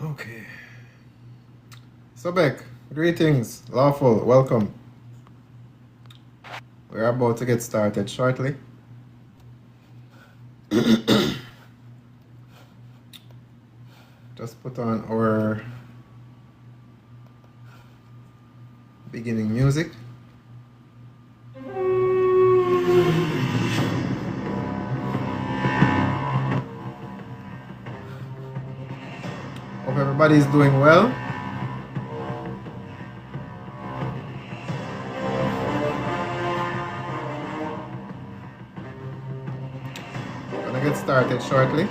Okay. So Beck, greetings, lawful, welcome. We're about to get started shortly. Just put on our beginning music. Hope everybody's doing well. Gonna get started shortly.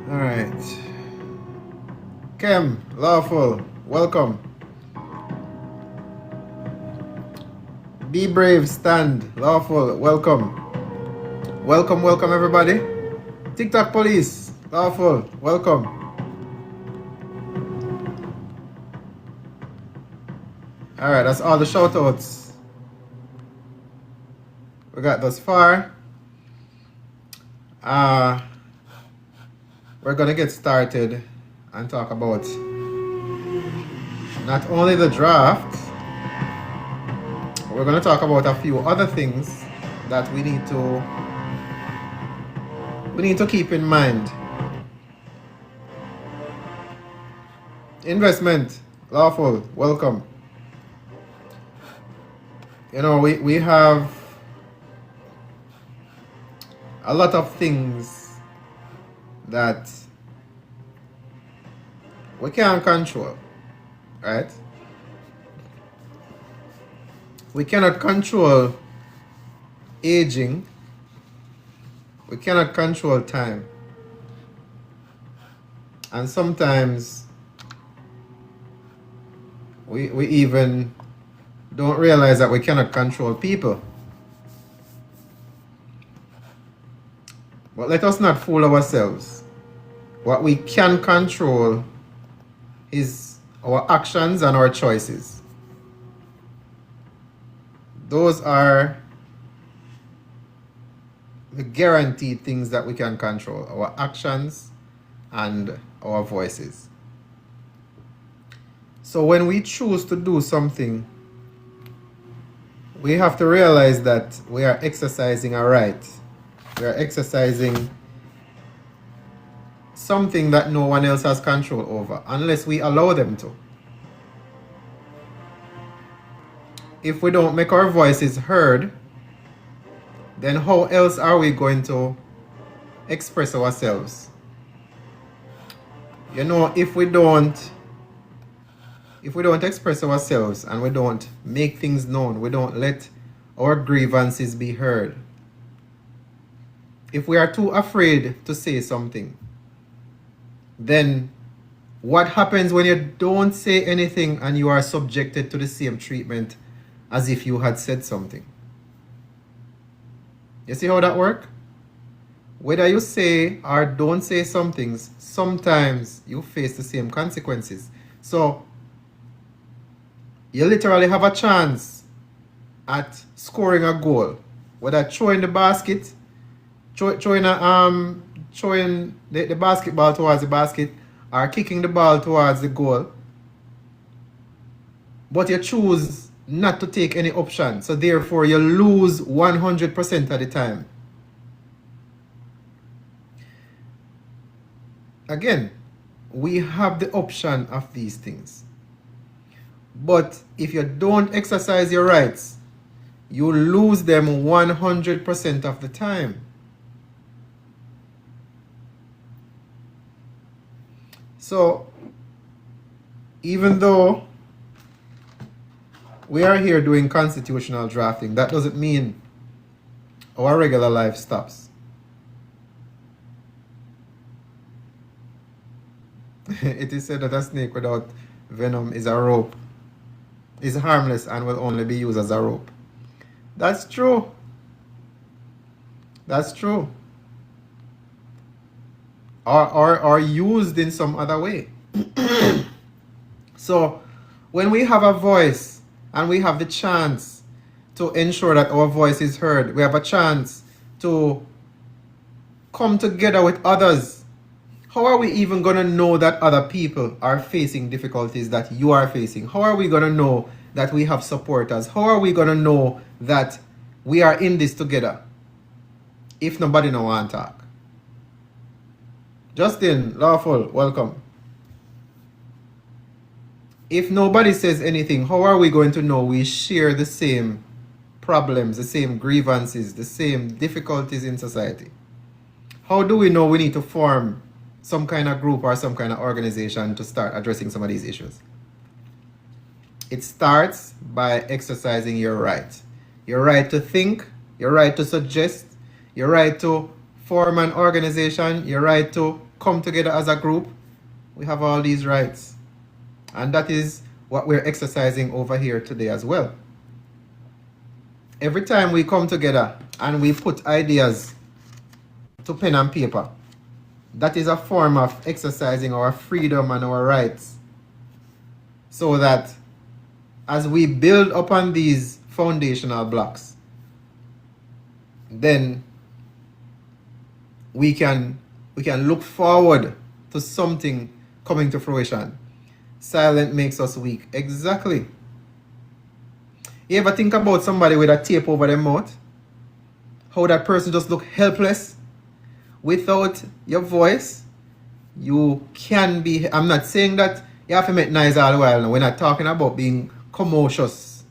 Alright. Kem, lawful, welcome. Be brave, stand, lawful, welcome. Welcome, welcome everybody. TikTok police, lawful, welcome. Alright, that's all the shout outs we got thus far. We're gonna get started and talk about not only the draft, we're gonna talk about a few other things that we need to keep in mind. Investment, lawful, welcome. You know, we have a lot of things that we can't control, right? We cannot control aging. We cannot control time. And sometimes we even don't realize that we cannot control people. But let us not fool ourselves. What we can control is our actions and our choices. Those are the guaranteed things that we can control, our actions and our voices. So when we choose to do something, we have to realize that we are exercising a right. We are exercising something that no one else has control over, unless we allow them to. If we don't make our voices heard, then how else are we going to express ourselves? You know, if we don't express ourselves and we don't make things known, we don't let our grievances be heard, if we are too afraid to say something, then what happens when you don't say anything and you are subjected to the same treatment as if you had said something? You see how that works? Whether you say or don't say some things, sometimes you face the same consequences. So you literally have a chance at scoring a goal, whether throwing the basket, throwing the basketball towards the basket, or kicking the ball towards the goal. But you choose not to take any option, so therefore you lose 100% of the time. Again, we have the option of these things. But if you don't exercise your rights, you lose them 100% of the time. So, even though we are here doing constitutional drafting, that doesn't mean our regular life stops. It is said that a snake without venom is a rope, is harmless and will only be used as a rope. That's true. That's true. Or used in some other way. So when we have a voice and we have the chance to ensure that our voice is heard, we have a chance to come together with others. How are we even going to know that other people are facing difficulties that you are facing? How are we going to know that we have supporters? How are we going to know that we are in this together if nobody no want to talk? Justin, Lawful, welcome. If nobody says anything, how are we going to know we share the same problems, the same grievances, the same difficulties in society? How do we know we need to form some kind of group or some kind of organization to start addressing some of these issues? It starts by exercising your right. Your right to think, your right to suggest, your right to form an organization, your right to come together as a group. We have all these rights. And that is what we're exercising over here today as well. Every time we come together and we put ideas to pen and paper, that is a form of exercising our freedom and our rights. So that as we build upon these foundational blocks, then we can look forward to something coming to fruition. Silent makes us weak. Exactly. You ever think about somebody with a tape over their mouth? How that person just look helpless? Without your voice, you can be... I'm not saying that you have to make noise all the while. No. We're not talking about being commotious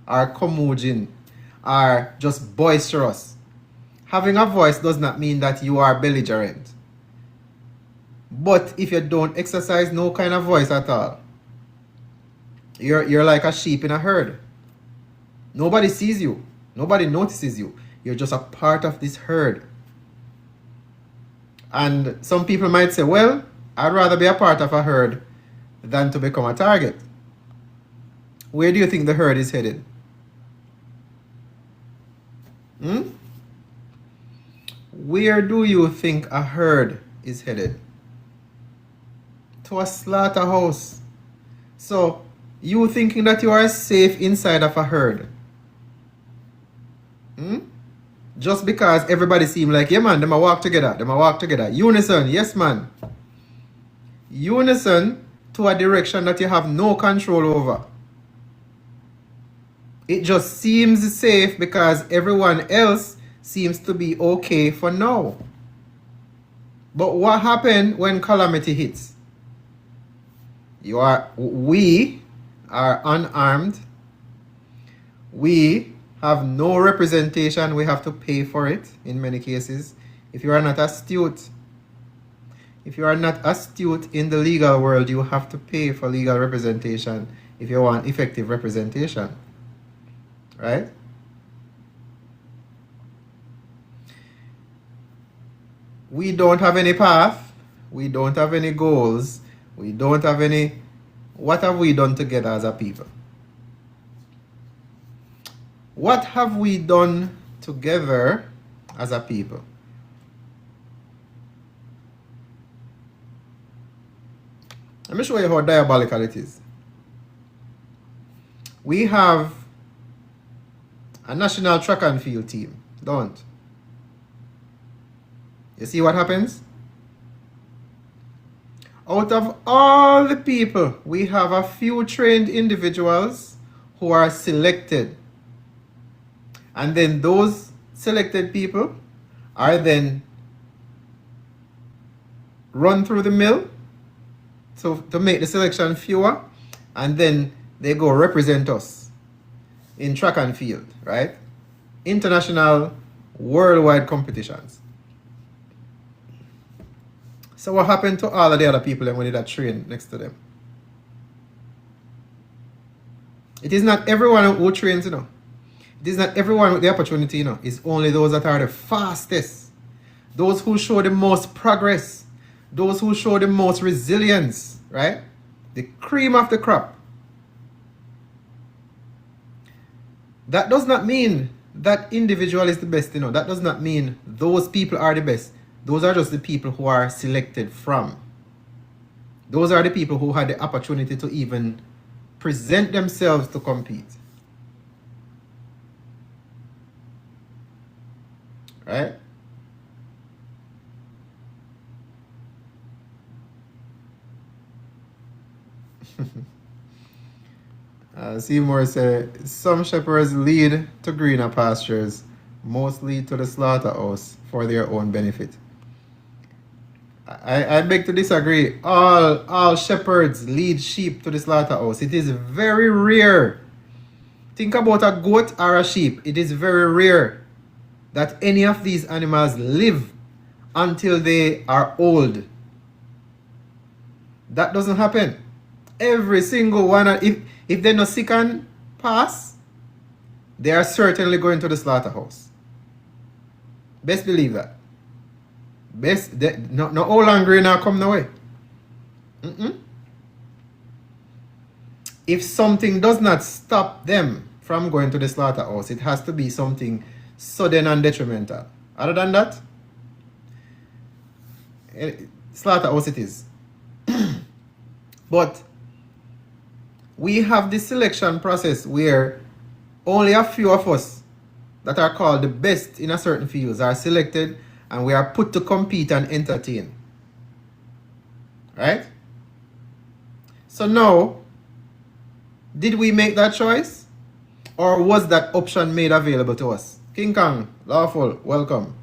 or curmudgeon or just boisterous. Having a voice does not mean that you are belligerent. But if you don't exercise no kind of voice at all, you're like a sheep in a herd. Nobody sees you. Nobody notices you. You're just a part of this herd. And some people might say, well, I'd rather be a part of a herd than to become a target. Where do you think the herd is headed? Where do you think a herd is headed? To a slaughterhouse. So, you thinking that you are safe inside of a herd? Just because everybody seem like, yeah man, them a walk together, Unison, yes man. Unison to a direction that you have no control over. It just seems safe because everyone else seems to be okay for now. But what happens when calamity hits? We are unarmed. We have no representation. We have to pay for it in many cases. If you are not astute in the legal world, you have to pay for legal representation if you want effective representation. Right? We don't have any path. We don't have any goals. We don't have any. What have we done together as a people? What have we done together as a people? Let me show you how diabolical it is. We have a national track and field team, don't? You see what happens? Out of all the people, we have a few trained individuals who are selected. And then those selected people are then run through the mill to make the selection fewer, and then they go represent us in track and field, right? International, worldwide competitions. So what happened to all of the other people when they that train next to them? It is not everyone who trains, you know. It is not everyone with the opportunity, you know. It's only those that are the fastest, those who show the most progress, those who show the most resilience, right? The cream of the crop. That does not mean that individual is the best, you know. That does not mean those people are the best. Those are just the people who are selected from. Those are the people who had the opportunity to even present themselves to compete. Right? Seymour said, some shepherds lead to greener pastures, most lead to the slaughterhouse for their own benefit. I beg to disagree. All shepherds lead sheep to the slaughterhouse. It is very rare. Think about a goat or a sheep. It is very rare that any of these animals live until they are old. That doesn't happen. Every single one, if they're not sick and pass, they are certainly going to the slaughterhouse. Best believe that. No all hungry now come no way. If something does not stop them from going to the slaughterhouse, it has to be something sudden and detrimental. Other than that, slaughterhouse it is. But we have this selection process where only a few of us that are called the best in a certain fields are selected, and we are put to compete and entertain. Right? So now, did we make that choice? Or was that option made available to us? King Kong, Lawful, welcome.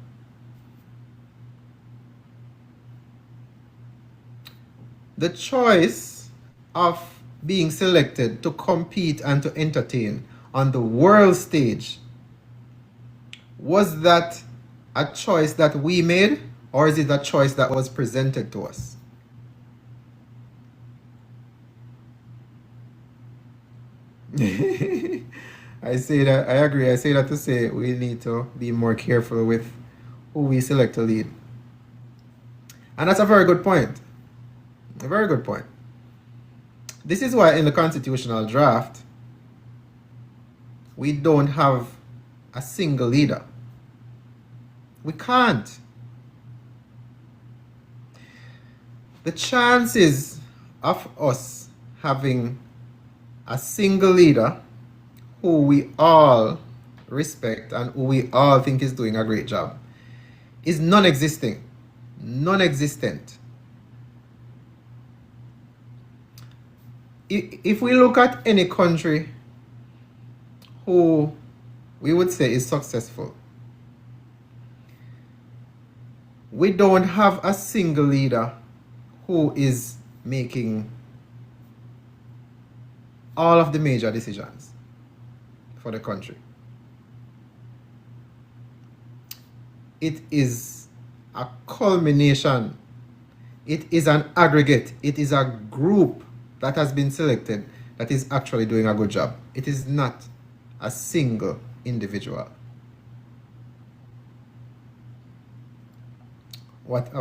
The choice of being selected to compete and to entertain on the world stage, was that a choice that we made, or is it a choice that was presented to us? I say that, I agree. I say that to say we need to be more careful with who we select to lead. And that's a very good point. A very good point. This is why in the constitutional draft, we don't have a single leader. We can't. The chances of us having a single leader who we all respect and who we all think is doing a great job is non-existent. Non-existent. If we look at any country who we would say is successful, we don't have a single leader who is making all of the major decisions for the country. It is a culmination. It is an aggregate. It is a group that has been selected that is actually doing a good job. It is not a single individual. What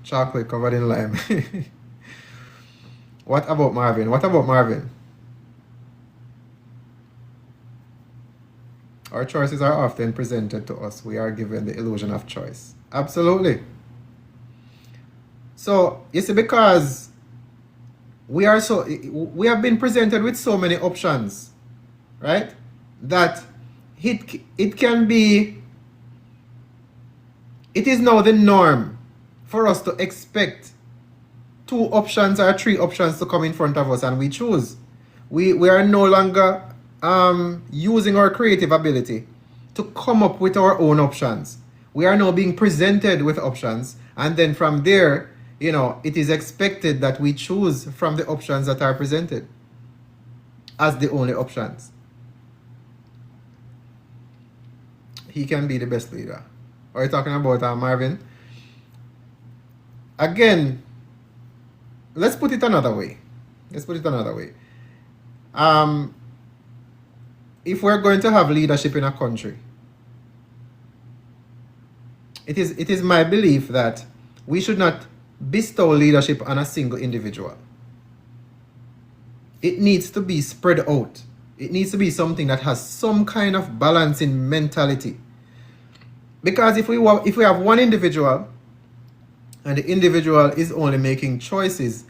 chocolate covered in lime. What about Marvin? What about Marvin? Our choices are often presented to us. We are given the illusion of choice. Absolutely. So, you see, because we have been presented with so many options, right? That it can be, it is now the norm for us to expect 2 options or 3 options to come in front of us and we choose. We are no longer using our creative ability to come up with our own options. We are now being presented with options, and then from there, you know, it is expected that we choose from the options that are presented as the only options. He can be the best leader. Are you talking about Marvin? Again, let's put it another way. If we're going to have leadership in a country, it is my belief that we should not bestow leadership on a single individual. It needs to be spread out. It needs to be something that has some kind of balancing mentality. Because if we have one individual and the individual is only making choices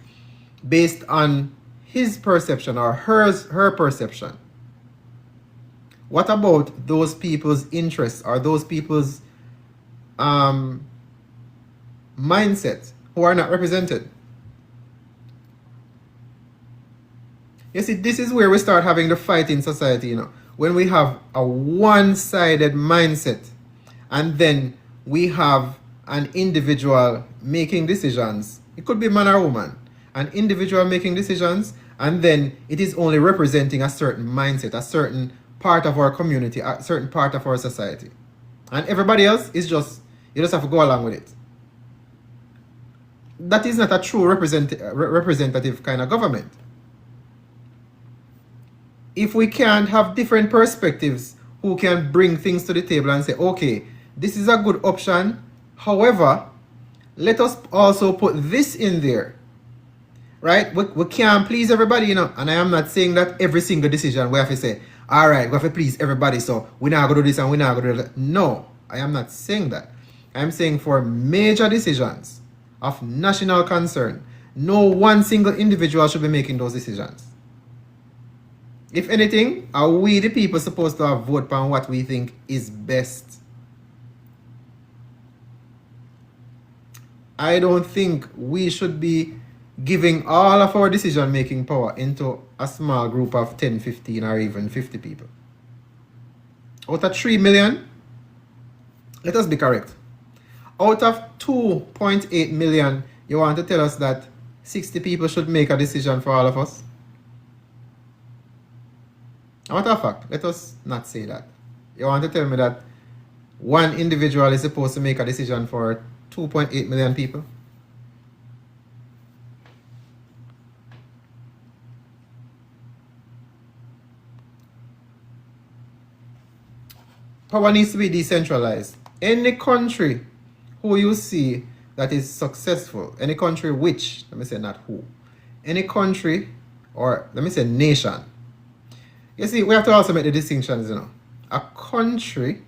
based on his perception or her perception, what about those people's interests or those people's mindset who are not represented? You see, this is where we start having the fight in society, you know, when we have a one-sided mindset and then we have an individual making decisions. It could be man or woman. An individual making decisions, and then it is only representing a certain mindset, a certain part of our community, a certain part of our society. And everybody else is just, you just have to go along with it. That is not a true representative kind of government. If we can't have different perspectives who can bring things to the table and say, okay, this is a good option. However, let us also put this in there. Right? We can't please everybody, you know. And I am not saying that every single decision we have to say, all right, we have to please everybody, so we're not going to do this and we're not going to do that. No, I am not saying that. I'm saying for major decisions of national concern, no one single individual should be making those decisions. If anything, are we the people supposed to have vote on what we think is best? I don't think we should be giving all of our decision-making power into a small group of 10, 15, or even 50 people. Out of 3 million, let us be correct. Out of 2.8 million, you want to tell us that 60 people should make a decision for all of us? A matter of fact, let us not say that. You want to tell me that one individual is supposed to make a decision for 2.8 million people? Power needs to be decentralized. Any country who you see that is successful, any country which, let me say not who, any country, or let me say nation. You see, we have to also make the distinctions, you know. A country,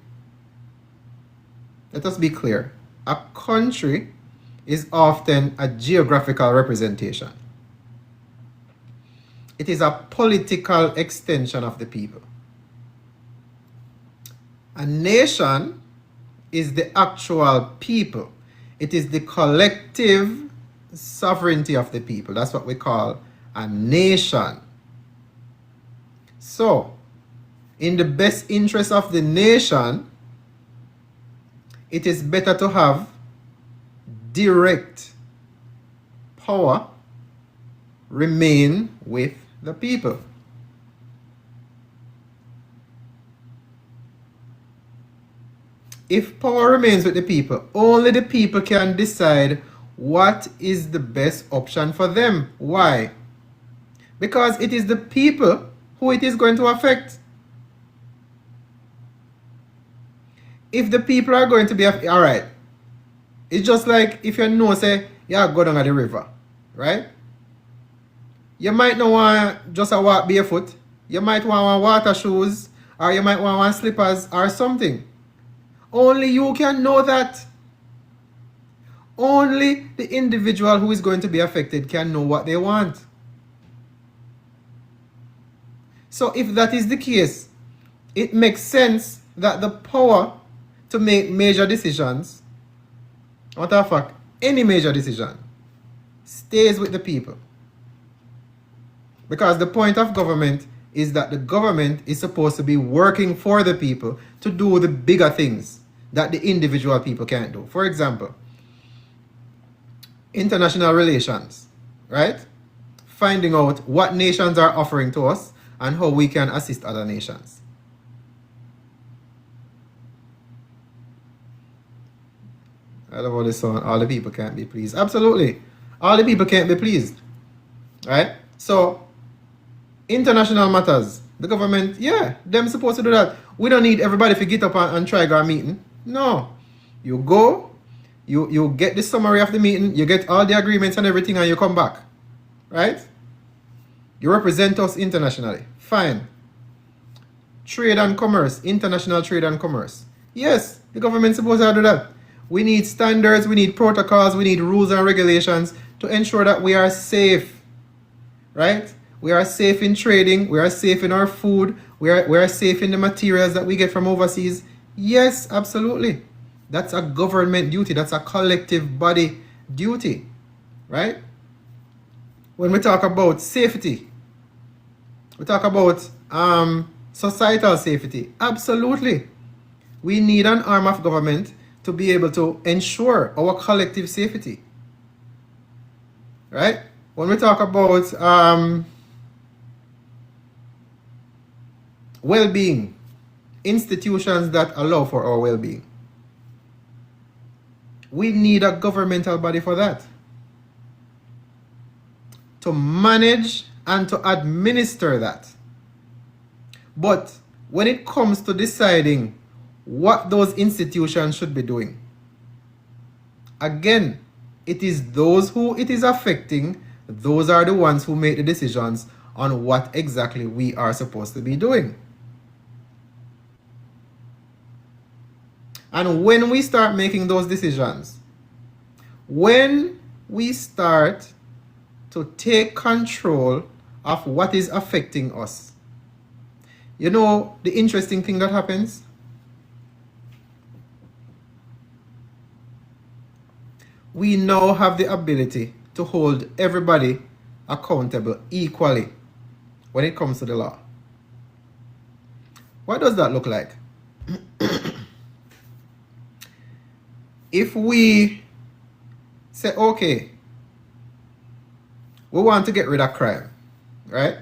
let us be clear, a country is often a geographical representation. It is a political extension of the people. A nation is the actual people. It is the collective sovereignty of the people. That's what we call a nation. So, in the best interest of the nation, it is better to have direct power remain with the people. If power remains with the people, only the people can decide what is the best option for them. Why? Because it is the people who it is going to affect. If the people are going to be, all right, It's just like if you know, say, yeah, go down at the river, right? You might not want just a walk barefoot. You might want water shoes, or you might want slippers or something. Only you can know that. Only the individual who is going to be affected can know what they want. So if that is the case, it makes sense that the power to make major decisions, what the fuck, any major decision, stays with the people. Because the point of government is that the government is supposed to be working for the people to do the bigger things that the individual people can't do. For example, international relations, right? Finding out what nations are offering to us and how we can assist other nations. I love all this song. All the people can't be pleased. Absolutely. All the people can't be pleased. Right? So, international matters. The government, yeah, them supposed to do that. We don't need everybody to get up and try go a meeting. No. You go, you get the summary of the meeting, you get all the agreements and everything, and you come back. Right? You represent us internationally. Fine. Trade and commerce, international trade and commerce. Yes, the government's supposed to do that. We need standards, we need protocols, we need rules and regulations to ensure that we are safe. Right? We are safe in trading, we are safe in our food, we are safe in the materials that we get from overseas. Yes, absolutely. That's a government duty, that's a collective body duty. Right? When we talk about safety, we talk about societal safety. Absolutely. We need an arm of government to be able to ensure our collective safety. Right? When we talk about well-being, institutions that allow for our well-being, we need a governmental body for that. To manage and to administer that. But when it comes to deciding what those institutions should be doing, again, it is those who it is affecting, those are the ones who make the decisions on what exactly we are supposed to be doing. And when we start making those decisions, when we start to take control of what is affecting us, you know the interesting thing that happens? We now have the ability to hold everybody accountable equally when it comes to the law. What does that look like? If we say, okay, we want to get rid of crime, right?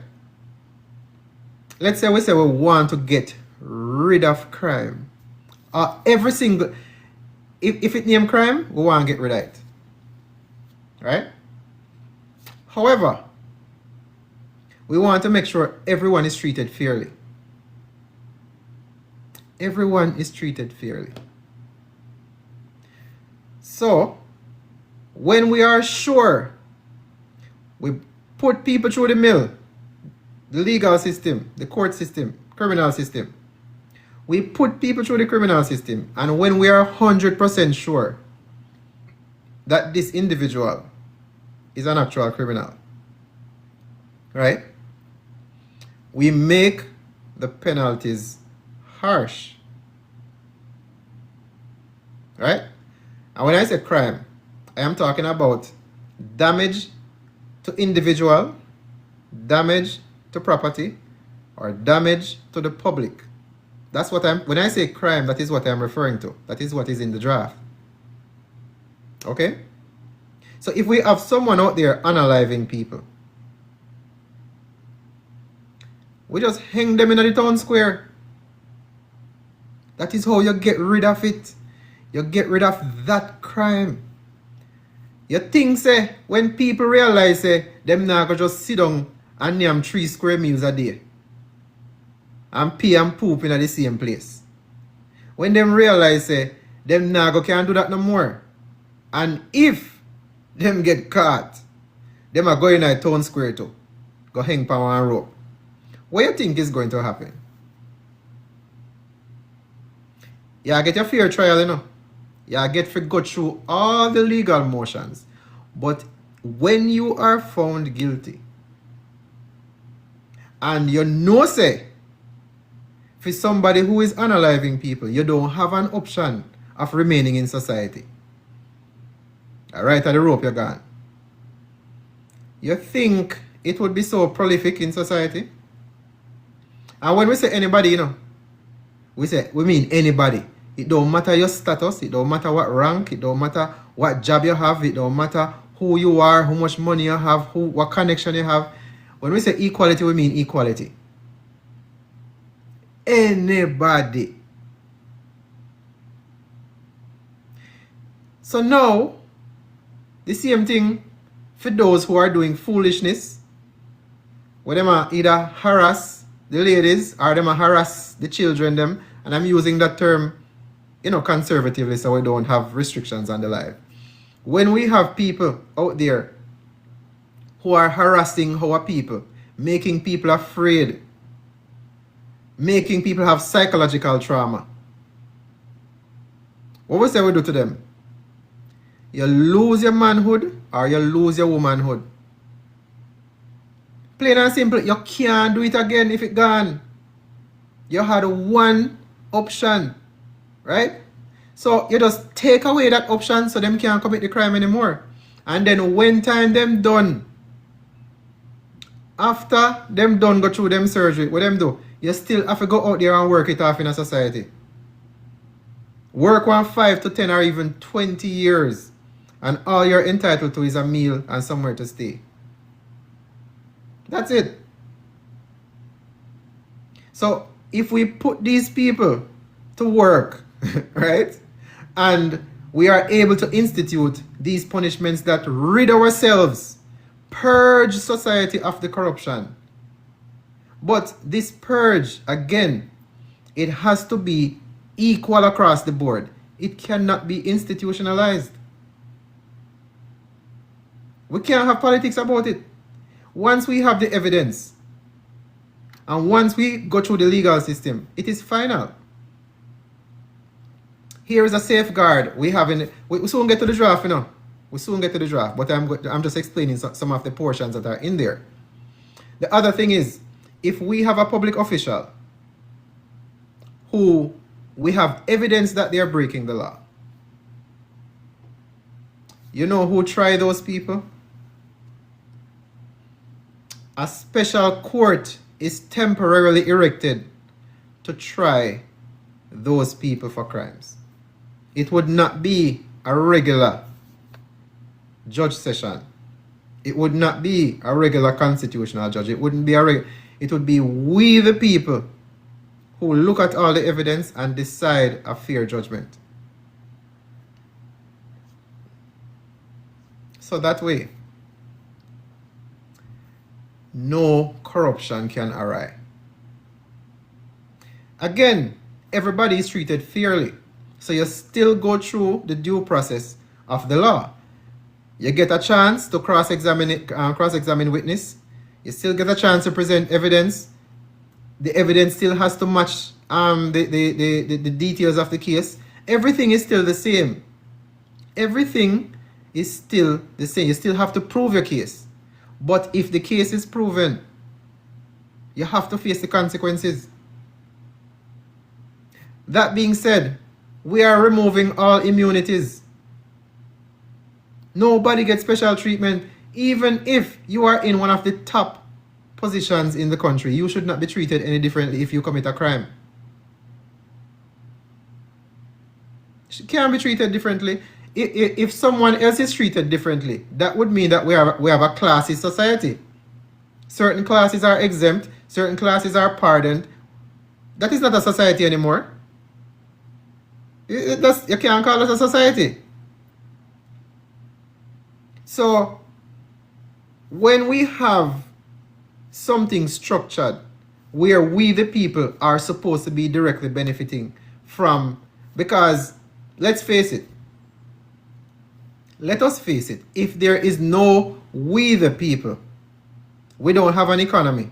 Let's say we want to get rid of crime. Every single, if it name crime, we want to get rid of it. Right? However, we want to make sure everyone is treated fairly. Everyone is treated fairly. So, when we are sure, we put people through the mill, the legal system, the court system, criminal system. We put people through the criminal system, and when we are 100% sure that this individual is an actual criminal, right? We make the penalties harsh, right? And when I say crime, I am talking about damage to individual, damage to property, or damage to the public. That's what when I say crime, that is what I'm referring to. That is what is in the draft. Okay? So if we have someone out there unaliving people, we just hang them in the town square. That is how you get rid of it. You get rid of that crime. You think, say, when people realize, say, them now go just sit down and name 3 square meals a day and pee and poop in the same place. When them realize, say, them now go can't do that no more. And if them get caught, them are going to town square too. Go hang power and rope. What do you think is going to happen? You get your fair trial, you know. You get to go through all the legal motions. But when you are found guilty, and you know say, for somebody who is unaliving people, you don't have an option of remaining in society. Right at the rope, you're gone. You think it would be so prolific in society? And when we say anybody, you know, we mean anybody. It don't matter your status, it don't matter what rank, it don't matter what job you have, it don't matter who you are, how much money you have, what connection you have. When we say equality, we mean equality. Anybody. So now, the same thing for those who are doing foolishness, where them are either harass the ladies or them are harass the children them, and I'm using that term, you know, conservatively, so we don't have restrictions on the life. When we have people out there who are harassing our people, making people afraid, making people have psychological trauma, what we say we do to them? You lose your manhood or you lose your womanhood. Plain and simple, you can't do it again if it's gone. You had one option, right? So you just take away that option so them can't commit the crime anymore. And then when time them done, after them done go through them surgery, what them do? You still have to go out there and work it off in a society. Work 5 to 10 or even 20 years. And all you're entitled to is a meal and somewhere to stay. That's it. So if we put these people to work, right, and we are able to institute these punishments that rid ourselves, purge society of the corruption. But this purge, again, it has to be equal across the board. It cannot be institutionalized. We can't have politics about it. Once we have the evidence, and once we go through the legal system, it is final. Here is a safeguard we have in. We soon get to the draft, you know. We soon get to the draft, but I'm just explaining some of the portions that are in there. The other thing is, if we have a public official who we have evidence that they are breaking the law, you know who try those people? A special court is temporarily erected to try those people for crimes. It would not be a regular judge session. It would not be a regular constitutional judge. It wouldn't be it would be we the people who look at all the evidence and decide a fair judgment. So that way, no corruption can arise. Again, everybody is treated fairly. So you still go through the due process of the law. You get a chance to cross-examine witness. You still get a chance to present evidence. The evidence still has to match the details of the case. Everything is still the same. Everything is still the same. You still have to prove your case. But if the case is proven, you have to face the consequences. That being said, we are removing all immunities. Nobody gets special treatment. Even if you are in one of the top positions in the country, you should not be treated any differently if you commit a crime. You can't be treated differently. If someone else is treated differently, that would mean that we have a classy society. Certain classes are exempt, certain classes are pardoned. That is not a society anymore. You can't call it a society. So, when we have something structured where we the people are supposed to be directly benefiting from, because let's face it, Let us face it. If there is no we the people, we don't have an economy.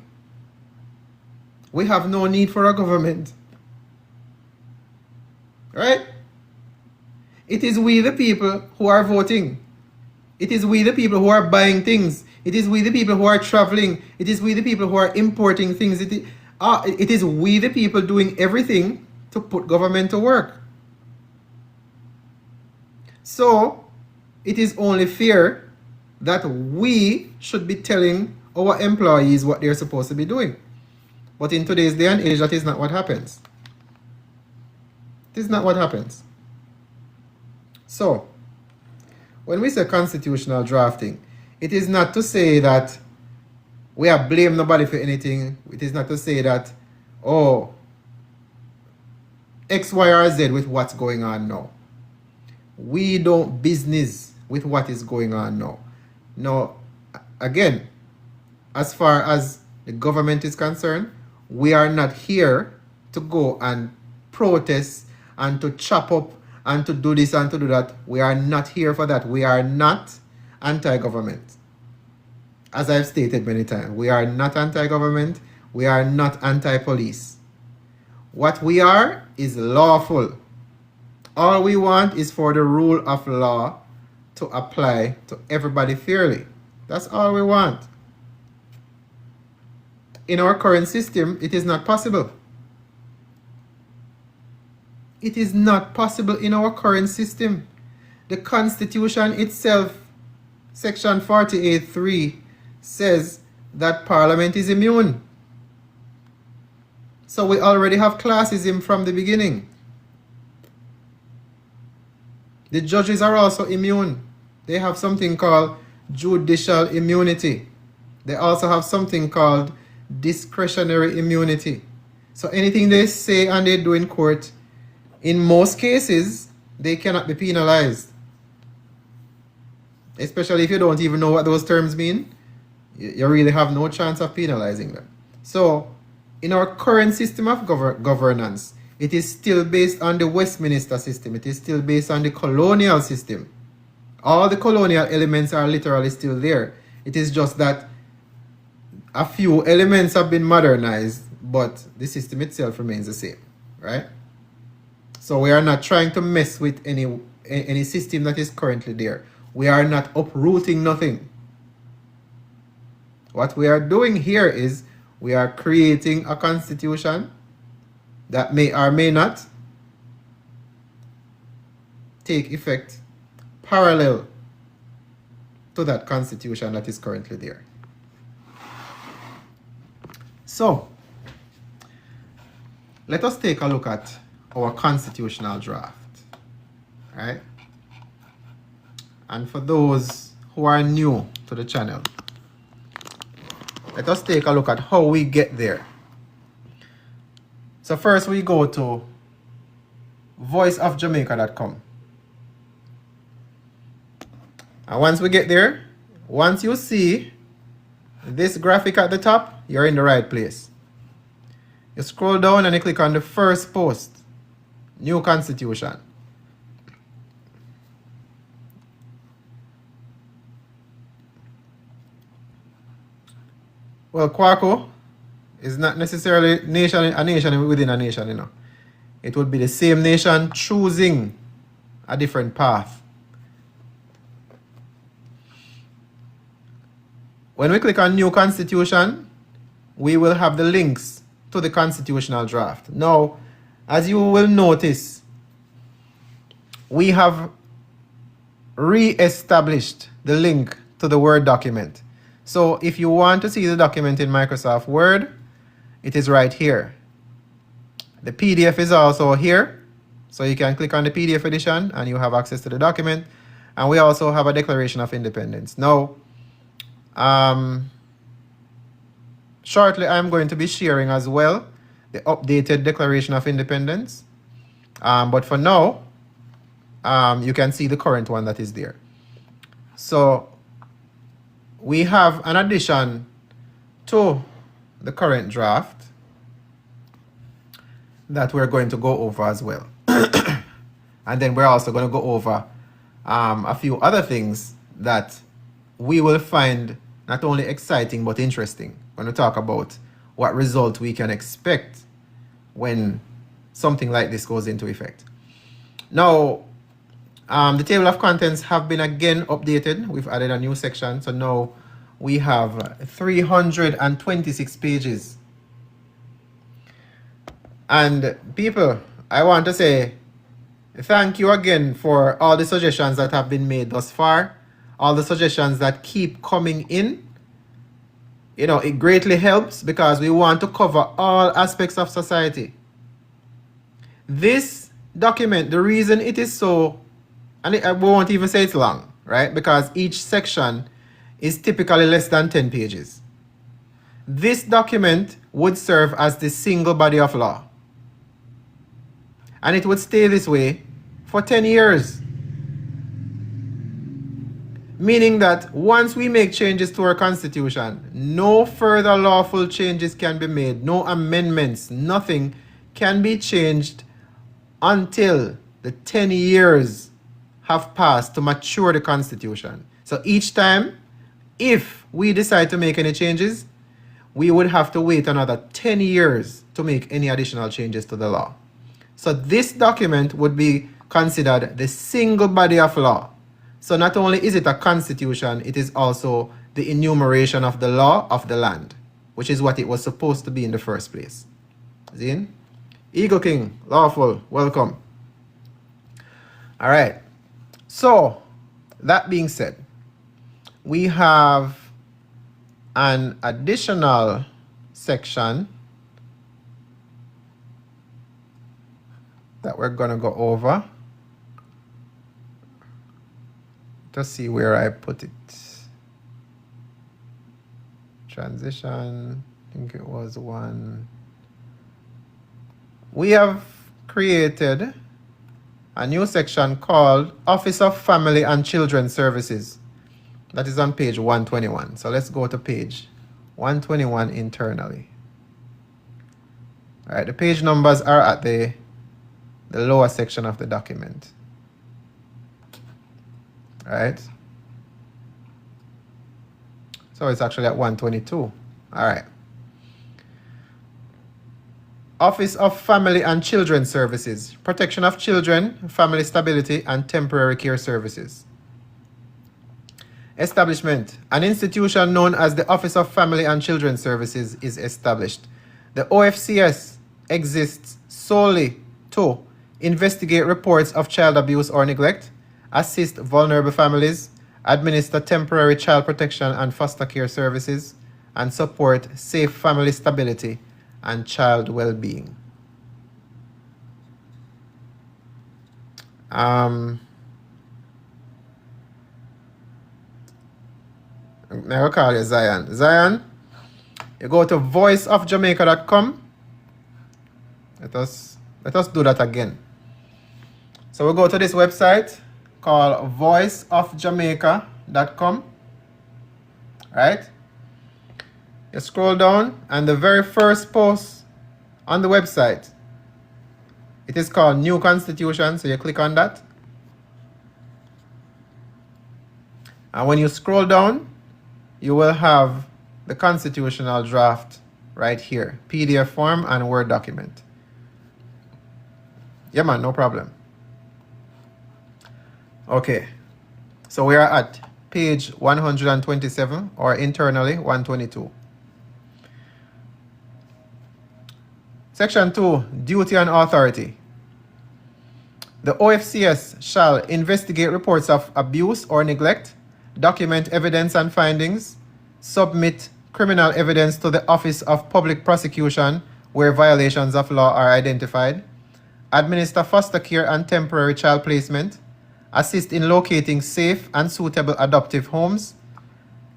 We have no need for a government. Right? It is we the people who are voting. It is we the people who are buying things. It is we the people who are traveling. It is we the people who are importing things. It is we the people doing everything to put government to work. So, it is only fair that we should be telling our employees what they're supposed to be doing. But in today's day and age, that is not what happens. It is not what happens. So, when we say constitutional drafting, it is not to say that we are blame nobody for anything. It is not to say that, oh, X, Y, or Z with what's going on now. We don't business with what is going on now. Now, again, as far as the government is concerned, we are not here to go and protest and to chop up and to do this and to do that. We are not here for that. We are not anti-government. As I've stated many times, we are not anti-government. We are not anti-police. What we are is lawful. All we want is for the rule of law to apply to everybody fairly. That's all we want. In our current system, it is not possible. It is not possible in our current system. The Constitution itself, Section 48(3), says that Parliament is immune. So we already have classism from the beginning. The judges are also immune. They have something called judicial immunity. They also have something called discretionary immunity. So anything they say and they do in court, in most cases, they cannot be penalized. Especially if you don't even know what those terms mean, you really have no chance of penalizing them. So, in our current system of governance, it is still based on the Westminster system. It is still based on the colonial system. All the colonial elements are literally still there. It is just that a few elements have been modernized, but the system itself remains the same, right? So we are not trying to mess with any system that is currently there. We are not uprooting nothing. What we are doing here is we are creating a constitution that may or may not take effect parallel to that constitution that is currently there. So, let us take a look at our constitutional draft, right? And for those who are new to the channel, let us take a look at how we get there. So first we go to voiceofjamaica.com. And once we get there, once you see this graphic at the top, you're in the right place. You scroll down and you click on the first post, New Constitution. Well, Kwaku is not necessarily a nation within a nation, you know. It would be the same nation choosing a different path. When we click on New Constitution, we will have the links to the constitutional draft. Now, as you will notice, we have re-established the link to the Word document. So if you want to see the document in Microsoft Word, it is right here. The PDF is also here. So you can click on the PDF edition and you have access to the document. And we also have a Declaration of Independence. Now, shortly I'm going to be sharing as well the updated Declaration of Independence. But for now, you can see the current one that is there. So we have an addition to the current draft that we're going to go over as well. And then we're also going to go over a few other things that we will find not only exciting but interesting when we talk about what result we can expect when something like this goes into effect. Now, the table of contents have been again updated. We've added a new section, so now we have 326 pages. And people, I want to say thank you again for all the suggestions that have been made thus far, all the suggestions that keep coming in. You know, it greatly helps because we want to cover all aspects of society. This document, the reason it is so, and I won't even say it's long, right? Because each section is typically less than 10 pages. This document would serve as the single body of law. And it would stay this way for 10 years. Meaning that once we make changes to our constitution, no further lawful changes can be made, no amendments, nothing can be changed until the 10 years have passed to mature the constitution. So each time, if we decide to make any changes, we would have to wait another 10 years to make any additional changes to the law. So this document would be considered the single body of law. So not only is it a constitution, it is also the enumeration of the law of the land, which is what it was supposed to be in the first place. Zin? Eagle King, lawful, welcome. All right. So, that being said, we have an additional section that we're going to go over to see where I put it. Transition, I think it was one. We have created a new section called Office of Family and Children Services. That is on page 121. So let's go to page 121 internally. All right, the page numbers are at the lower section of the document. All right. So it's actually at 122. All right. Office of Family and Children Services, Protection of Children, Family Stability, and Temporary Care Services. Establishment. An institution known as the Office of Family and Children Services is established. The OFCS exists solely to investigate reports of child abuse or neglect, assist vulnerable families, administer temporary child protection and foster care services, and support safe family stability and child well-being. Now I'll call you Zion. Zion, you go to voiceofjamaica.com. Let us do that again. So we'll go to this website called voiceofjamaica.com. Right? You scroll down, and the very first post on the website, it is called New Constitution, so you click on that. And when you scroll down, you will have the constitutional draft right here, PDF form and Word document. Yeah, man, no problem. Okay, so we are at page 127, or internally 122. Section 2, Duty and Authority. The OFCS shall investigate reports of abuse or neglect, document evidence and findings, submit criminal evidence to the Office of Public Prosecution where violations of law are identified, administer foster care and temporary child placement, assist in locating safe and suitable adoptive homes,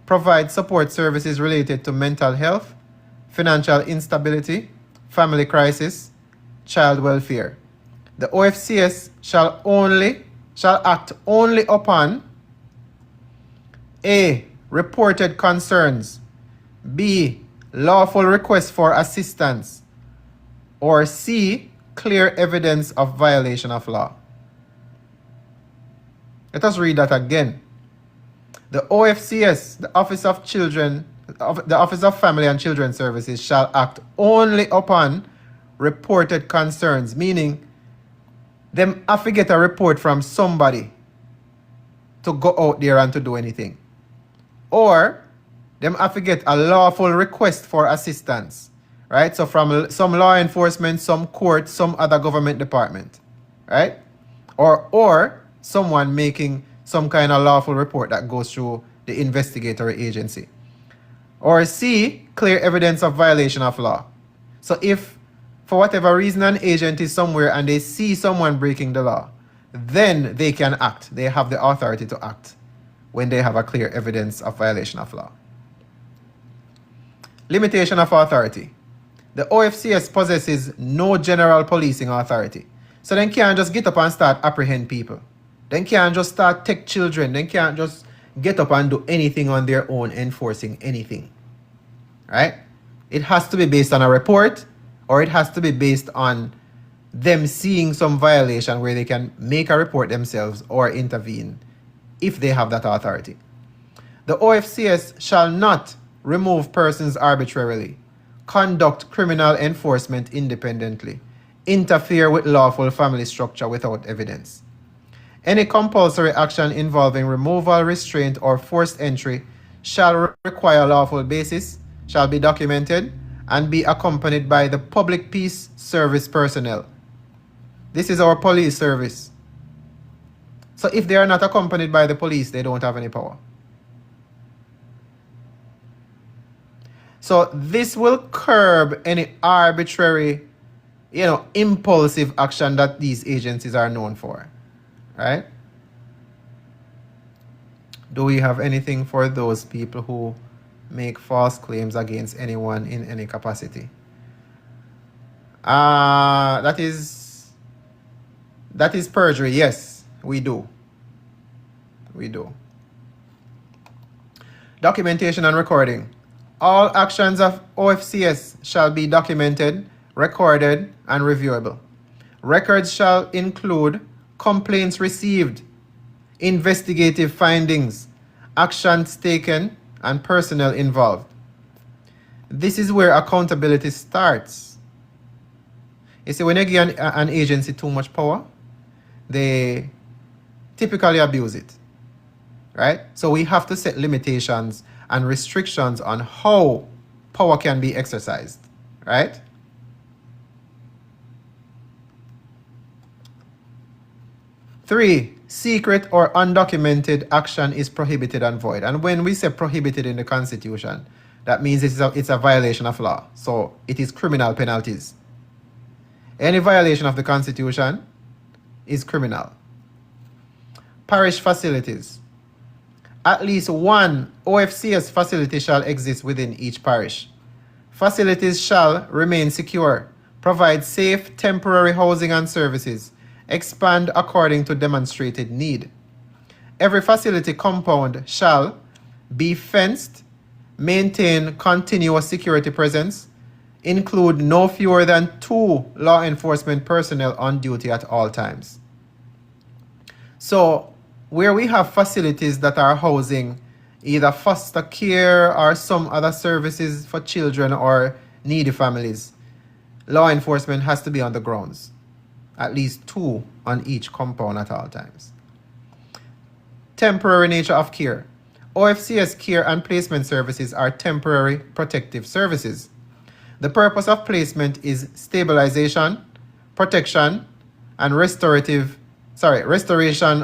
provide support services related to mental health, financial instability, family crisis, child welfare. The OFCS shall act only upon A. Reported concerns, B. Lawful requests for assistance, or C. Clear evidence of violation of law. Let us read that again. The OFCS, the Office of Children, the Office of Family and Children Services, shall act only upon reported concerns, meaning them have to get a report from somebody to go out there and to do anything. Or them have to get a lawful request for assistance, right? So from some law enforcement, some court, some other government department, right? Or someone making some kind of lawful report that goes through the investigatory agency. Or C, clear evidence of violation of law. So if for whatever reason an agent is somewhere and they see someone breaking the law, then they can act. They have the authority to act when they have a clear evidence of violation of law. Limitation of authority. The OFCS possesses no general policing authority. So they can't just get up and start apprehend people. They can't just start take children. They can't just get up and do anything on their own, enforcing anything. Right? It has to be based on a report, or it has to be based on them seeing some violation where they can make a report themselves or intervene if they have that authority. The OFCS shall not remove persons arbitrarily, conduct criminal enforcement independently, interfere with lawful family structure without evidence. Any compulsory action involving removal, restraint, or forced entry shall require lawful basis, shall be documented, and be accompanied by the public peace service personnel. This is our police service. So if they are not accompanied by the police, they don't have any power. So this will curb any arbitrary, impulsive action that these agencies are known for. Right? Do we have anything for those people who make false claims against anyone in any capacity? That is perjury. Yes, we do. We do. Documentation and recording. All actions of OFCS shall be documented, recorded, and reviewable. Records shall include complaints received, investigative findings, actions taken, and personnel involved. This is where accountability starts. You see, when you give an agency too much power, they typically abuse it, right? So we have to set limitations and restrictions on how power can be exercised, right? Three, secret or undocumented action is prohibited and void. And when we say prohibited in the Constitution, that means it's a violation of law. So it is criminal penalties. Any violation of the Constitution is criminal. Parish facilities. At least one OFCS facility shall exist within each parish. Facilities shall remain secure, provide safe temporary housing and services, expand according to demonstrated need. Every facility compound shall be fenced, maintain continuous security presence, include no fewer than 2 law enforcement personnel on duty at all times. So, where we have facilities that are housing either foster care or some other services for children or needy families, law enforcement has to be on the grounds. At least 2 on each compound at all times. Temporary nature of care. OFCS care and placement services are temporary protective services. The purpose of placement is stabilization, protection, and restoration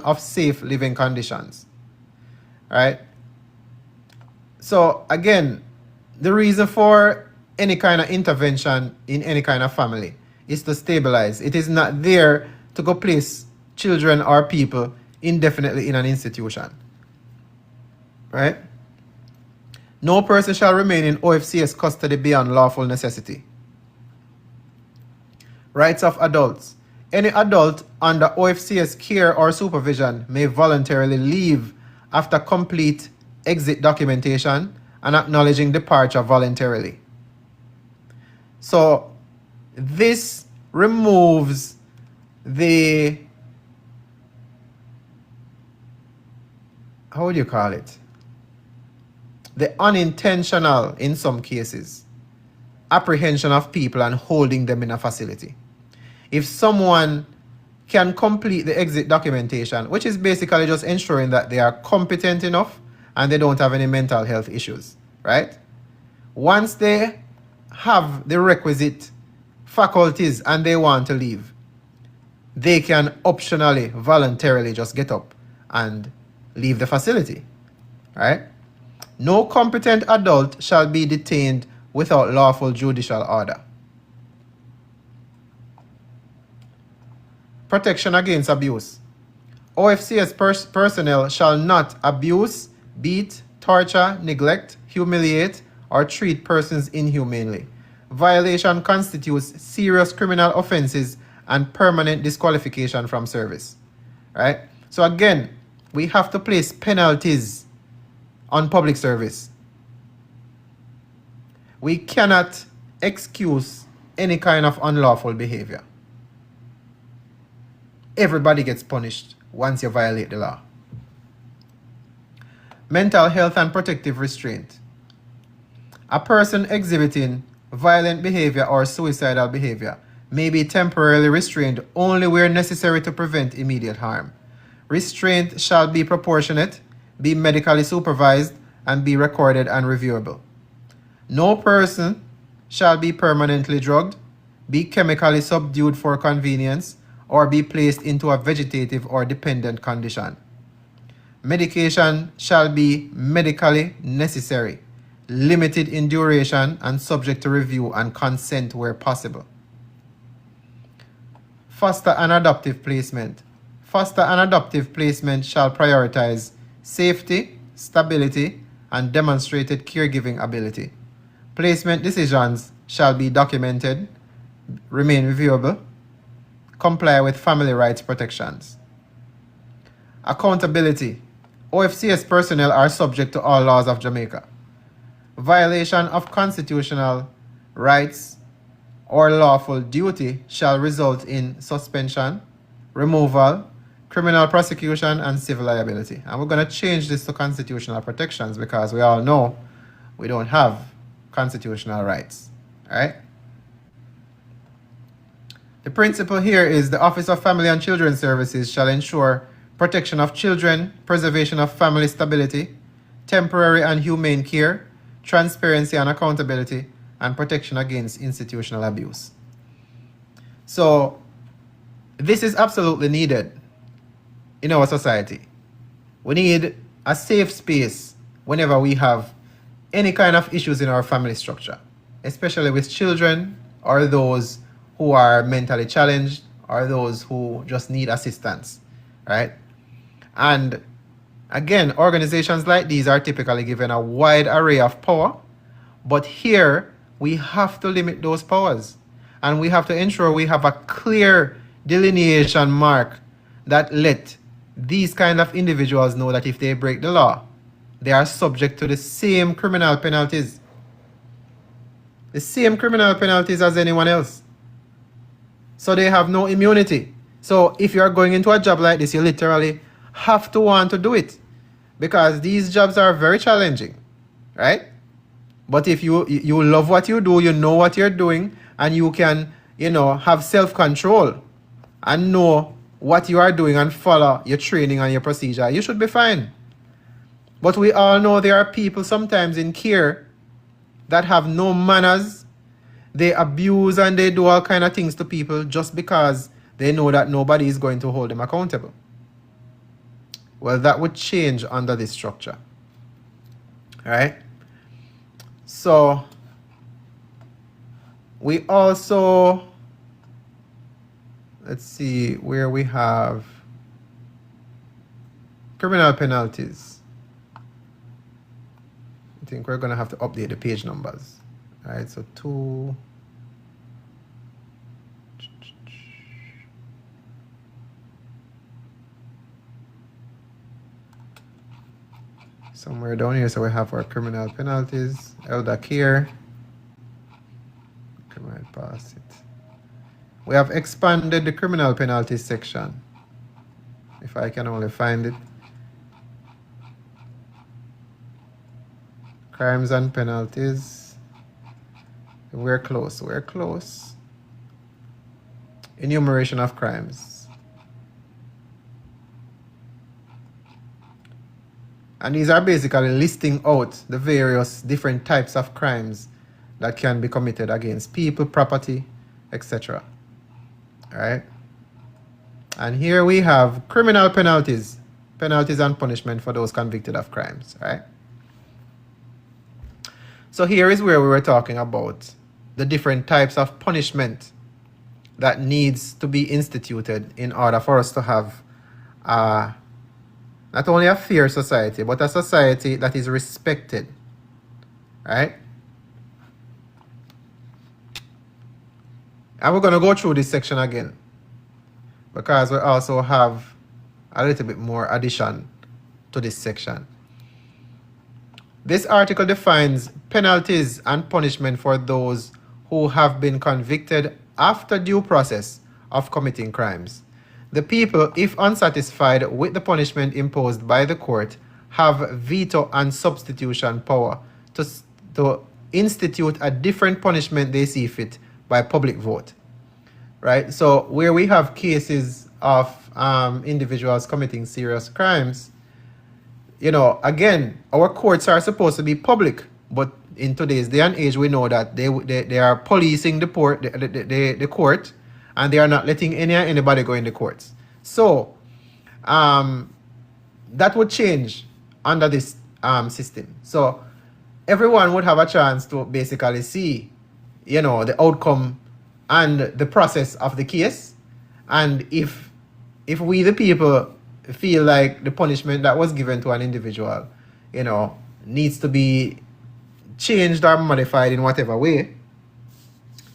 of safe living conditions. Right? So again, the reason for any kind of intervention in any kind of family is to stabilize. It is not there to go place children or people indefinitely in an institution. Right? No person shall remain in OFCS custody beyond lawful necessity. Rights of adults. Any adult under OFCS care or supervision may voluntarily leave after complete exit documentation and acknowledging departure voluntarily. So this removes the how would you call it? The unintentional, in some cases, apprehension of people and holding them in a facility. If someone can complete the exit documentation, which is basically just ensuring that they are competent enough and they don't have any mental health issues, right? Once they have the requisite faculties and they want to leave, they can optionally, voluntarily just get up and leave the facility, right? No competent adult shall be detained without lawful judicial order. Protection against abuse. OFCS personnel shall not abuse, beat, torture, neglect, humiliate, or treat persons inhumanely. Violation constitutes serious criminal offenses and permanent disqualification from service. Right? So again, we have to place penalties on public service. We cannot excuse any kind of unlawful behavior. Everybody gets punished once you violate the law. Mental health and protective restraint. A person exhibiting violent behavior or suicidal behavior may be temporarily restrained only where necessary to prevent immediate harm. Restraint shall be proportionate, be medically supervised, and be recorded and reviewable. No person shall be permanently drugged, be chemically subdued for convenience, or be placed into a vegetative or dependent condition. Medication shall be medically necessary, limited in duration, and subject to review and consent where possible. Foster and adoptive placement. Foster and adoptive placement shall prioritize safety, stability, and demonstrated caregiving ability. Placement decisions shall be documented, remain reviewable, comply with family rights protections. Accountability. OFCS personnel are subject to all laws of Jamaica. Violation of constitutional rights or lawful duty shall result in suspension, removal, criminal prosecution, and civil liability. And we're going to change this to constitutional protections because we all know we don't have constitutional rights. All right? The principle here is the Office of Family and Children Services shall ensure protection of children, preservation of family stability, temporary and humane care, transparency and accountability, and protection against institutional abuse. So, this is absolutely needed in our society. We need a safe space whenever we have any kind of issues in our family structure, especially with children or those who are mentally challenged or those who just need assistance, right? And again, organizations like these are typically given a wide array of power, but here we have to limit those powers and we have to ensure we have a clear delineation mark that let these kind of individuals know that if they break the law, they are subject to the same criminal penalties. The same criminal penalties as anyone else. So they have no immunity. So if you are going into a job like this, you literally have to want to do it because these jobs are very challenging, right? But if you love what you do, you know what you're doing, and you can, have self-control and know what you are doing and follow your training and your procedure, you should be fine. But we all know there are people sometimes in care that have no manners. They abuse and they do all kind of things to people just because they know that nobody is going to hold them accountable. Well, that would change under this structure. All right? So, we also, let's see where we have criminal penalties. I think we're going to have to update the page numbers. All right, so 2. Somewhere down here, so we have our criminal penalties, elder care. Come right past it. We have expanded the criminal penalties section. If I can only find it. Crimes and penalties. We're close. We're close. Enumeration of crimes. And these are basically listing out the various different types of crimes that can be committed against people, property, etc. All right. And here we have criminal penalties. Penalties and punishment for those convicted of crimes. All right. So here is where we were talking about the different types of punishment that needs to be instituted in order for us to have not only a fair society, but a society that is respected. Right? And we're going to go through this section again, because we also have a little bit more addition to this section. This article defines penalties and punishment for those who have been convicted after due process of committing crimes. The people, if unsatisfied with the punishment imposed by the court, have veto and substitution power to institute a different punishment they see fit by public vote. Right? So where we have cases of individuals committing serious crimes, again, our courts are supposed to be public, but in today's day and age, we know that they are policing the court, and they are not letting anybody go in the courts. So that would change under this system. So everyone would have a chance to basically see, the outcome and the process of the case. And if we, the people, feel like the punishment that was given to an individual, needs to be changed or modified in whatever way,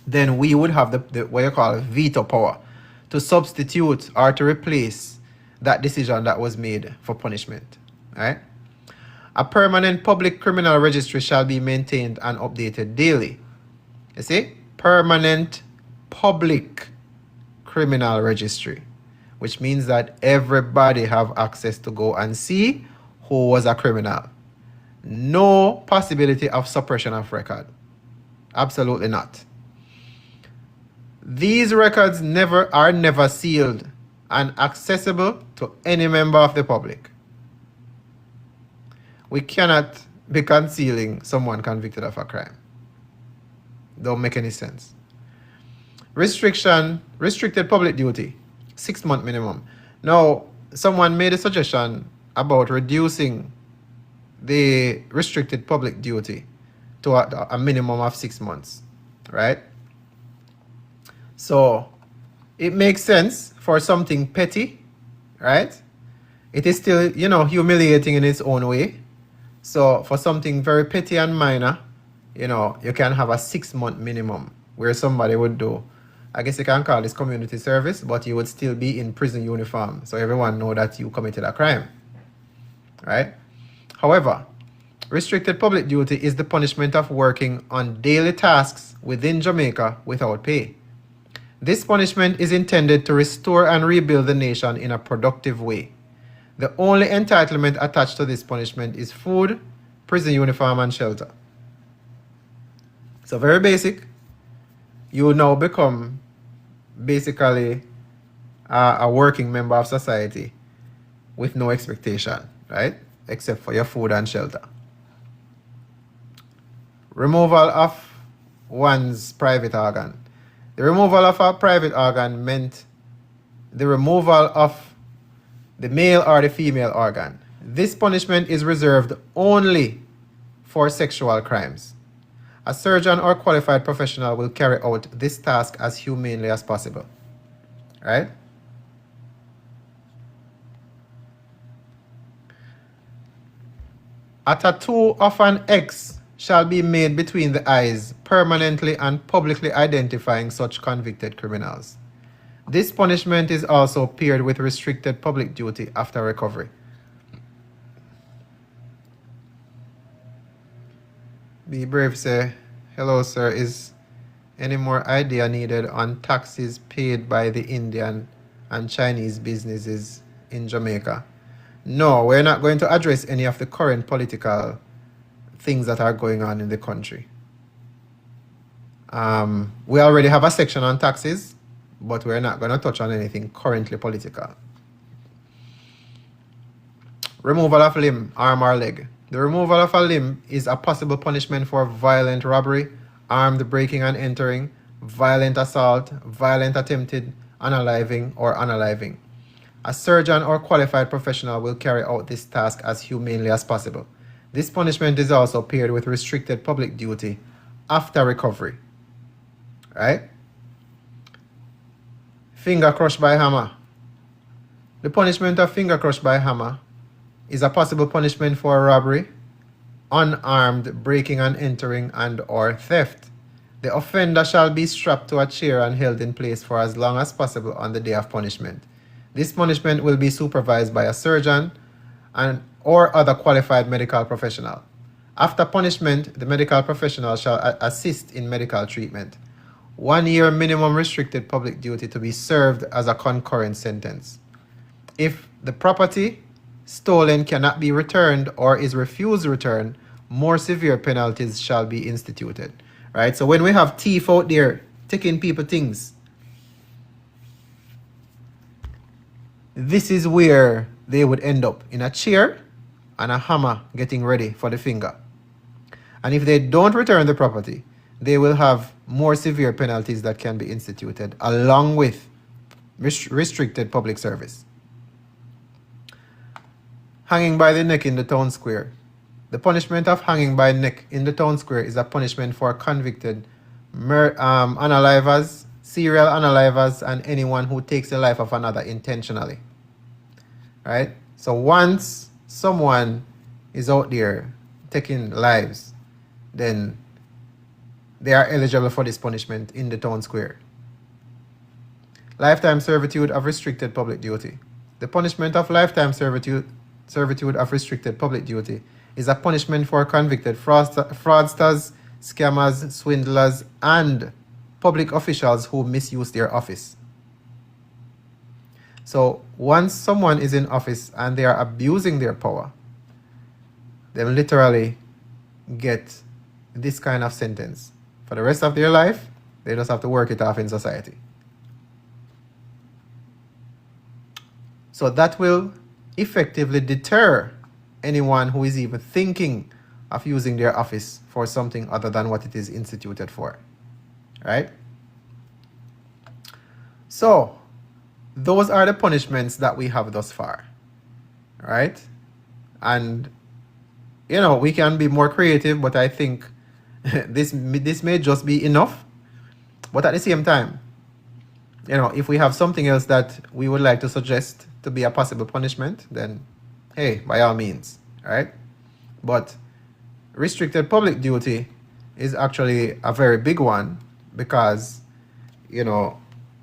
then we would have the what you call veto power to substitute or to replace that decision that was made for punishment. Right? A permanent public criminal registry shall be maintained and updated daily. You see? Permanent public criminal registry, which means that everybody have access to go and see who was a criminal. No possibility of suppression of record. Absolutely not. These records are never sealed and accessible to any member of the public. We cannot be concealing someone convicted of a crime. Don't make any sense. Restricted public duty, 6-month minimum. Now, someone made a suggestion about reducing the restricted public duty to a minimum of 6 months, right? So it makes sense for something petty, right? It is still, humiliating in its own way. So for something very petty and minor, you can have a 6-month minimum where somebody would do, I guess you can call this community service, but you would still be in prison uniform. So everyone know that you committed a crime, right? However, restricted public duty is the punishment of working on daily tasks within Jamaica without pay. This punishment is intended to restore and rebuild the nation in a productive way. The only entitlement attached to this punishment is food, prison uniform, and shelter. So very basic. You now become basically a working member of society with no expectation, right? Except for your food and shelter. Removal of one's private organ. The removal of a private organ meant the removal of the male or the female organ. This punishment is reserved only for sexual crimes. A surgeon or qualified professional will carry out this task as humanely as possible. Right? A tattoo of an X shall be made between the eyes, permanently and publicly identifying such convicted criminals. This punishment is also paired with restricted public duty after recovery. Be brave, say, hello, sir. Is any more idea needed on taxes paid by the Indian and Chinese businesses in Jamaica? No, we're not going to address any of the current political things that are going on in the country. We already have a section on taxes, but we're not going to touch on anything currently political. Removal of limb, arm or leg. The removal of a limb is a possible punishment for violent robbery, armed breaking and entering, violent assault, violent attempted unaliving or unaliving. A surgeon or qualified professional will carry out this task as humanely as possible. This punishment is also paired with restricted public duty after recovery. Right? Finger crushed by hammer. The punishment of finger crushed by hammer is a possible punishment for robbery, unarmed breaking and entering, and or theft. The offender shall be strapped to a chair and held in place for as long as possible on the day of punishment. This punishment will be supervised by a surgeon and or other qualified medical professional. After punishment, the medical professional shall assist in medical treatment. 1 year minimum restricted public duty to be served as a concurrent sentence. If the property stolen cannot be returned or is refused return, more severe penalties shall be instituted. Right? So when we have thief out there taking people things, this is where they would end up, in a chair and a hammer getting ready for the finger. And if they don't return the property, they will have more severe penalties that can be instituted, along with restricted public service. Hanging by the neck in the town square. The punishment of hanging by neck in the town square is a punishment for convicted unalivers, serial unalivers, and anyone who takes the life of another intentionally. Right? So once someone is out there taking lives, then they are eligible for this punishment in the town square. Lifetime servitude of restricted public duty. The punishment of lifetime servitude of restricted public duty is a punishment for convicted fraudsters, scammers, swindlers, and public officials who misuse their office. So once someone is in office and they are abusing their power, they literally get this kind of sentence. For the rest of their life, they just have to work it off in society. So that will effectively deter anyone who is even thinking of using their office for something other than what it is instituted for. Right? So, those are the punishments that we have thus far. Right? And, you know, we can be more creative, but I think this may just be enough. But at the same time, you know, if we have something else that we would like to suggest to be a possible punishment, then hey, by all means, right? But restricted public duty is actually a very big one, because, you know,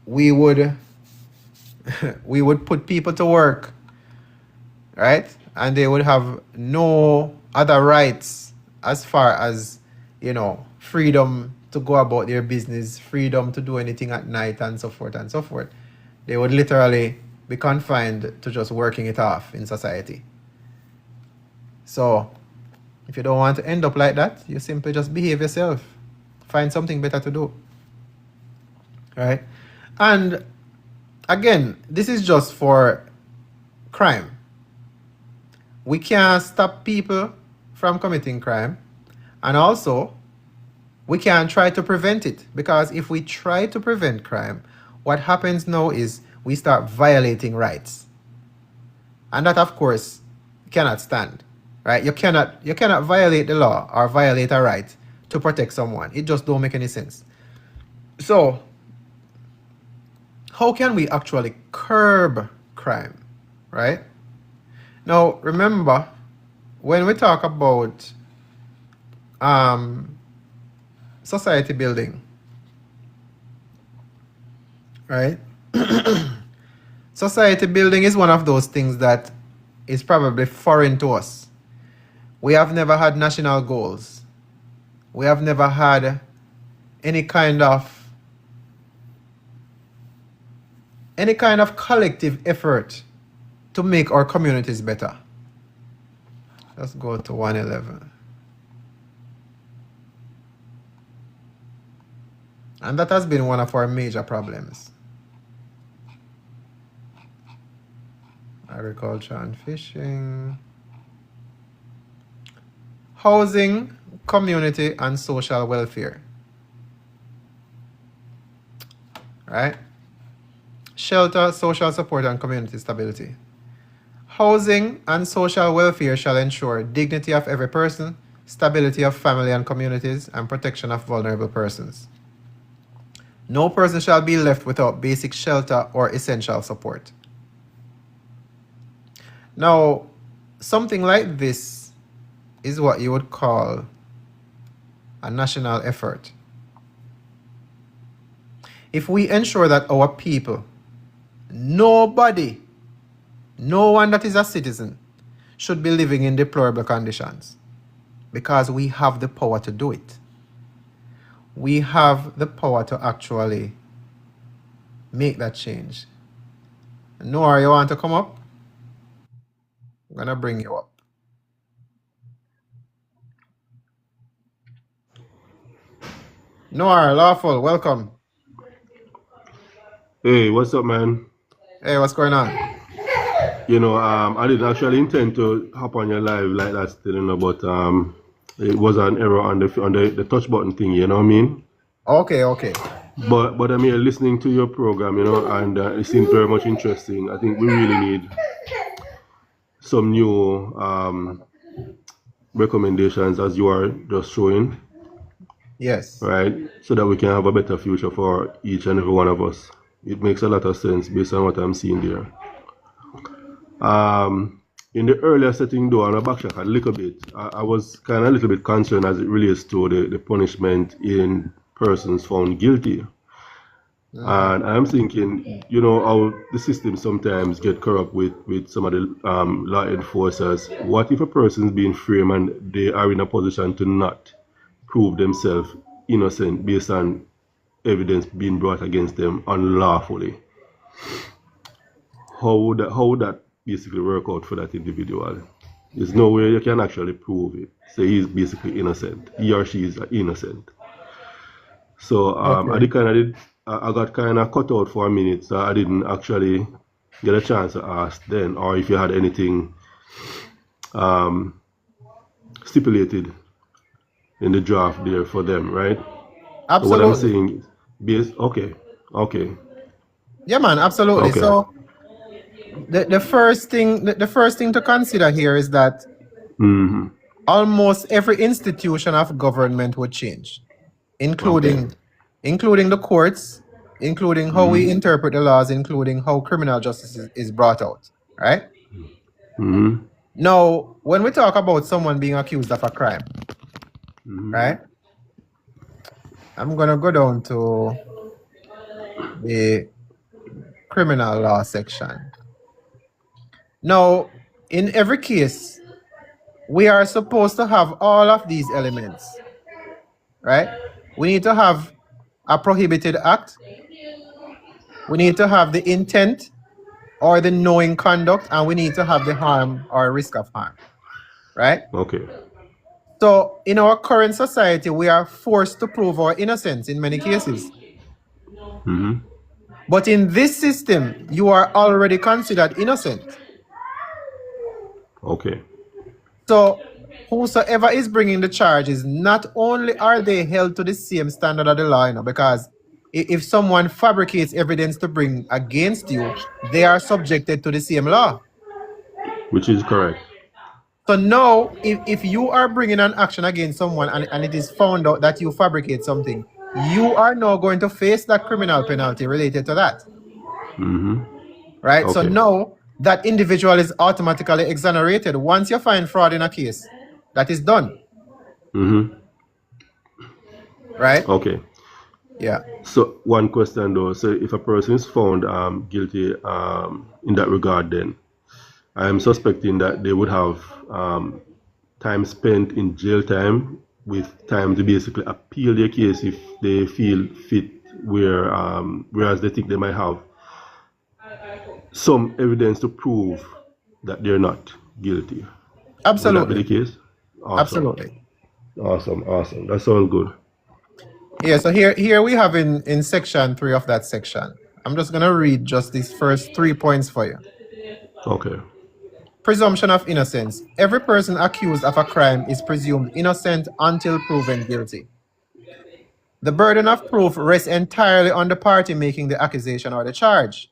we would put people to work, right? And they would have no other rights as far as, you know, freedom to go about their business, freedom to do anything at night, and so forth and so forth. They would literally be confined to just working it off in society. So if you don't want to end up like that, you simply just behave yourself. Find something better to do. Right? And again, this is just for crime. We can't stop people from committing crime. And also, we can try to prevent it, because if we try to prevent crime, what happens now is we start violating rights. And that, of course, cannot stand. Right? You cannot violate the law or violate a right to protect someone. It just don't make any sense. So, how can we actually curb crime? Right? Now, remember, when we talk about society building, right? Society building is one of those things that is probably foreign to us. We have never had national goals. We have never had any kind of collective effort to make our communities better. Let's go to 111. And that has been one of our major problems. Agriculture and fishing. Housing, community, and social welfare. Right? Shelter, social support, and community stability. Housing and social welfare shall ensure dignity of every person, stability of family and communities, and protection of vulnerable persons. No person shall be left without basic shelter or essential support. Now, something like this is what you would call a national effort. If we ensure that our people, nobody, no one that is a citizen, should be living in deplorable conditions, because we have the power to do it. We have the power to actually make that change. Noah, you want to come up? I'm going to bring you up. Noah, Lawful, welcome. Hey, what's up, man? Hey, what's going on? You know, I didn't actually intend to hop on your live like that still, you know, but it was an error on the touch button thing, you know what I mean? Okay. But I'm here listening to your program, you know, and it seems very much interesting. I think we really need some new recommendations, as you are just showing, Yes. right? So that we can have a better future for each and every one of us. It makes a lot of sense based on what I'm seeing there. In the earlier setting though, and I backtrack a little bit, I was kind of a little bit concerned as it relates to the punishment in persons found guilty. And I'm thinking, you know, how the system sometimes get corrupt with some of the law enforcers. What if a person is being framed and they are in a position to not prove themselves innocent based on evidence being brought against them unlawfully? How would that basically work out for that individual? There's no way you can actually prove it. Say he's basically innocent. He or she is innocent. So I got kind of cut out for a minute, so I didn't actually get a chance to ask then, or if you had anything stipulated in the draft there for them, right? Absolutely. So what I'm saying is, okay. Yeah, man, absolutely. Okay. So the first thing to consider here is that almost every institution of government would change, including the courts, including how we interpret the laws, including how criminal justice is brought out, right? Now, when we talk about someone being accused of a crime, right? I'm going to go down to the criminal law section. Now, in every case, we are supposed to have all of these elements, right? We need to have a prohibited act. We need to have the intent or the knowing conduct, and we need to have the harm or risk of harm, right? Okay. So in our current society, we are forced to prove our innocence in many cases. But in this system, you are already considered innocent. Okay. So whosoever is bringing the charges, not only are they held to the same standard of the law, because if someone fabricates evidence to bring against you, they are subjected to the same law. Which is correct. So now, if you are bringing an action against someone and it is found out that you fabricate something, you are now going to face that criminal penalty related to that. Right? Okay. So now, that individual is automatically exonerated. Once you find fraud in a case, that is done. Right? Okay. Yeah. So one question though, so if a person is found guilty in that regard, then I am suspecting that they would have time spent in jail time with time to basically appeal their case if they feel fit, whereas they think they might have some evidence to prove that they're not guilty. Absolutely. Would that be the case? Awesome. Absolutely. Awesome. That sounds good. Yeah, so here we have in section 3 of that section. I'm just gonna read just these first 3 points for you. Okay. Presumption of innocence. Every person accused of a crime is presumed innocent until proven guilty. The burden of proof rests entirely on the party making the accusation or the charge.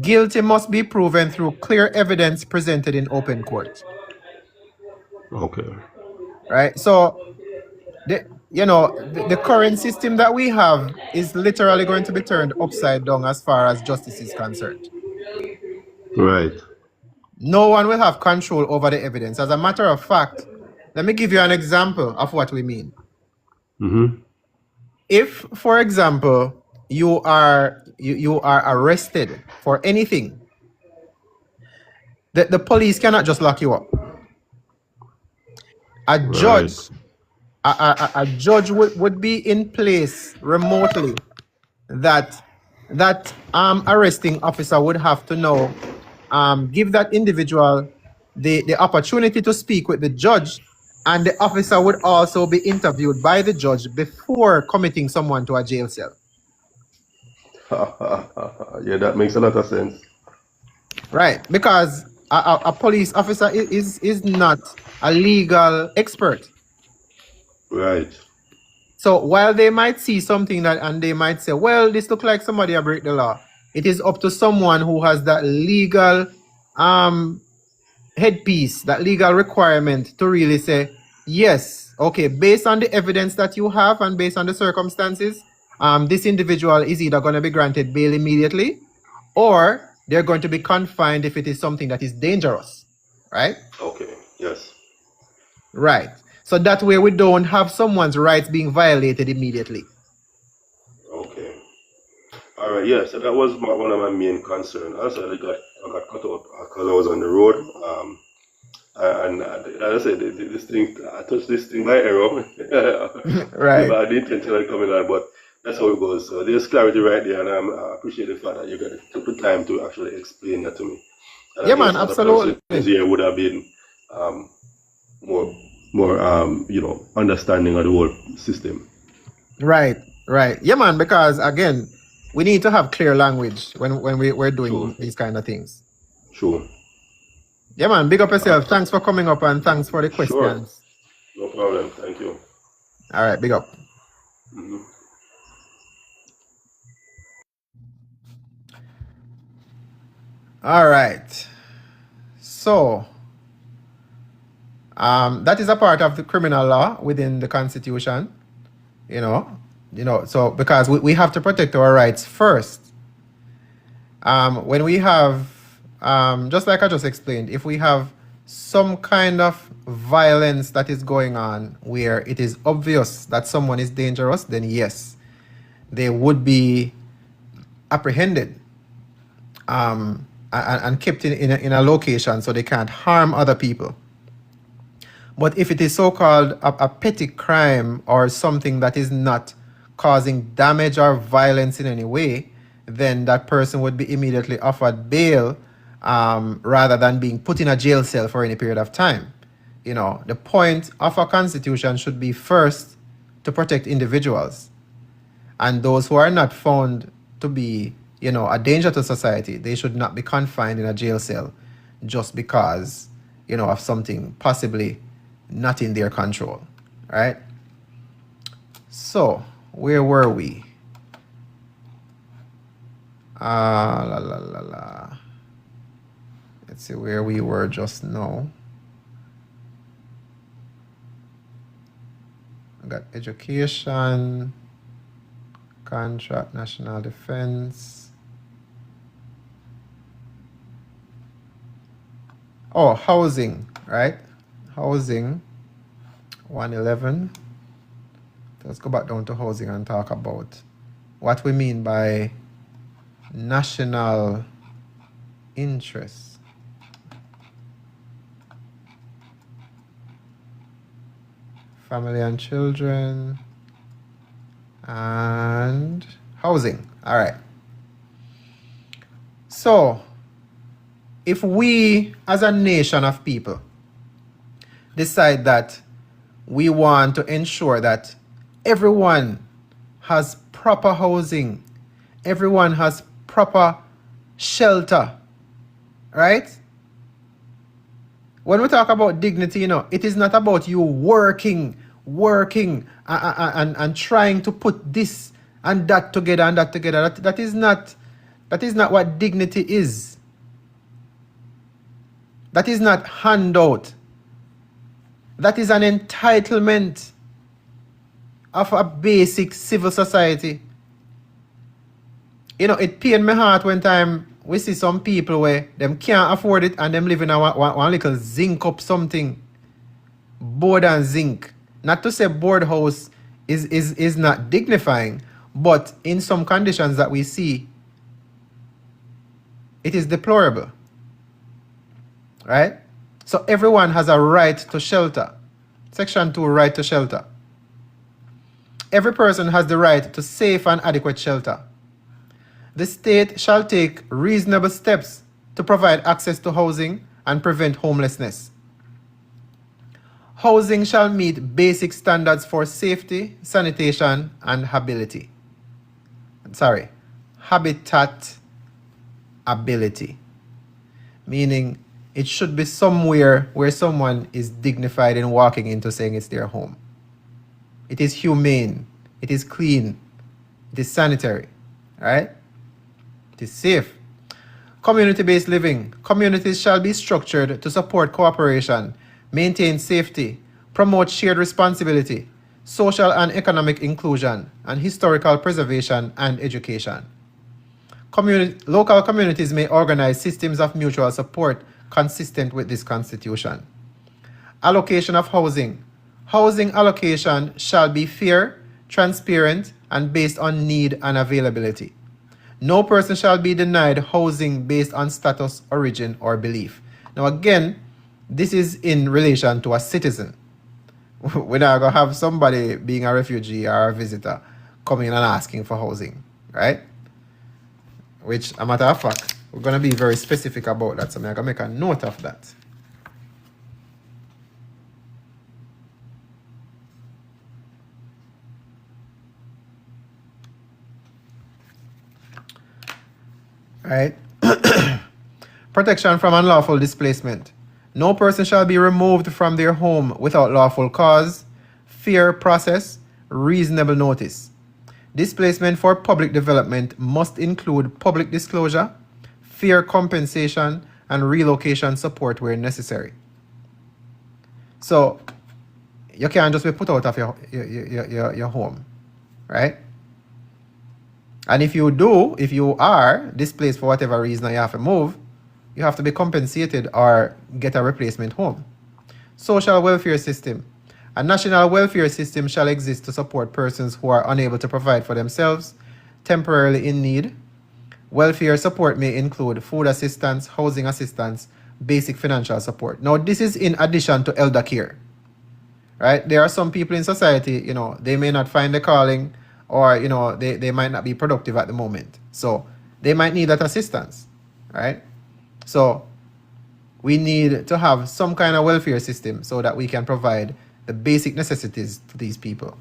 Guilty must be proven through clear evidence presented in open court. Okay. Right? So the current system that we have is literally going to be turned upside down as far as justice is concerned. Right. No one will have control over the evidence. As a matter of fact, let me give you an example of what we mean. Mm-hmm. If, for example, you are arrested for anything, the police cannot just lock you up. A judge, Right. a judge would be in place remotely that arresting officer would have to know, give that individual the opportunity to speak with the judge, and the officer would also be interviewed by the judge before committing someone to a jail cell. Yeah, that makes a lot of sense. Right, because a police officer is not a legal expert. Right. So while they might see something that, and they might say, well, this looks like somebody a break the law, it is up to someone who has that legal headpiece, that legal requirement to really say, yes, okay, based on the evidence that you have and based on the circumstances, this individual is either going to be granted bail immediately, or they're going to be confined if it is something that is dangerous, right? Okay. Yes. Right. So that way we don't have someone's rights being violated immediately. Okay. All right. Yeah. So that was one of my main concerns. Also, I got cut off because I was on the road. And as I said, this thing, I touched this thing by error. Right. Never had the intention of coming on, but that's how it goes. So there's clarity right there, and I appreciate the fact that you took the time to actually explain that to me. And Yeah, I guess man, other absolutely. persons here would have been more understanding of the whole system. Right, right. Yeah, man, because again, we need to have clear language when we're doing Sure. these kind of things. Sure. Yeah, man, big up yourself. Thanks for coming up and thanks for the Sure. questions. No problem. Thank you. All right, big up. Mhm. All right. So, that is a part of the criminal law within the Constitution. So because we have to protect our rights first. When we have, just like I just explained, if we have some kind of violence that is going on where it is obvious that someone is dangerous, then yes, they would be apprehended and kept in a location so they can't harm other people. But if it is so-called a petty crime or something that is not causing damage or violence in any way, then that person would be immediately offered bail rather than being put in a jail cell for any period of time. The point of a constitution should be first to protect individuals. And those who are not found to be, a danger to society, they should not be confined in a jail cell just because, of something possibly not in their control, right? So, where were we? Let's see where we were just now. I got education, contract, national defense. Oh, housing, right? Housing, 111. Let's go back down to housing and talk about what we mean by national interest. Family and children and housing. All right. So, if we as a nation of people decide that we want to ensure that everyone has proper housing. Everyone has proper shelter, right? When we talk about dignity, it is not about you working and trying to put this and that together and that together. That is not what dignity is. That is not handout. That is an entitlement of a basic civil society. It pained my heart when time we see some people where them can't afford it and them live in one little zinc up something. Board and zinc. Not to say board house is not dignifying, but in some conditions that we see, it is deplorable. Right? So everyone has a right to shelter. Section 2, right to shelter. Every person has the right to safe and adequate shelter. The state shall take reasonable steps to provide access to housing and prevent homelessness. Housing shall meet basic standards for safety, sanitation, and habitat ability. Meaning, it should be somewhere where someone is dignified in walking into saying it's their home. It is humane. It is clean. It is sanitary. Right? It is safe. Community-based living. Communities shall be structured to support cooperation, maintain safety, promote shared responsibility, social and economic inclusion, and historical preservation and education. Local communities may organize systems of mutual support consistent with this constitution. Allocation of housing. Housing allocation shall be fair, transparent, and based on need and availability. No person shall be denied housing based on status, origin, or belief. Now again, this is in relation to a citizen. We're not going to have somebody being a refugee or a visitor coming and asking for housing, right? Which, a matter of fact, we're going to be very specific about that, so I'm going to make a note of that. Right? Protection from unlawful displacement. No person shall be removed from their home without lawful cause, fair process, reasonable notice. Displacement for public development must include public disclosure, fair compensation, and relocation support where necessary. So, you can't just be put out of your home, right? And if you are displaced for whatever reason and you have to move, you have to be compensated or get a replacement home. Social welfare system. A national welfare system shall exist to support persons who are unable to provide for themselves, temporarily in need. Welfare support may include food assistance, housing assistance, basic financial support. Now, this is in addition to elder care, right? There are some people in society, they may not find the calling, or, they might not be productive at the moment. So they might need that assistance, right? So we need to have some kind of welfare system so that we can provide the basic necessities to these people.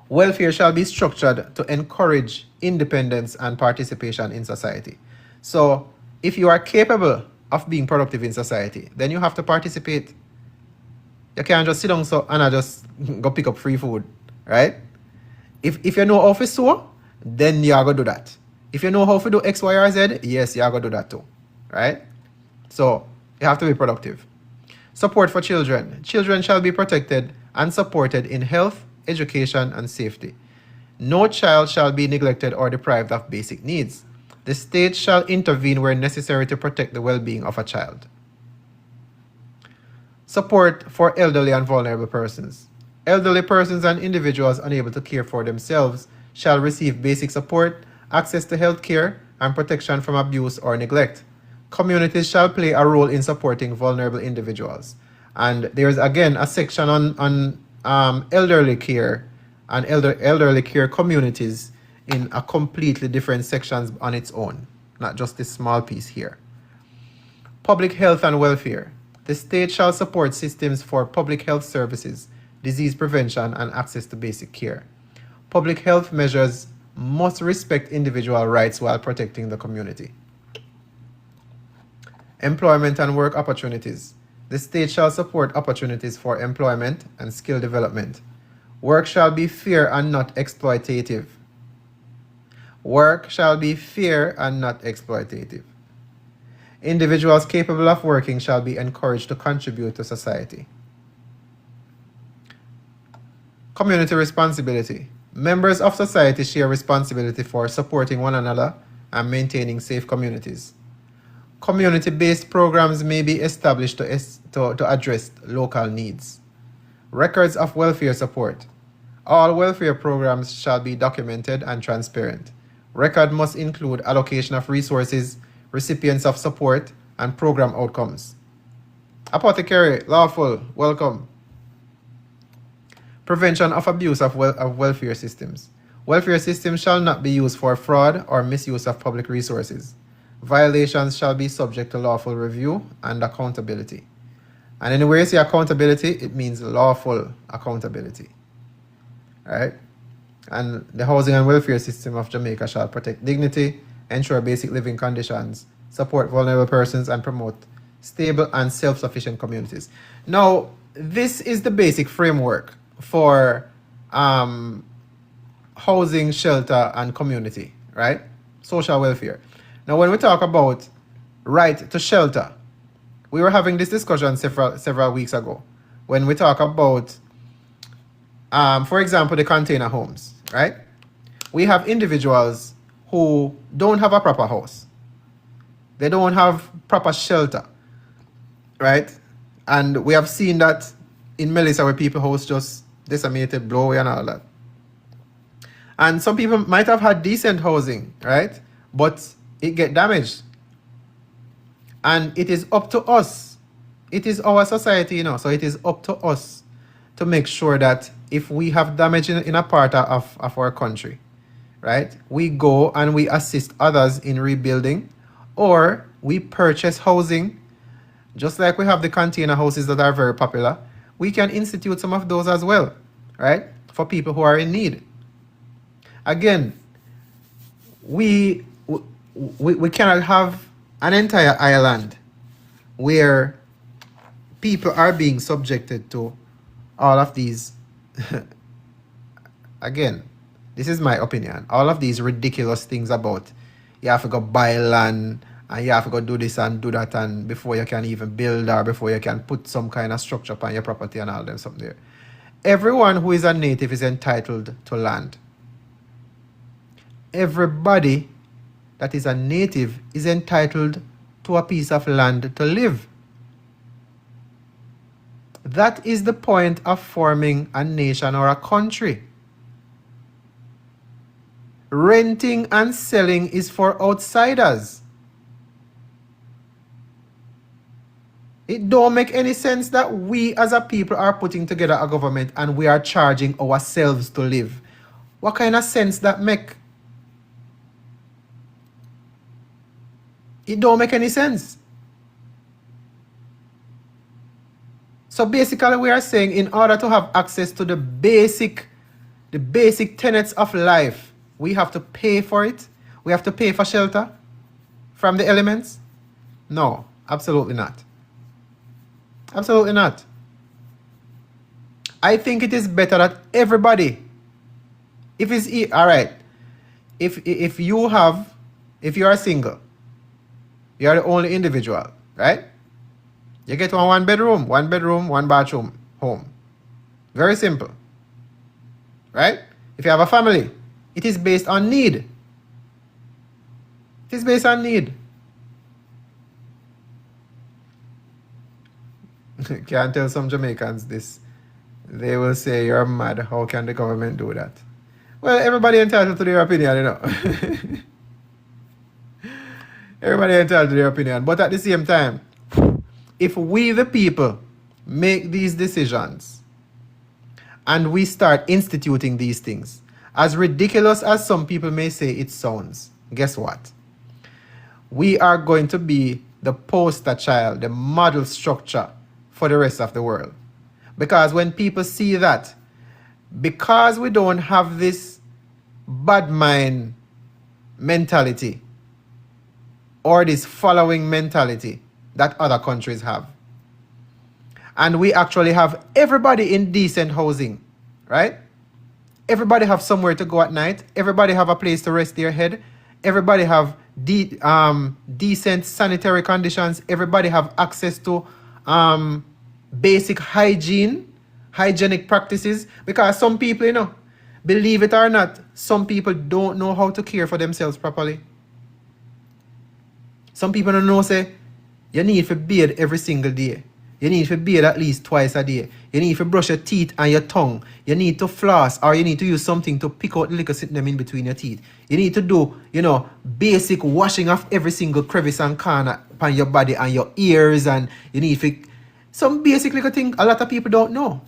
Welfare shall be structured to encourage independence and participation in society. So if you are capable of being productive in society, then you have to participate. You can't just sit down and I just go pick up free food, right? If you know how to sew, then you are going to do that. If you know how to do X, Y, or Z, yes, you are going to do that too, right? So you have to be productive. Support for children. Children shall be protected and supported in health, education, and safety. No child shall be neglected or deprived of basic needs. The state shall intervene where necessary to protect the well-being of a child. Support for elderly and vulnerable persons. Elderly persons and individuals unable to care for themselves shall receive basic support, access to health care, and protection from abuse or neglect. Communities shall play a role in supporting vulnerable individuals. And there's again a section on elderly care and elderly care communities in a completely different sections on its own, not just this small piece here. Public health and welfare. The state shall support systems for public health services, disease prevention, and access to basic care. Public health measures must respect individual rights while protecting the community. Employment and work opportunities. The state shall support opportunities for employment and skill development. Work shall be fair and not exploitative. Work shall be fair and not exploitative. Individuals capable of working shall be encouraged to contribute to society. Community responsibility. Members of society share responsibility for supporting one another and maintaining safe communities. Community-based programs may be established to address local needs. Records of welfare support. All welfare programs shall be documented and transparent. Record must include allocation of resources, recipients of support, and program outcomes. Apothecary, lawful, welcome. Prevention of abuse of welfare systems. Welfare systems shall not be used for fraud or misuse of public resources. Violations shall be subject to lawful review and accountability. And anywhere you see accountability, it means lawful accountability. Right? And the housing and welfare system of Jamaica shall protect dignity, ensure basic living conditions, support vulnerable persons, and promote stable and self-sufficient communities. Now, this is the basic framework for housing, shelter, and community, right? Social welfare. Now, when we talk about right to shelter, we were having this discussion several weeks ago. When we talk about, for example, the container homes, right? We have individuals who don't have a proper house. They don't have proper shelter, right? And we have seen that in Melissa where people house just decimated, blow away and all that. And some people might have had decent housing, right? But it get damaged. And it is up to us. It is our society, you know, so it is up to us to make sure that if we have damage in a part of our country, right, we go and we assist others in rebuilding, or we purchase housing, just like we have the container houses that are very popular. We can institute some of those as well, right, for people who are in need. Again, we cannot have an entire island where people are being subjected to all of these, again, this is my opinion, all of these ridiculous things about you have to go buy land and you have to go do this and do that, and before you can even build or before you can put some kind of structure upon your property and all them something there. Everyone who is a native is entitled to land. Everybody that is a native is entitled to a piece of land to live. That is the point of forming a nation or a country. Renting and selling is for outsiders. It don't make any sense that we as a people are putting together a government and we are charging ourselves to live. What kind of sense that make? It don't make any sense. So basically we are saying in order to have access to the basic tenets of life, we have to pay for it. We have to pay for shelter from the elements. No, absolutely not. Absolutely not. I think it is better that everybody, if it's all right, if you are single, you are the only individual, right? You get one bedroom, one bathroom home. Very simple. Right? If you have a family, it is based on need. It is based on need. Can't tell some Jamaicans this. They will say, you're mad. How can the government do that? Well, everybody entitled to their opinion, you know. Everybody entitled to their opinion. But at the same time, if we the people make these decisions and we start instituting these things, as ridiculous as some people may say it sounds, guess what? We are going to be the poster child, the model structure for the rest of the world. Because when people see that, because we don't have this bad mind mentality or this following mentality that other countries have, and we actually have everybody in decent housing, right? Everybody have somewhere to go at night. Everybody have a place to rest their head. Everybody have decent sanitary conditions. Everybody have access to basic hygienic practices. Because some people, you know, believe it or not, some people don't know how to care for themselves properly. Some people don't know, say, you need to bathe every single day. You need to bathe at least twice a day. You need to brush your teeth and your tongue. You need to floss, or you need to use something to pick out the liquor sitting them in between your teeth. You need to do, you know, basic washing of every single crevice and corner upon your body and your ears, and you need to, some basic little thing a lot of people don't know.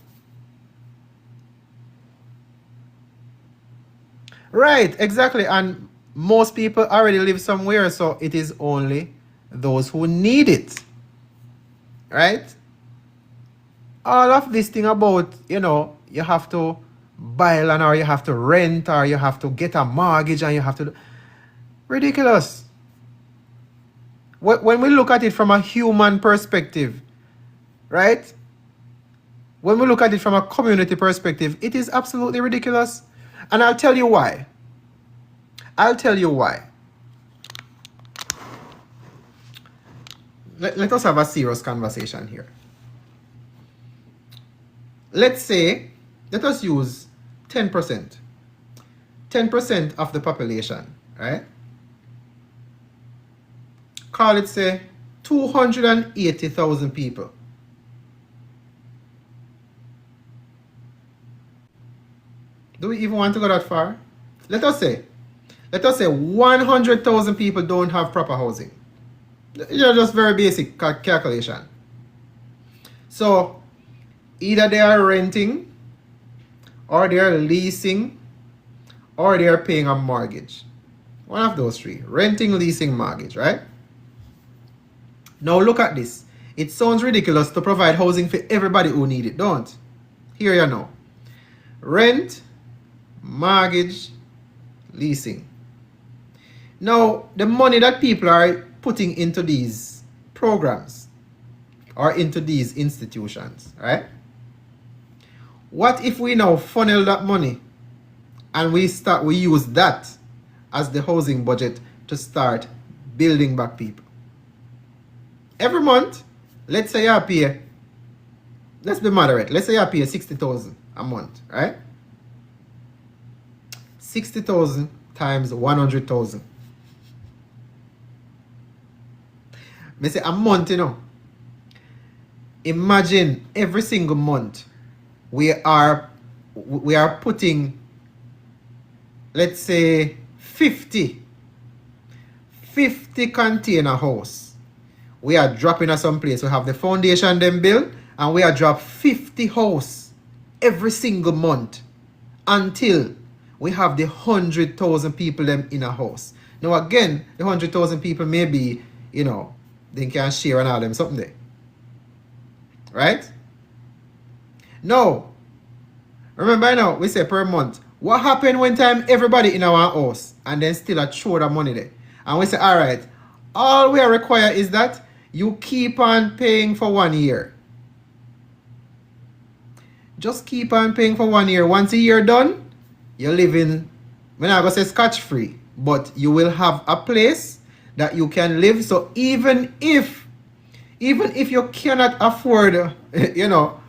Right, exactly. And most people already live somewhere, so it is only those who need it. Right? All of this thing about, you know, you have to buy land, or you have to rent, or you have to get a mortgage, and you have to... Ridiculous. When we look at it from a human perspective, right? When we look at it from a community perspective, it is absolutely ridiculous. And I'll tell you why. I'll tell you why. Let us have a serious conversation here. Let's say, let us use 10%. 10% of the population, right? Call it, say, 280,000 people. Do we even want to go that far? Let us say 100,000 people don't have proper housing. You know, just very basic calculation. So, either they are renting, or they are leasing, or they are paying a mortgage. One of those three. Renting, leasing, mortgage, right? Now look at this. It sounds ridiculous to provide housing for everybody who need it, don't? Here you know. Rent, mortgage, leasing. Now, the money that people are putting into these programs or into these institutions, right? What if we now funnel that money and we use that as the housing budget to start building back people? Every month, let's say you pay, let's be moderate, let's say you pay 60,000 a month, right? 60,000 times 100,000. Me say a month, you know. Imagine every single month we are putting, let's say, 50 container house. We are dropping at some place. We have the foundation them built, and we are drop 50 house every single month until we have the 100,000 people them in a house. Now again, the 100,000 people may be, you know, they can share and all them something there. Right? Now, remember now, we say per month. What happened when time everybody in our house and then still a throw the money there? And we say, all right, all we require is that you keep on paying for 1 year. Just keep on paying for 1 year. Once a year done, you're living, we're not going to say scotch free, but you will have a place that you can live. So even if you cannot afford, you know,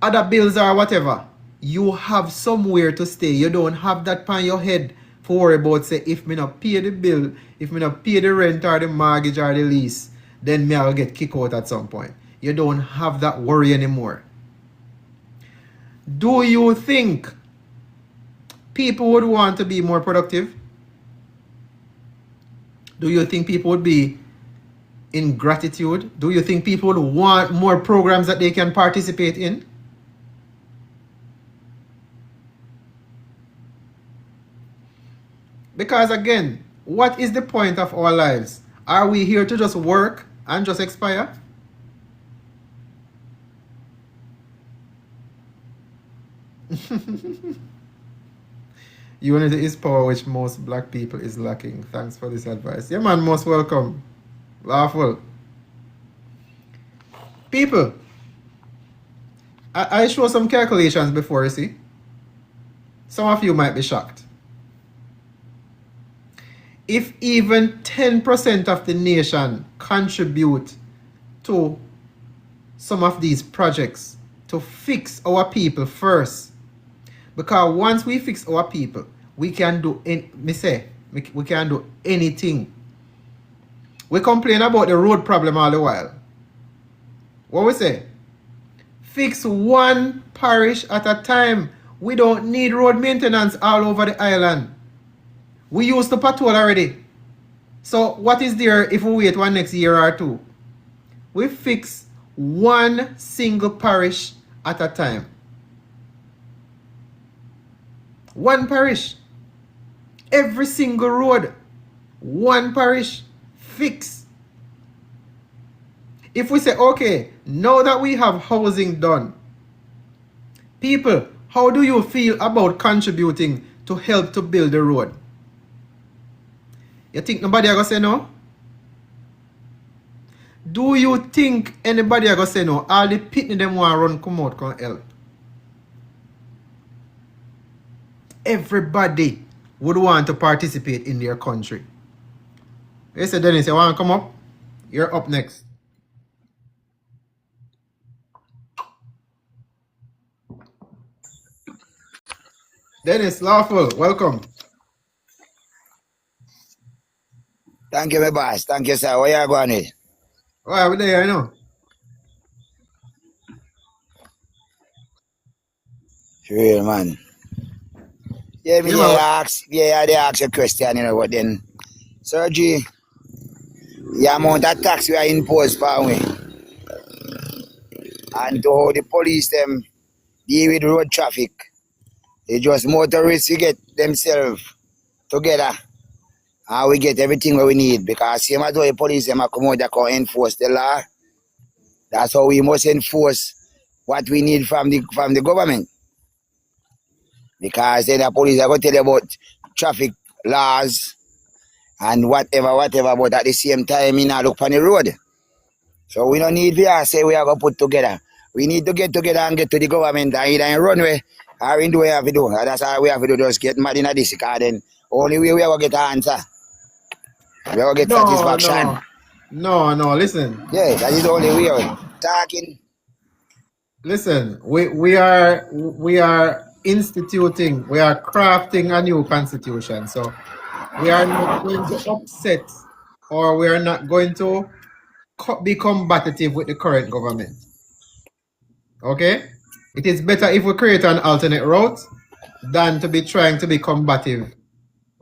other bills or whatever, you have somewhere to stay. You don't have that on your head for worry about, say, if me not pay the bill, if me not pay the rent or the mortgage or the lease, then me I'll get kicked out at some point. You don't have that worry anymore. Do you think people would want to be more productive? Do you think people would be in gratitude? Do you think people would want more programs that they can participate in? Because again, what is the point of our lives? Are we here to just work and just expire? Unity is power, which most black people is lacking. Thanks for this advice. Yeah, man, most welcome. Lawful. People, I show some calculations before, you see. Some of you might be shocked. If even 10% of the nation contribute to some of these projects to fix our people first, because once we fix our people, we can do we can do anything. We complain about the road problem all the while. What we say? Fix one parish at a time. We don't need road maintenance all over the island. We used to patrol already. So what is there if we wait one next year or two? We fix one single parish at a time. One parish. Every single road. One parish. Fix. If we say, okay, now that we have housing done, people, how do you feel about contributing to help to build the road? You think nobody are going to say no? Do you think anybody are going to say no? All the pitney them want to run come out can help. Everybody would want to participate in their country. You say, Dennis, you want to come up? You're up next. Dennis, Lawful, welcome. Thank you, my boss. Thank you, sir. Where you going with? Oh, I'm there, I know. Real, man. Yeah, me Yeah, they ask a question, you know, but then, Sir G, the amount of tax we are imposed for we, and to how the police them deal with road traffic, they just motorists we get themselves together, and we get everything what we need, because same as how the police them come out that can enforce the law, that's how we must enforce what we need from the government. Because then the police are going to tell you about traffic laws and whatever, but at the same time, we not look on the road. So we don't need to say we are going to put together. We need to get together and get to the government and either in runway or in the way we have to do. That's all we have to do, just get mad in this, because then only way we are going to get an answer. We are going to get satisfaction. No, listen. Yeah, that is the only way we're talking. Listen, we are instituting, we are crafting a new constitution. So we are not going to upset, or we are not going to be combative with the current government. Okay? It is better if we create an alternate route than to be trying to be combative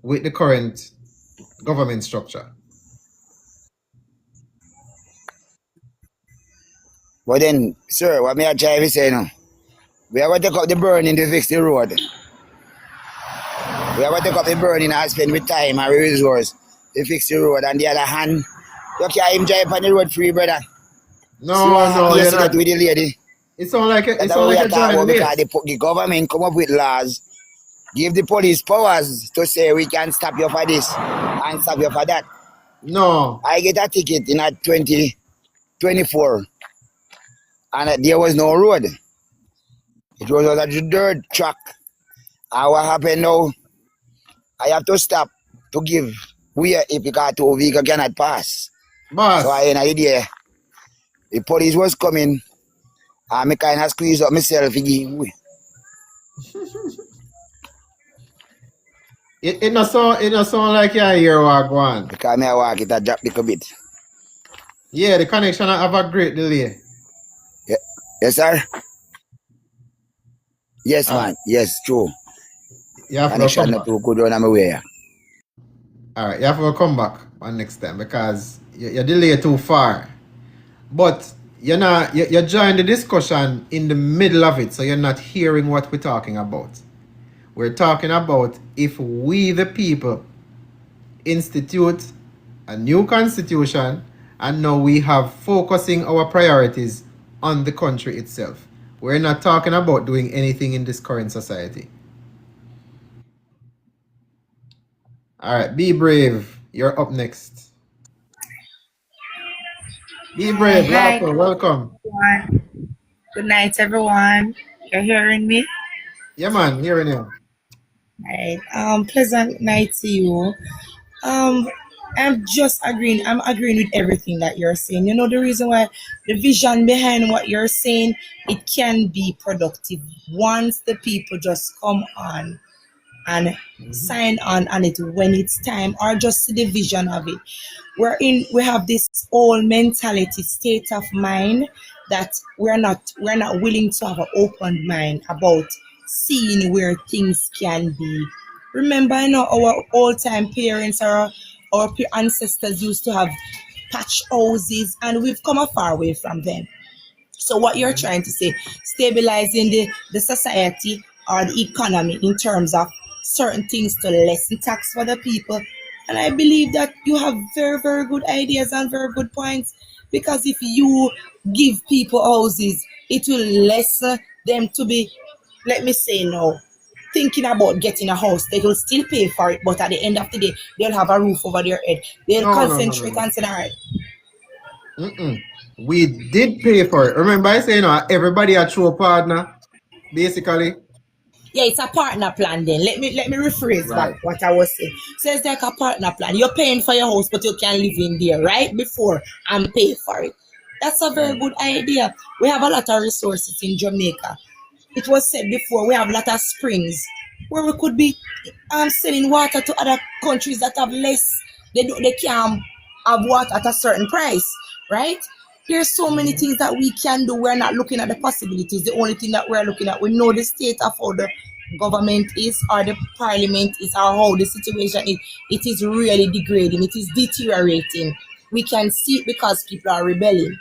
with the current government structure. But then, sir, what me I try to say now? We are going to take up the burning to fix the road. We are going to take up the burning and spend with time and resource to fix the road. On the other hand, you can't even drive on the road free, brother. No, you're not. With the lady. It sounds like a because the government come up with laws, give the police powers to say we can stop you for this and stop you for that. No. I get a ticket in 2024 and there was no road. It was a dirt track. And what happened now? I have to stop to give where if because two vehicles cannot pass. Boss. So I had an idea. The police was coming. And I kind of squeeze up myself again. It not sound like you hear what go on. Because I walk it a drop a little bit. Yeah, the connection have a great delay. Yeah. Yes, sir? Yes, man. Yes, true. You have connection to come not too good on my way. Alright, you have to come back one next time because you delay too far. But you join the discussion in the middle of it, so you're not hearing what we're talking about. We're talking about if we the people institute a new constitution and now we have focusing our priorities on the country itself. We're not talking about doing anything in this current society. All right, be brave. You're up next. Be Hi, brave, hi, Lapa. good Welcome. everyone. Good night, everyone. You're hearing me? Yeah, man. Hearing you. Right. Pleasant night to you. Um, I'm agreeing with everything that you're saying. You know, the reason why the vision behind what you're saying, it can be productive once the people just come on and Mhm. sign on it when it's time, or just see the vision of it. We have this old mentality, state of mind, that we're not willing to have an open mind about seeing where things can be. Remember, our old time parents, or our ancestors used to have patch houses, and we've come a far way from them. So what you're Mhm. trying to say, stabilizing the society or the economy in terms of certain things to lessen tax for the people. And I believe that you have very, very good ideas and very good points, because if you give people houses, it will lessen them to be, let me say no, thinking about getting a house. They will still pay for it, but at the end of the day, they'll have a roof over their head. They'll No, no, no, no, concentrate no. and say, all right, Mm-mm. We did pay for it. Remember, I say, everybody a true partner, basically. yeah, it's a partner plan then. Let me rephrase back Right. what I was saying. So it's like a partner plan. You're paying for your house, but you can live in there, right? Before and pay for it. That's a very Right. good idea. We have a lot of resources in Jamaica. It was said before, we have a lot of springs where we could be selling water to other countries that have less. They can't have water at a certain price, right? There's so many Mhm. things that we can do. We're not looking at the possibilities. The only thing that we're looking at, we know the state of how the government is, or the parliament is, or how the situation is. It is really degrading. It is deteriorating. We can see it because people are rebelling.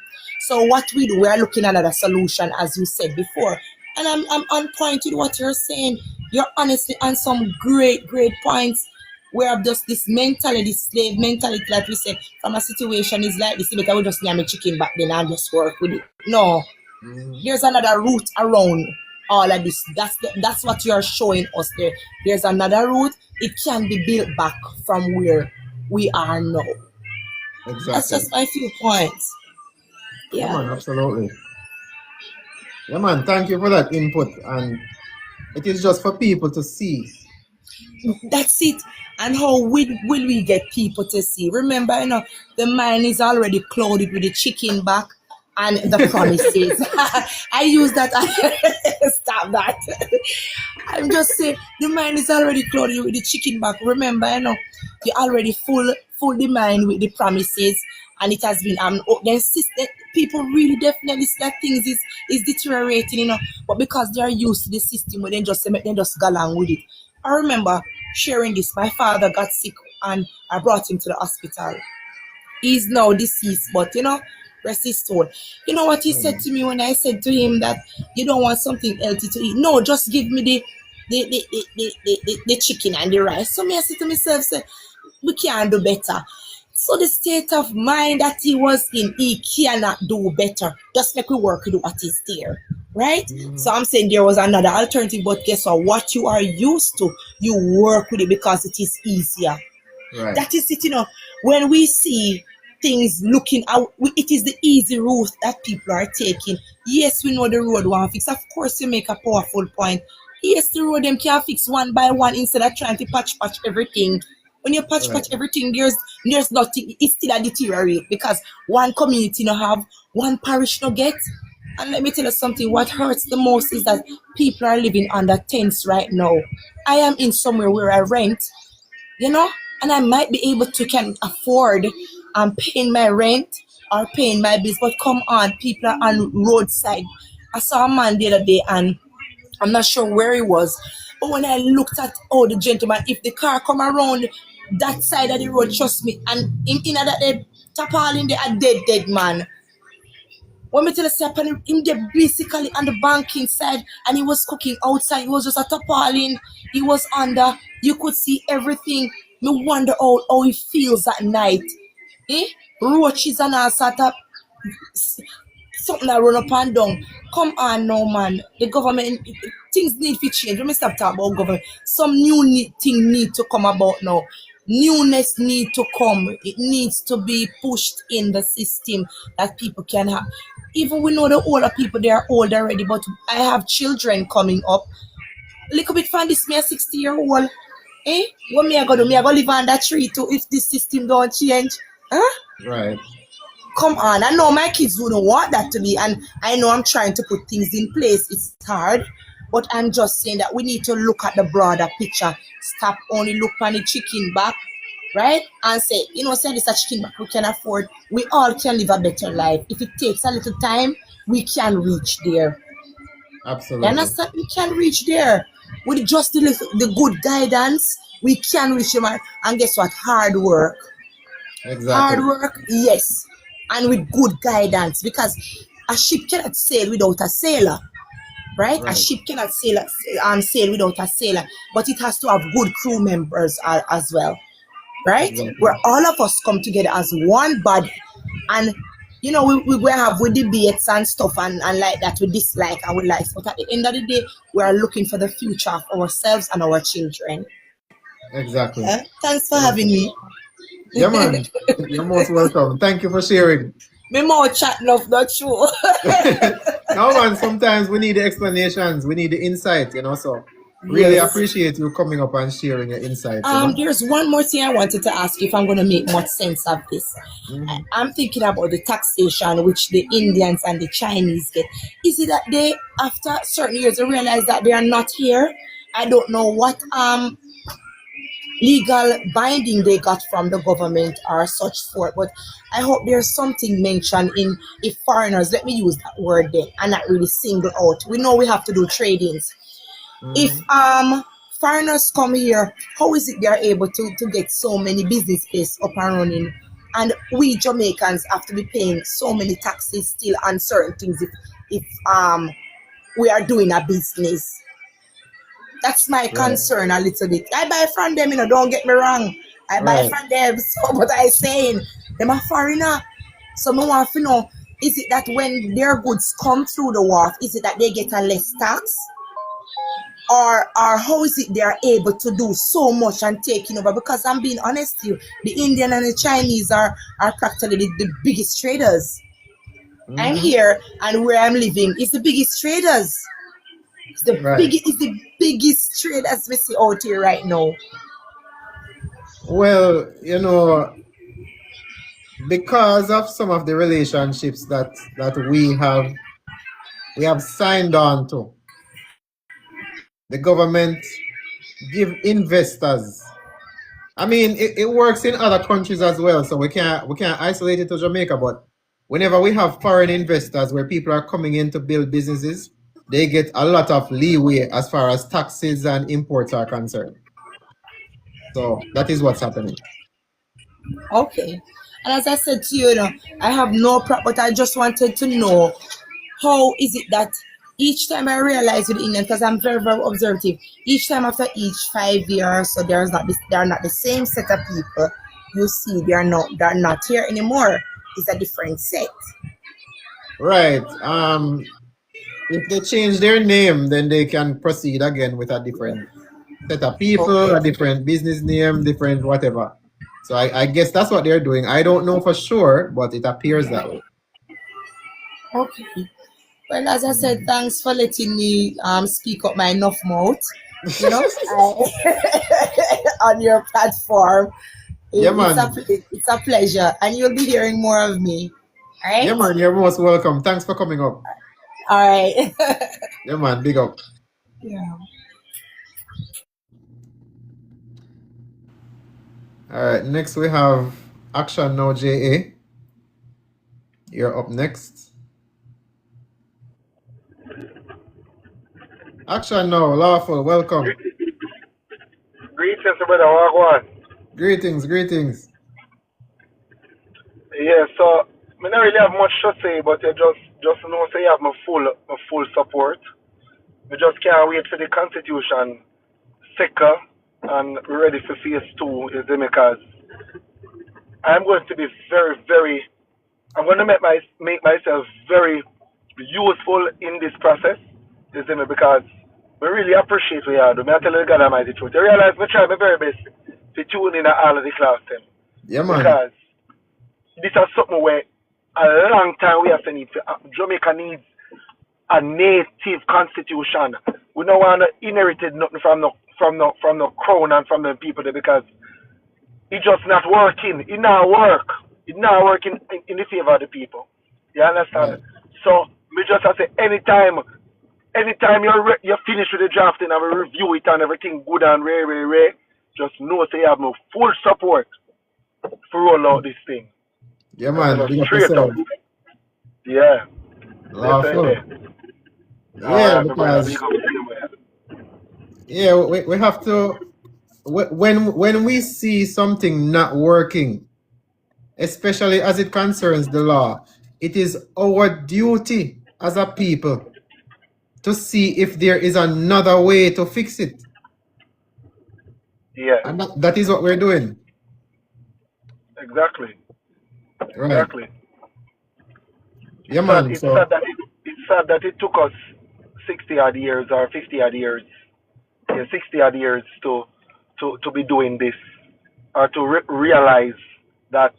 So what we do, we are looking at another solution, as you said before. And I'm on point with what you're saying. You're honestly on some great, great points. We have just this mentality, this slave mentality, that we say from a situation is like this, because we just name a chicken back then and just work with it. No, Mhm. there's another route around all of this. That's what you're showing us there. There's another route. It can be built back from where we are now. That's Exactly. just my few points. Yeah, Yeah. man. Absolutely. Yeah, man. Thank you for that input. And it is just for people to see. That's it. And how will we get people to see? Remember, the mind is already clouded with the chicken back and the promises. I use that. Stop that. I'm just saying, the mind is already clouded with the chicken back. Remember, you already full the mind with the promises, and it has been people really definitely see that things is deteriorating, but because they are used to the system, where they just say, make them just go along with it. I remember sharing this. My father got sick, and I brought him to the hospital. He's now deceased, but rest his soul. You know what he said Mm. to me when I said to him that you don't want something healthy to eat? No, just give me the chicken and the rice. So me, I said to myself, say, we can't do better. So the state of mind that he was in, he cannot do better. Just make we work with what is there. Right? So Mhm. I'm saying there was another alternative, but guess what you are used to, you work with it because it is easier. Right. That is it, when we see things looking out, it is the easy route that people are taking. Yes, we know the road one fix. Of course, you make a powerful point. Yes, the road them can fix one by one instead of trying to patch everything. When you patch Right. everything, there's nothing. It's still a deteriorate, because one community no have, one parish no get. And let me tell you something. What hurts the most is that people are living under tents right now. I am in somewhere where I rent, you know, and I might be able to can afford paying my rent or paying my bills. But come on, people are on roadside. I saw a man the other day, and I'm not sure where he was, but when I looked at the gentleman, if the car come around that side of the road, trust me, and in that they tap all in there, a dead man. When me tell you, say, him there basically on the banking side, and he was cooking outside. He was just a tarpaulin. He was under. You could see everything. Me wonder how he feels at night. Eh? Roaches and all sort of something that run up and down. Come on now, man. The government, things need to change. Let me stop talking about government. Some new thing need to come about now. Newness need to come. It needs to be pushed in the system that people can have. Even we know the older people, they are old already, but I have children coming up. Little bit from this, me a 60-year-old. Eh? What me I gonna do? Me I gonna live on that tree too if this system don't change? Huh? Right. Come on, I know my kids wouldn't want that to be, and I know I'm trying to put things in place. It's hard, but I'm just saying that we need to look at the broader picture. Stop only look on the chicken back, right? And say, you know, send this a chicken back we can afford. We all can live a better life. If it takes a little time, we can reach there. You Absolutely. understand? We can reach there with just the good guidance. We can reach them, and guess what? Hard work. Exactly. Hard work, yes, and with good guidance, because a ship cannot sail without a sailor, right? A Right. ship cannot sail without a sailor, but it has to have good crew members as well, right? Exactly. Where all of us come together as one body, and you know we will have with debates and stuff and like that, we dislike and we like, but at the end of the day, we are looking for the future of ourselves and our children. Exactly. Thanks for Yes. having me. Yeah, man. You're most welcome. Thank you for sharing. Me more chat enough, not true. No, man, sometimes we need the explanations. We need the insight, you know. So really Yes. appreciate you coming up and sharing your insights, you know. There's one more thing I wanted to ask you if I'm going to make much sense of this. Mhm. I'm thinking about the taxation which the Indians and the Chinese get. Is it that they, after certain years, they realize that they are not here? I don't know what legal binding they got from the government or such forth, but I hope there's something mentioned in, if foreigners, let me use that word then, and not really single out. We know we have to do tradings. If foreigners come here, how is it they are able to get so many business space up and running, and we Jamaicans have to be paying so many taxes still on certain things if we are doing a business? That's my Right. concern a little bit. I buy from them, you know, don't get me wrong. I buy Right. from them, so but I saying them a foreigner. So I want to know, is it that when their goods come through the wharf, is it that they get a less tax? Or how is it they are able to do so much and taking over? Because I'm being honest with you, the Indian and the Chinese are practically the biggest traders. I'm here, and where I'm living is the biggest traders. It's the Right. biggest traders we see out here right now. Well, you know, because of some of the relationships that we have signed on to, the government give investors. I mean, it works in other countries as well, so we can't isolate it to Jamaica. But whenever we have foreign investors where people are coming in to build businesses, they get a lot of leeway as far as taxes and imports are concerned. So that is what's happening. Okay. And as I said to you, you know, I have no problem, but I just wanted to know, how is it that each time I realize with the Indian, because I'm very, very observative, each time after each 5 years, so they are not the same set of people. You see, they're not here anymore. It's a different set. Right. If they change their name, then they can proceed again with a different set of people, a Okay. different business name, different whatever. So I guess that's what they're doing. I don't know for sure, but it appears that way. Okay. Well, as I said, thanks for letting me speak up my enough mouth. You know, on your platform. Yeah, It's a pleasure, and you'll be hearing more of me. All right. Yeah, man, you're most welcome. Thanks for coming up. All right. Yeah, man, big up. Yeah. All right, next we have Action Now JA. You're up next. Action Now, lawful, welcome. Greetings, brother. Wagwan. Greetings. Yeah, so I don't really have much to say, but you just know say you have my full support. We just can't wait for the constitution second and ready for phase two is it because I'm going to be very, very I'm going to make myself very useful in this process. You see me? Because we really appreciate what you do. Me I tell you the God Almighty truth. You realize me try my very best to tune in all of the class them. Yeah, man. Because this is something where a long time we have to need to, Jamaica needs a native constitution. We don't want to inherit nothing from the crown and from the people there because it's just not working. It not work. It not working in the favor of the people. You understand? Right. So we just have to say anytime you're finished with the drafting and we review it and everything good and rare, just know say you have my full support to roll out this thing. Yeah, And man. just Big up straight up. yourself. Yeah. That's it Lawful. there. Yeah, Alright, my brother. because Big up yourself. yeah, we have to when we see something not working, especially as it concerns the law, it is our duty as a people to see if there is another way to fix it. Yeah, And that is what we're doing. exactly. Right. Exactly. Yeah, It's sad, man. it's sad So, that it's sad that it took us 60 odd years or 50 odd years, yeah, 60 odd years to be doing this or to realize that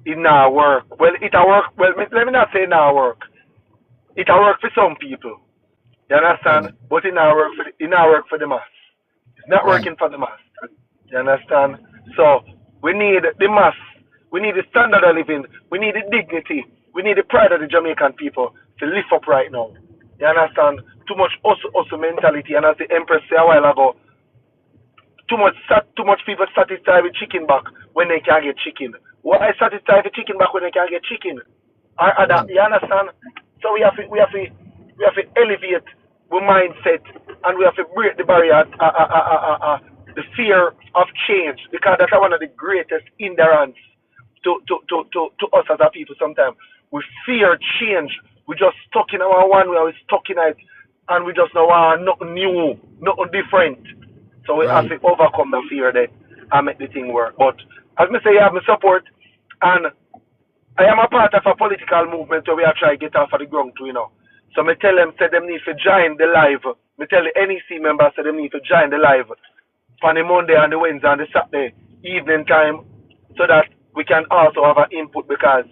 it now work. Well, it a work. Well, let me not say now work. It a work for some people. You understand? right, But it now work for the mass. It's not right, working for the mass. You understand? So we need the mass. We need the standard of living. We need the dignity. We need the pride of the Jamaican people to lift up right now. You understand? Too much also mentality. And as the Empress said a while ago, too much people satisfied with chicken back when they can't get chicken. Why satisfied with chicken back when they can't get chicken? right, You understand? So we have to elevate the mindset and we have to break the barrier, the fear of change because that's one of the greatest hindrance to us as a people. Sometimes we fear change. We just stuck in our one way. We're stuck in it, and we just know nothing new, nothing different. So we have right. to overcome the fear there and make the thing work. But as me say, you have my support, and I am a part of a political movement where we are trying to get off of the ground too, you know. So me tell them, say them need to join the live. Me tell the NEC members, say them need to join the live on the Monday and the Wednesday and the Saturday evening time so that we can also have an input because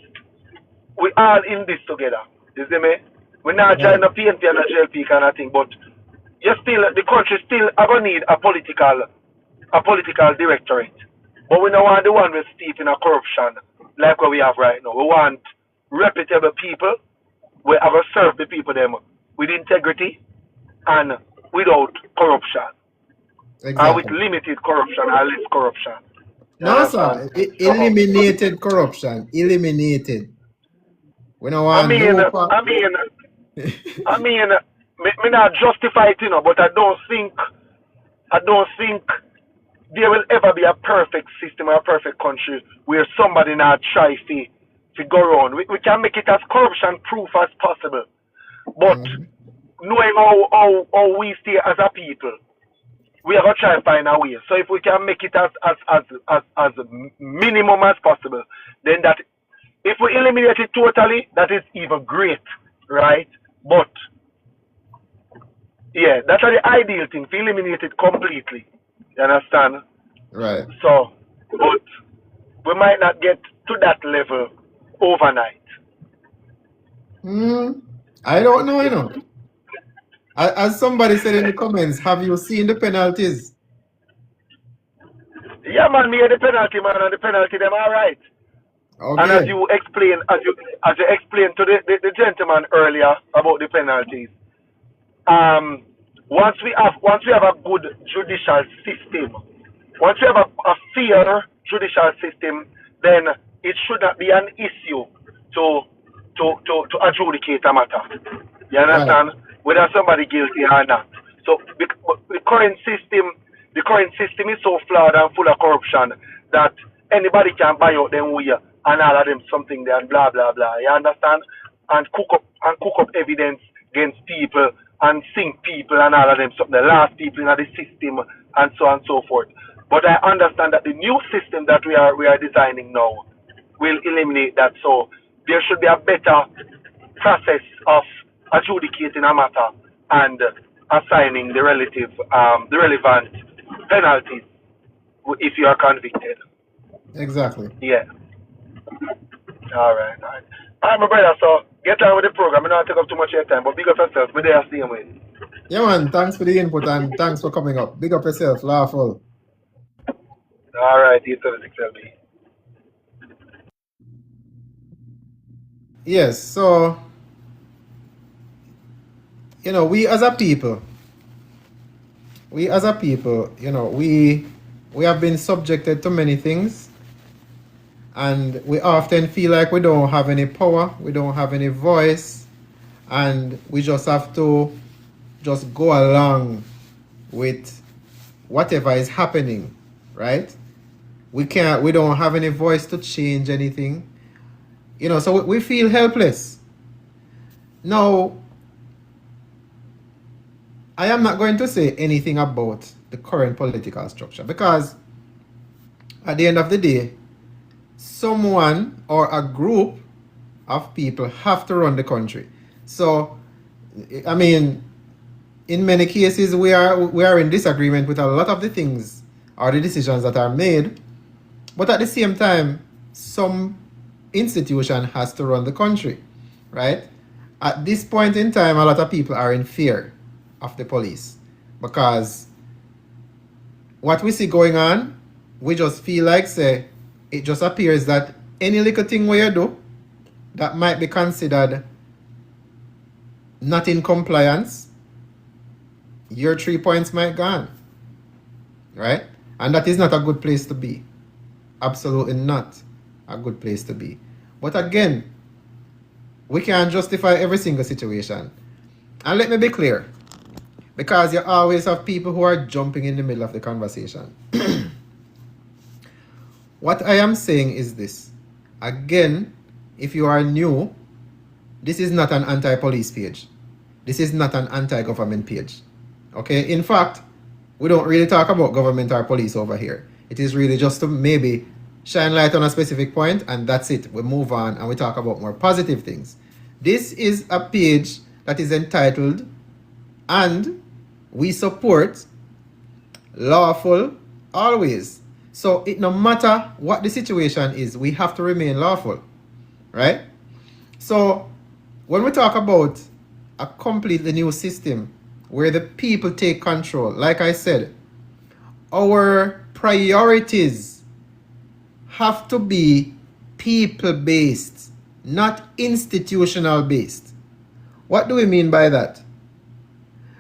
we all in this together. You see me? We're not Right. joining the PNP and the GLP kind of thing, but you still the country still gonna need a political directorate. But we don't want the one with steep in a corruption like what we have right now. We want reputable people. We have to serve the people them with integrity and without corruption. And with Exactly. limited corruption and less corruption. You No, understand? sir. So Eliminated corruption. Eliminated. We don't I want mean no I mean me not justify it, you know, but I don't think there will ever be a perfect system or a perfect country where somebody not try to go around. We can make it as corruption proof as possible. But Mhm. knowing how we stay as a people, we are gonna try to find a way. So if we can make it as minimum as possible, then that if we eliminate it totally, that is even great, right? But yeah, that's the ideal thing to eliminate it completely. You understand? Right. So, but we might not get to that level overnight. Hmm. I don't know, you know. As somebody said in the comments, have you seen the penalties? Yeah, man, me the penalty, man, and the penalty them all right. And Okay. as you explained to the gentleman earlier about the penalties, um, once we have a good judicial system, once we have a fair judicial system, then it should not be an issue to to adjudicate a matter. You Right. understand? Whether somebody guilty or not. So the current system is so flawed and full of corruption that anybody can buy out them way and all of them something there and blah blah blah. You understand? And cook up evidence against people and sink people and all of them something. The last people in the system and so on and so forth. But I understand that the new system that we are designing now will eliminate that. So there should be a better process of adjudicating a matter and assigning the the relevant penalties if you are convicted. Exactly. Yeah. All right. All right. All right, my brother. So get on with the program. I don't take up too much of your time, but big up yourself. Me there same way. Yeah, man. Thanks for the input and thanks for coming up. Big up yourself. Lawful. All right. You too, 6LB. Yes. So, we as a people, we have been subjected to many things, and we often feel like we don't have any power, we don't have any voice, and we just have to just go along with whatever is happening, right? We don't have any voice to change anything, so we feel helpless. Now, I am not going to say anything about the current political structure because at the end of the day, someone or a group of people have to run the country. So, I mean, in many cases, we are in disagreement with a lot of the things or the decisions that are made, but at the same time, some institution has to run the country, right? At this point in time, a lot of people are in fear of the police because what we see going on, we just feel like, say, it just appears that any little thing where you do that might be considered not in compliance, your 3 points might gone, right? And that is not a good place to be. Absolutely not a good place to be. But again, we can't justify every single situation. And let me be clear, because you always have people who are jumping in the middle of the conversation. What I am saying is this. Again, if you are new, this is not an anti-police page. This is not an anti-government page. Okay? In fact, we don't really talk about government or police over here. It is really just to maybe shine light on a specific point, and that's it. We move on and we talk about more positive things. This is a page that is entitled "And We Support Lawful Always." So it no matter what the situation is, we have to remain lawful, right? So when we talk about a completely new system where the people take control, like I said, our priorities have to be people-based, not institutional-based. What do we mean by that?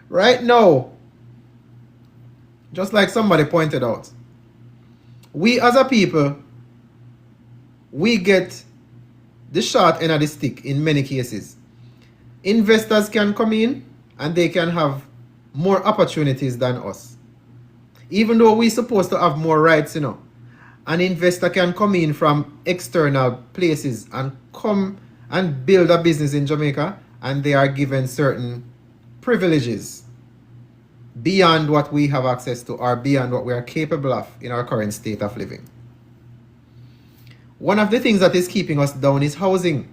Right now, just like somebody pointed out, we as a people, we get the short end of the stick in many cases. Investors can come in and they can have more opportunities than us. Even though we're supposed to have more rights, an investor can come in from external places and come and build a business in Jamaica, and they are given certain privileges beyond what we have access to or beyond what we are capable of in our current state of living. One of the things that is keeping us down is housing.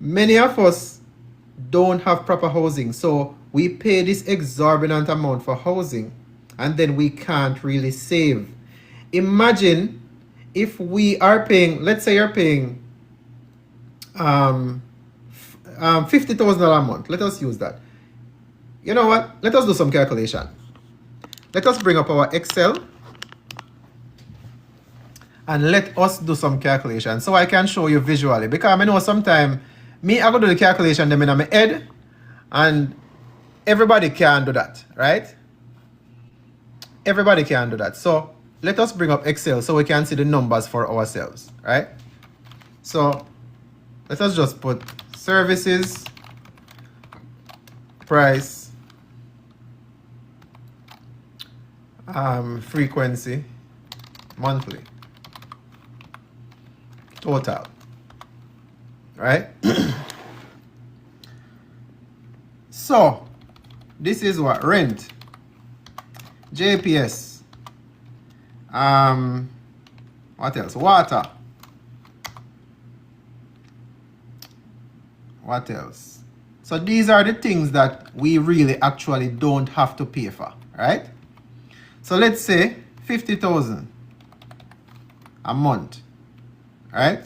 Many of us don't have proper housing, so we pay this exorbitant amount for housing and then we can't really save. Imagine if we are paying, let's say you're paying $50,000 a month. Let us use that. You know what? Let us do some calculation. Let us bring up our Excel and let us do some calculation so I can show you visually. Because I know sometimes I go do the calculation them in my head and everybody can do that, right? Everybody can do that. So let us bring up Excel so we can see the numbers for ourselves, right? So let us just put services, price, frequency, monthly, total, right? So this is what rent, JPS, what else? Water, What else? So these are the things that we really actually don't have to pay for, right? So let's say 50,000 a month, right?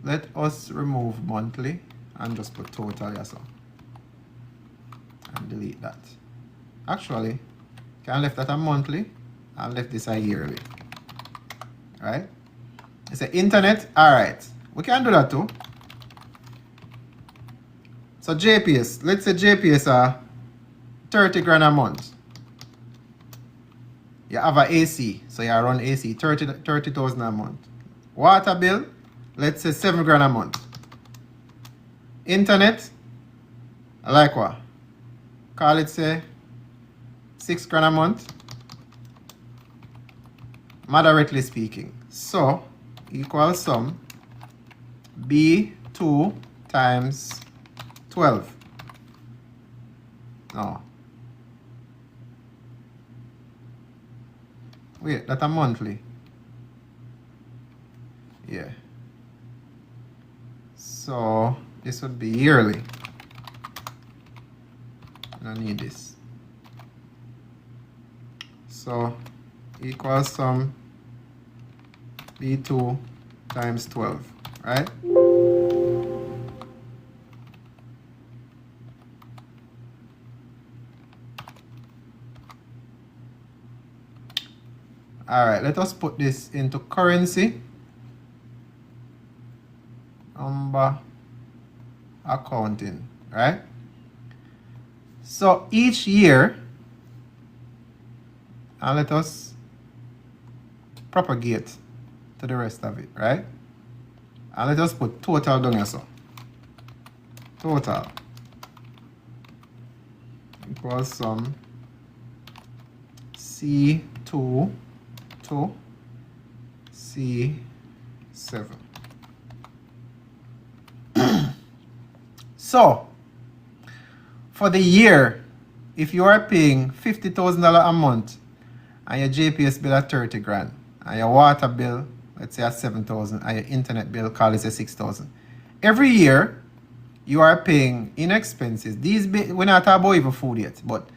Let us remove monthly and just put total here, so, and delete that. Actually, can left that a monthly and left this a yearly, right? It's the internet. All right, we can do that too. So JPS, let's say JPS are 30 grand a month. You have a AC, so you run AC 30,000 a month. Water bill, let's say 7 grand a month. Internet, like what? Call it say 6 grand a month. Moderately speaking. So equal sum B2 times 12. No. Wait, that's a monthly. Yeah. So this would be yearly. I don't need this. So equal sum B2 times 12, right? All right, let us put this into currency. Number accounting, right? So each year, and let us propagate to the rest of it, right? And let us put total down here, so. Total equals sum C2 to C7. So, for the year, if you are paying $50,000 a month and your JPS bill at 30 grand, and your water bill, let's say at 7,000, and your internet bill, call it 6,000. Every year, you are paying in expenses. We're not talking about even food yet, but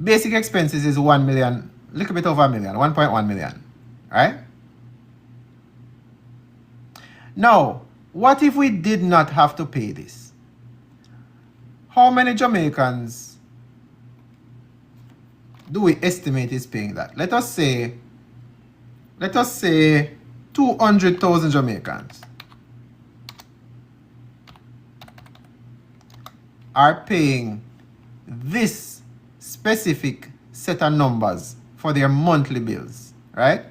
basic expenses is 1 million, a little bit over a million, 1.1 million, right? Now, what if we did not have to pay this? How many Jamaicans do we estimate is paying that? Let us say 200,000 Jamaicans are paying this specific set of numbers for their monthly bills, right?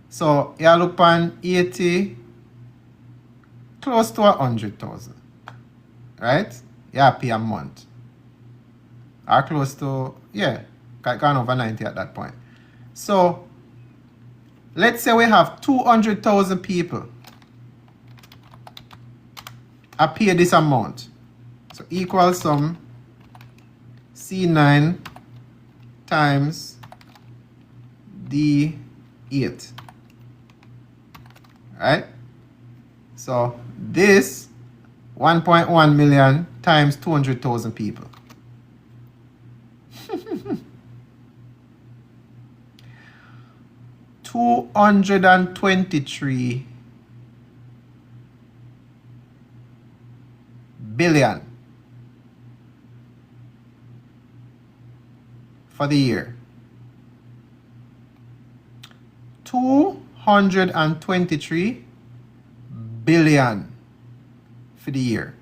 So you look on 80, close to 100,000, right? You pay a month, or close to, yeah, gone over 90 at that point. So let's say we have 200,000 people I pay this amount. So equal sum C9 times D8. Right? So this 1.1 million times 200,000 people. $223 billion for the year. 223 billion for the year.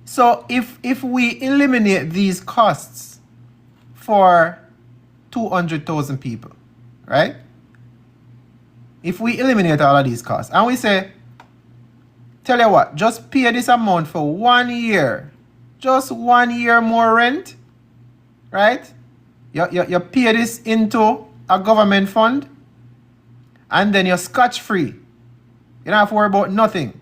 So if we eliminate these costs for 200,000 people, right? If we eliminate all of these costs and we say, tell you what, just pay this amount for 1 year, just 1 year more rent, right? You pay this into a government fund and then you're scotch free. You don't have to worry about nothing.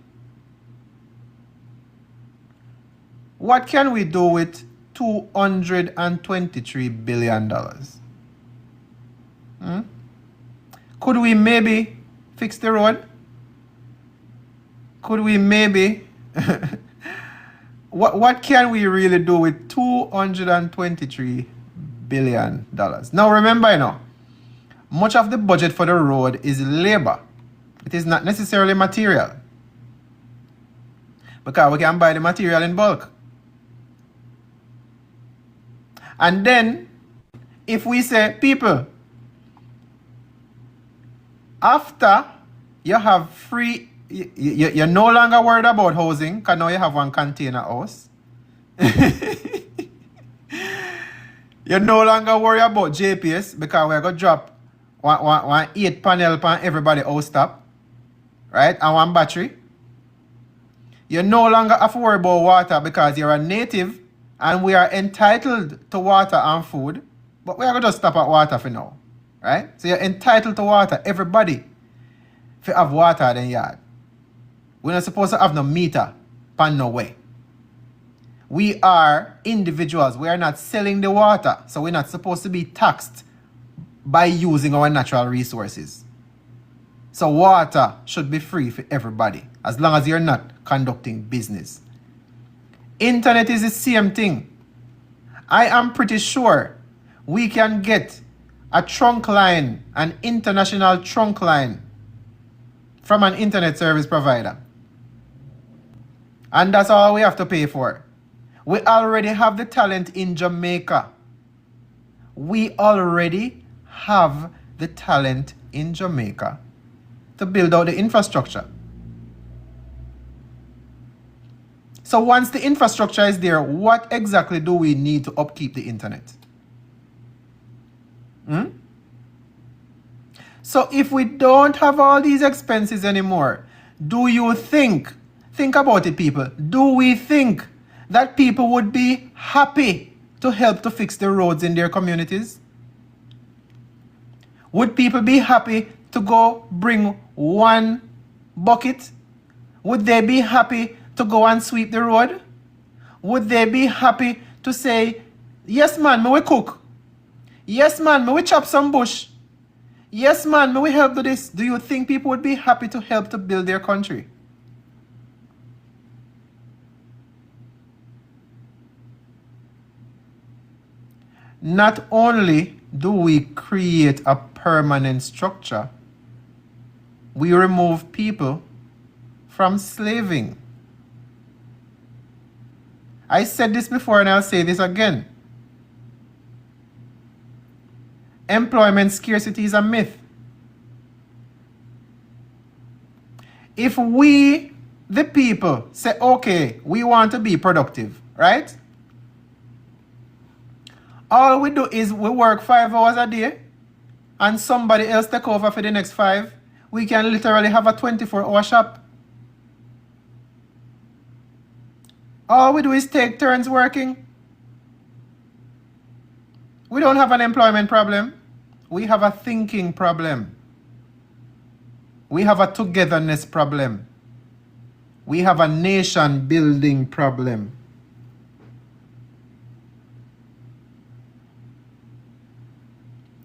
What can we do with $223 billion? Could we maybe fix the road? Could we maybe... what can we really do with $223 billion? Now remember, much of the budget for the road is labor. It is not necessarily material. Because we can buy the material in bulk. And then, if we say, people, after you have free, you're no longer worried about housing, because now you have one container house. You're no longer worried about JPS, because we're going to drop one 8 panel on everybody house top, right? And one battery. You no longer have to worry about water because you're a native and we are entitled to water and food. But we are going to stop at water for now, right? So you're entitled to water. Everybody, if you have water in the yard. We're not supposed to have no meter, pan no way. We are individuals. We are not selling the water. So we're not supposed to be taxed by using our natural resources. So water should be free for everybody, as long as you're not conducting business. Internet is the same thing. I am pretty sure we can get a trunk line, an international trunk line, from an internet service provider. And that's all we have to pay for. We already have the talent in Jamaica. We already have the talent in Jamaica to build out the infrastructure. So once the infrastructure is there, what exactly do we need to upkeep the internet? So if we don't have all these expenses anymore, do you think about it, people, do we think that people would be happy to help to fix the roads in their communities? Would people be happy to go bring one bucket? Would they be happy to go and sweep the road? Would they be happy to say, yes man, may we cook? Yes man, may we chop some bush? Yes man, may we help do this? Do you think people would be happy to help to build their country? Not only do we create a permanent structure, we remove people from slaving. I said this before and I'll say this again. Employment scarcity is a myth. If we, the people, say, okay, we want to be productive, right? All we do is we work 5 hours a day and somebody else take over for the next 5. We can literally have a 24-hour shop. All we do is take turns working. We don't have an employment problem. We have a thinking problem. We have a togetherness problem. We have a nation building problem.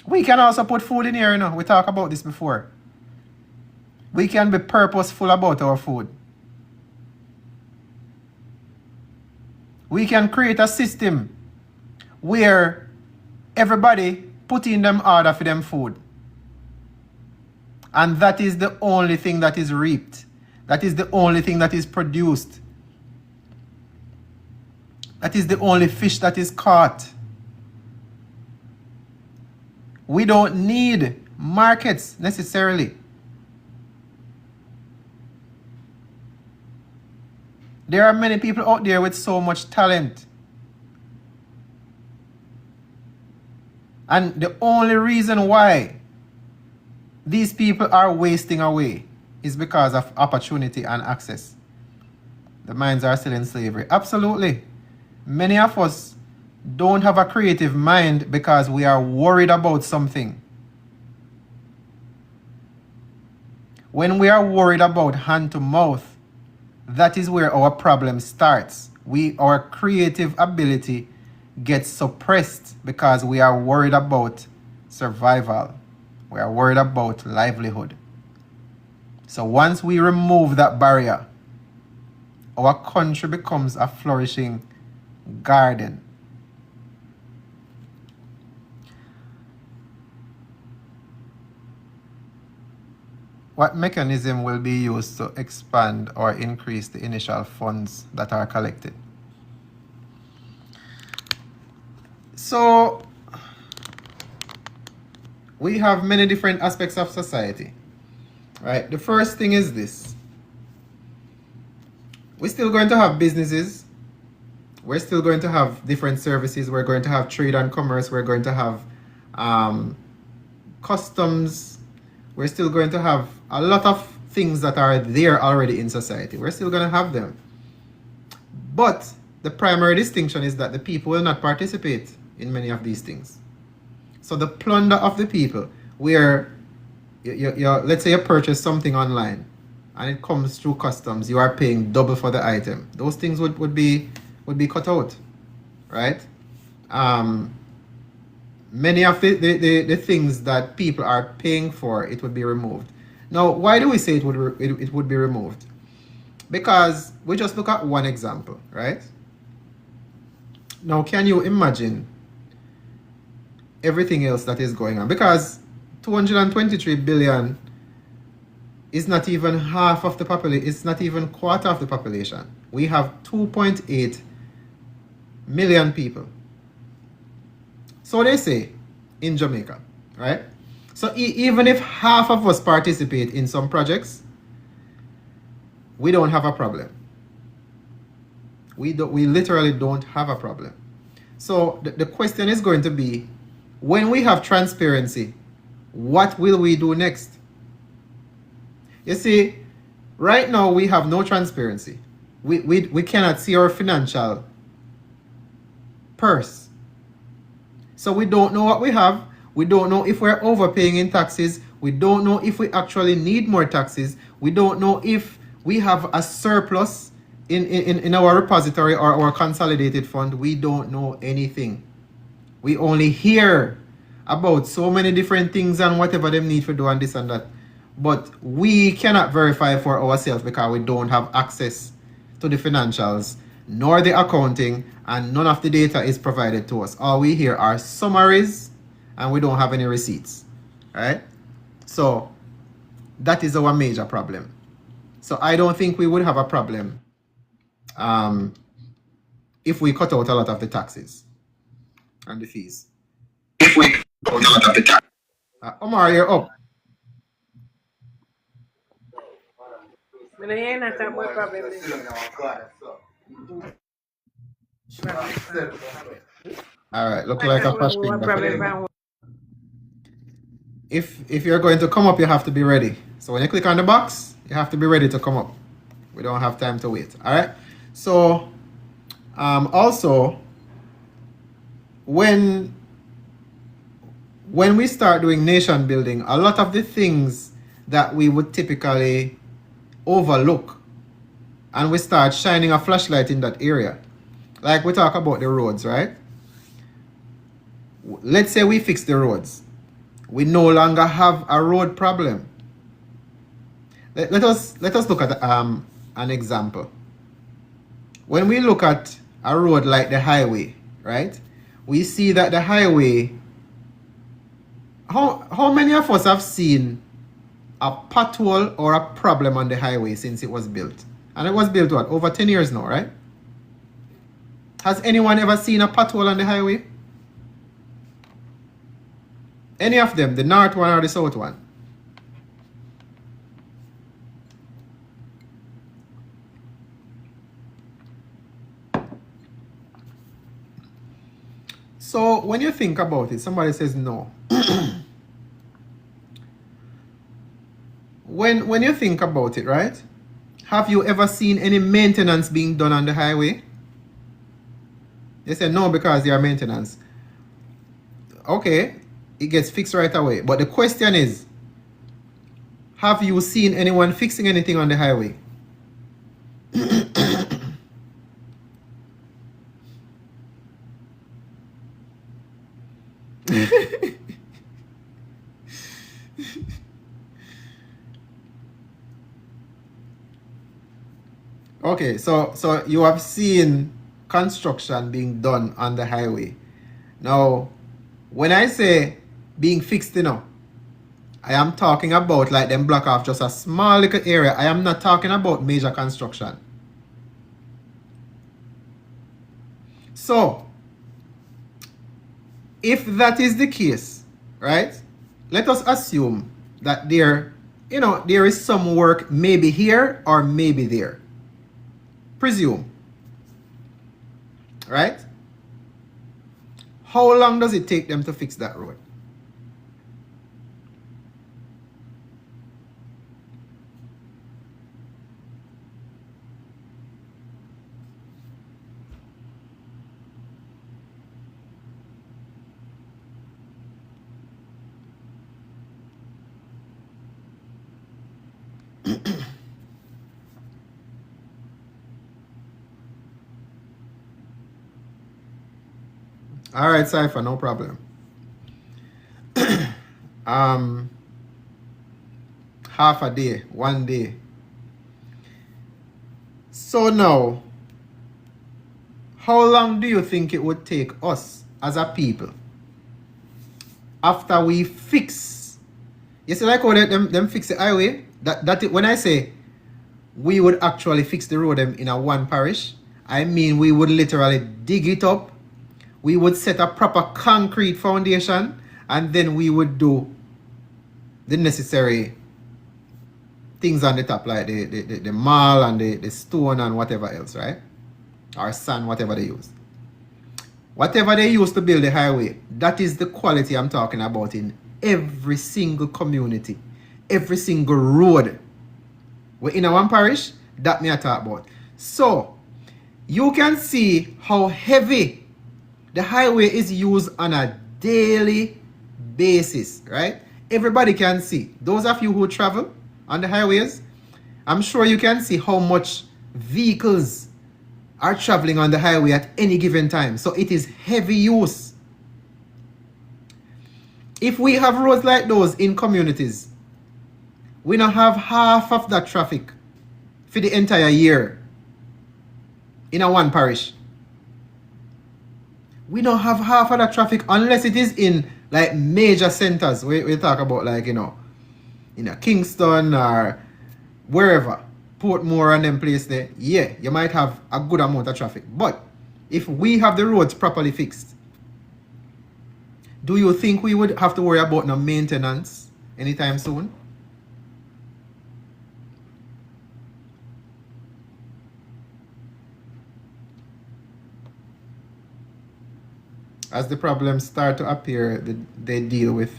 We can also put food in here, We talked about this before. We can be purposeful about our food. We can create a system where everybody put in them order for them food. And that is the only thing that is reaped. That is the only thing that is produced. That is the only fish that is caught. We don't need markets necessarily. There are many people out there with so much talent. And the only reason why these people are wasting away is because of opportunity and access. The minds are still in slavery. Absolutely. Many of us don't have a creative mind because we are worried about something. When we are worried about hand to mouth, that is where our problem starts. Our creative ability gets suppressed because we are worried about survival. We are worried about livelihood. So once we remove that barrier, our country becomes a flourishing garden. What mechanism will be used to expand or increase the initial funds that are collected? So we have many different aspects of society, right? The first thing is this. We're still going to have businesses. We're still going to have different services. We're going to have trade and commerce. We're going to have customs. We're still going to have a lot of things that are there already in society. We're still going to have them. But the primary distinction is that the people will not participate in many of these things. So the plunder of the people, where let's say you purchase something online and it comes through customs, you are paying double for the item. Those things would be cut out, right? Many of the things that people are paying for, it would be removed. Now, why do we say it would be removed? Because we just look at one example, right? Now, can you imagine everything else that is going on? Because 223 billion is not even half of the population. It's not even quarter of the population. We have 2.8 million people. So they say in Jamaica, right? So even if half of us participate in some projects, we don't have a problem. We literally don't have a problem. So the question is going to be, when we have transparency, what will we do next? You see, right now we have no transparency. We cannot see our financial purse. So we don't know what we have. We don't know if we're overpaying in taxes. We don't know if we actually need more taxes. We don't know if we have a surplus in our repository or our consolidated fund. We don't know anything. We only hear about so many different things and whatever them need to do and this and that. But we cannot verify for ourselves because we don't have access to the financials nor the accounting, and none of the data is provided to us. All we hear are summaries and we don't have any receipts, right? So that is our major problem. So I don't think we would have a problem if we cut out a lot of the taxes and the fees. If we cut out a lot of the taxes. Omar, you're up. All right, look like a flash finger. If you're going to come up, you have to be ready. So when you click on the box, you have to be ready to come up. We don't have time to wait. All right. So also, when we start doing nation building, a lot of the things that we would typically overlook, and we start shining a flashlight in that area. Like we talk about the roads, right? Let's say we fix the roads. We no longer have a road problem. Let us look at an example. When we look at a road like the highway, right? We see that the highway, how many of us have seen a pothole or a problem on the highway since it was built? And it was built what, over 10 years now, right? Has anyone ever seen a pothole on the highway? Any of them, the north one or the south one? So when you think about it, somebody says no. When you think about it, right? Have you ever seen any maintenance being done on the highway? They say no because they are maintenance. Okay, it gets fixed right away. But the question is, have you seen anyone fixing anything on the highway? Okay, so you have seen construction being done on the highway. Now, when I say being fixed, I am talking about like them block off just a small little area. I am not talking about major construction. So, if that is the case, right? Let us assume that there is some work maybe here or maybe there. Presume. Right? How long does it take them to fix that road? All right, Cypher, no problem. Half a day, 1 day. So now, how long do you think it would take us as a people after we fix? You see, like how them fix the highway. When I say we would actually fix the road them in a one parish, I mean we would literally dig it up. We would set a proper concrete foundation, and then we would do the necessary things on the top, like the marl and the stone and whatever else, right? Or sand, whatever they use. Whatever they use to build the highway, that is the quality I'm talking about in every single community, every single road. We're in a one parish, that me I talk about. So, you can see how heavy the highway is used on a daily basis, right? Everybody can see. Those of you who travel on the highways, I'm sure you can see how much vehicles are traveling on the highway at any given time. So it is heavy use. If we have roads like those in communities, we don't have half of that traffic for the entire year in a one parish. We don't have half of that traffic unless it is in like major centers. We talk about like, Kingston or wherever, Portmore and them place there. Yeah, you might have a good amount of traffic. But if we have the roads properly fixed, do you think we would have to worry about no maintenance anytime soon? As the problems start to appear, they deal with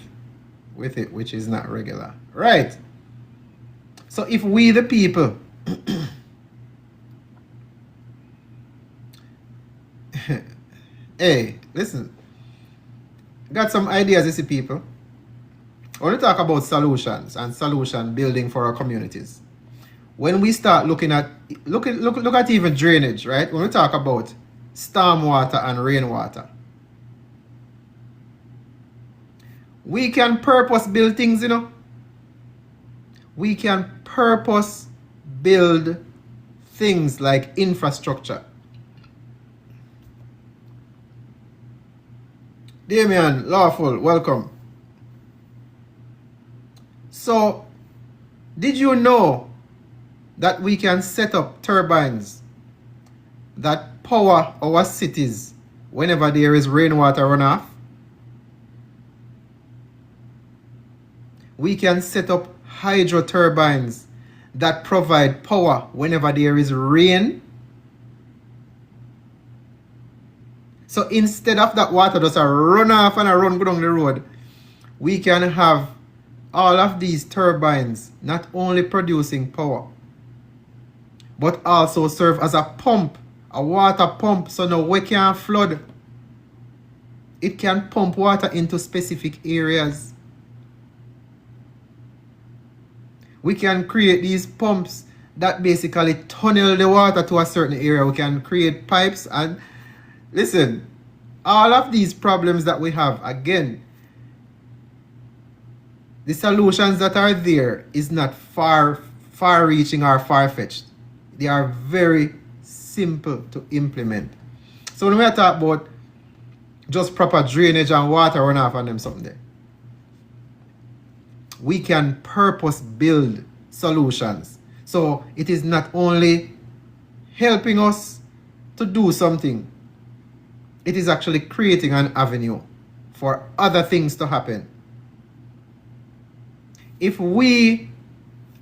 it, which is not regular. Right. So if we the people hey, listen. Got some ideas, you see, people. I want to talk about solutions and solution building for our communities. When we start looking at look at even drainage, right? When we talk about stormwater and rainwater, we can purpose build things, We can purpose build things like infrastructure. Damien, Lawful, welcome. So, did you know that we can set up turbines that power our cities whenever there is rainwater runoff? We can set up hydro turbines that provide power whenever there is rain. So instead of that water just a run off and a run down the road, we can have all of these turbines not only producing power, but also serve as a pump, a water pump, so now we can't flood. It can pump water into specific areas. We can create these pumps that basically tunnel the water to a certain area. We can create pipes and listen, all of these problems that we have, again, the solutions that are there is not far-reaching or far-fetched. They are very simple to implement. So when we talk about just proper drainage and water run off on them something there, we can purpose build solutions. So it is not only helping us to do something, it is actually creating an avenue for other things to happen. If we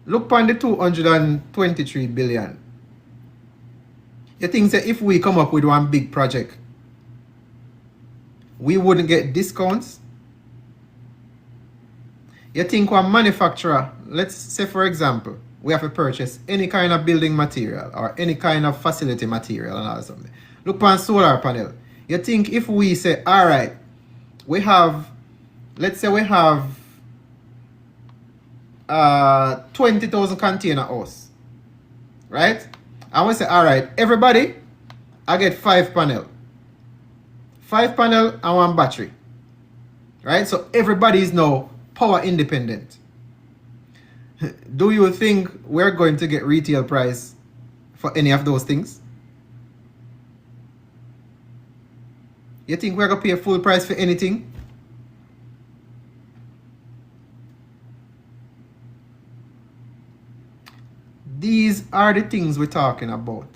look on the 223 billion, you think that if we come up with one big project, we wouldn't get discounts? You think one manufacturer, let's say for example, we have to purchase any kind of building material or any kind of facility material and all something. Look on solar panel. You think if we say, all right, we have, let's say we have 20,000 container house, right? And we say, all right, everybody, I get 5 panel. 5 panel and 1 battery, right? So everybody is now power independent. Do you think we're going to get retail price for any of those things? You think we're going to pay full price for anything? These are the things we're talking about.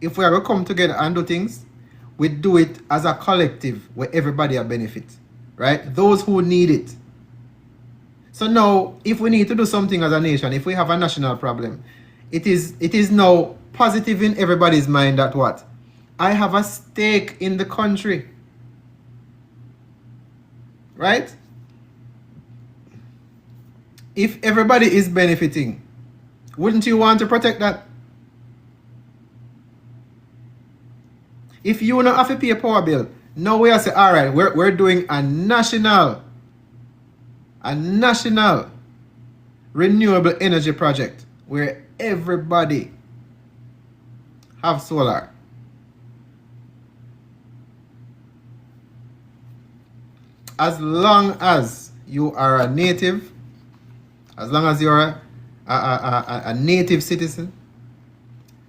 If we are going to come together and do things, we do it as a collective where everybody will benefit, right? Those who need it. So now, if we need to do something as a nation, if we have a national problem, it is now positive in everybody's mind that what? I have a stake in the country. Right? If everybody is benefiting, wouldn't you want to protect that? If you don't have to pay a power bill, now we are saying, all right, we're doing a national renewable energy project where everybody have solar. As long as you are a native, as long as you're a native citizen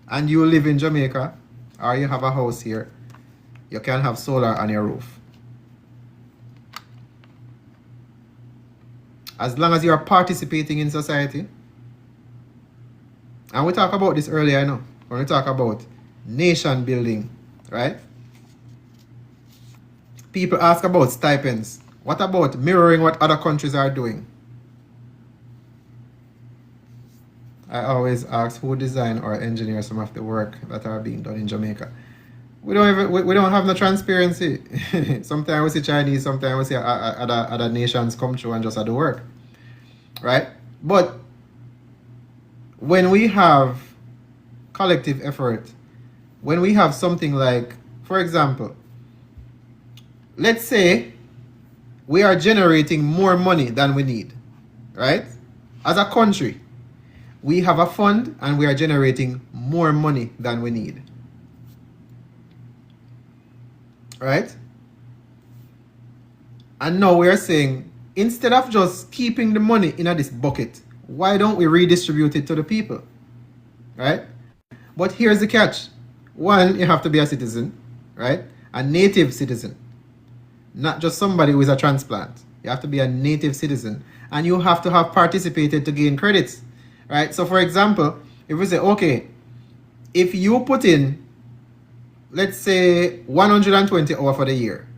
and you live in Jamaica or you have a house here, you can have solar on your roof. As long as you are participating in society. And we talked about this earlier, I know, when we talk about nation building, right? People ask about stipends. What about mirroring what other countries are doing? I always ask who design or engineer some of the work that are being done in Jamaica. We don't have no transparency. Sometimes we see Chinese, sometimes we see other nations come through and just do the work, right? But when we have collective effort, when we have something like, for example, let's say we are generating more money than we need, right? As a country, we have a fund and we are generating more money than we need, right? And now we are saying, instead of just keeping the money in this bucket, why don't we redistribute it to the people, right? But here's the catch. One, you have to be a citizen, right? A native citizen. Not just somebody who is a transplant. You have to be a native citizen. And you have to have participated to gain credits, right? So for example, if we say, okay, if you put in, let's say 120 hours for the year,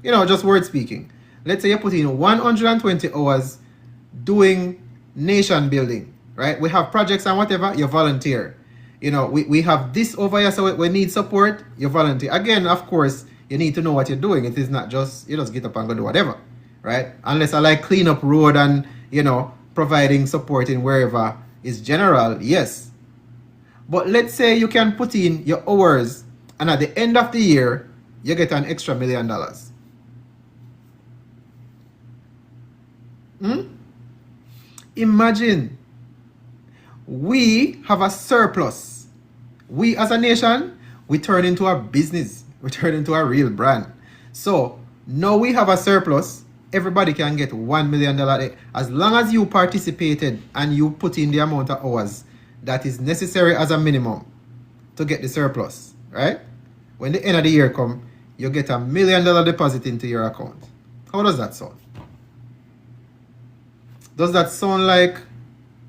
just word speaking. Let's say you put in 120 hours doing nation building, right? We have projects and whatever, you volunteer. We have this over here, so we need support, you volunteer. Again, of course, you need to know what you're doing. It is not just, you just get up and go do whatever, right? Unless I like clean up road and, providing support in wherever is general, yes. But let's say you can put in your hours and at the end of the year, you get an extra $1 million. Imagine we have a surplus. We as a nation, we turn into a business. We turn into a real brand. So now we have a surplus. Everybody can get $1 million as long as you participated and you put in the amount of hours that is necessary as a minimum. to get the surplus, right? When the end of the year come, you get $1 million deposit into your account. How does that sound? Does that sound like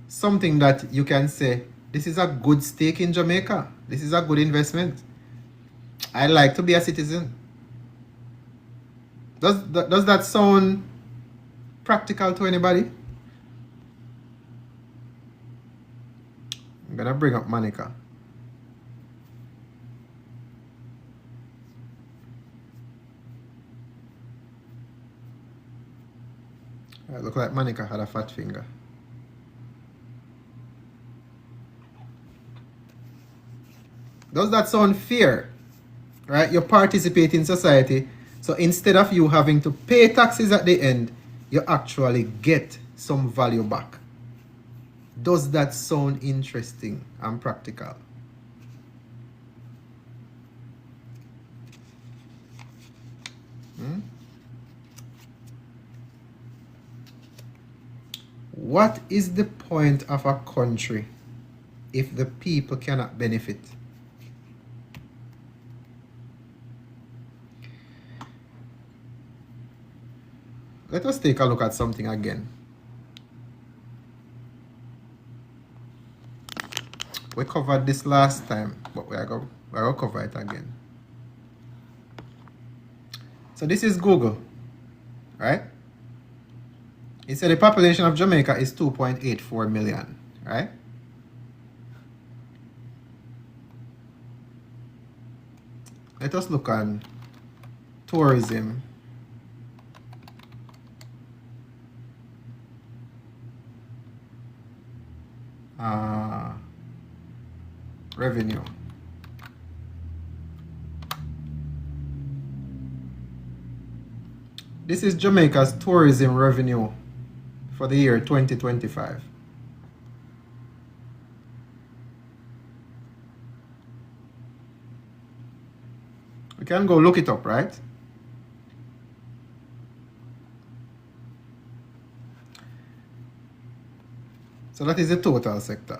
something that you can say, this is a good stake in Jamaica? This is a good investment. I like to be a citizen. Does that sound practical to anybody? I'm gonna bring up Monica. It looked like Monica had a fat finger. Does that sound fair? Right? You participate in society, so instead of you having to pay taxes at the end, you actually get some value back. Does that sound interesting and practical? What is the point of a country if the people cannot benefit? Let us take a look at something again. We covered this last time, but we're going to cover it again. So this is Google, right? It said the population of Jamaica is 2.84 million, right? Let us look on tourism. Revenue. This is Jamaica's tourism revenue for the year 2025. We can go look it up, right? So that is the total sector.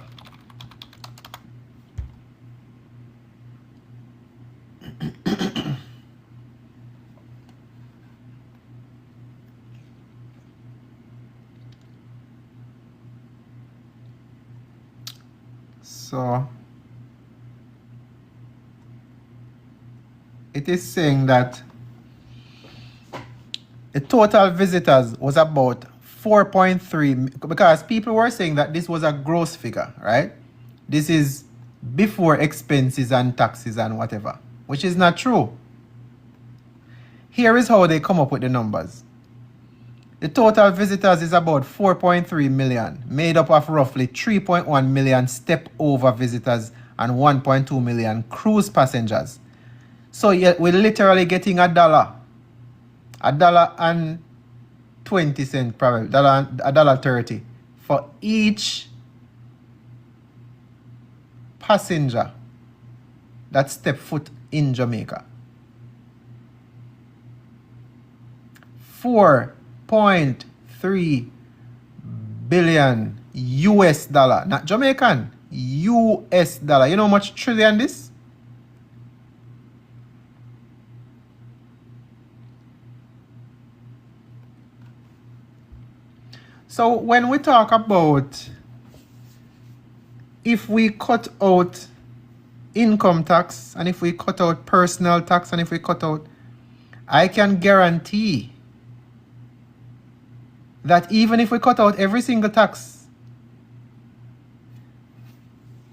So it is saying that the total visitors was about 4.3, because people were saying that this was a gross figure, right? This is before expenses and taxes and whatever, which is not true. Here is how they come up with the numbers. The total visitors is about 4.3 million, made up of roughly 3.1 million step-over visitors and 1.2 million cruise passengers. So we're literally getting $1 and 20 cents, probably $1.30 for each passenger that step foot in Jamaica. 4.3 billion US dollar, not Jamaican, US dollar. You know how much trillion this? So when we talk about if we cut out income tax and if we cut out personal tax and if we cut out, I can guarantee that even if we cut out every single tax,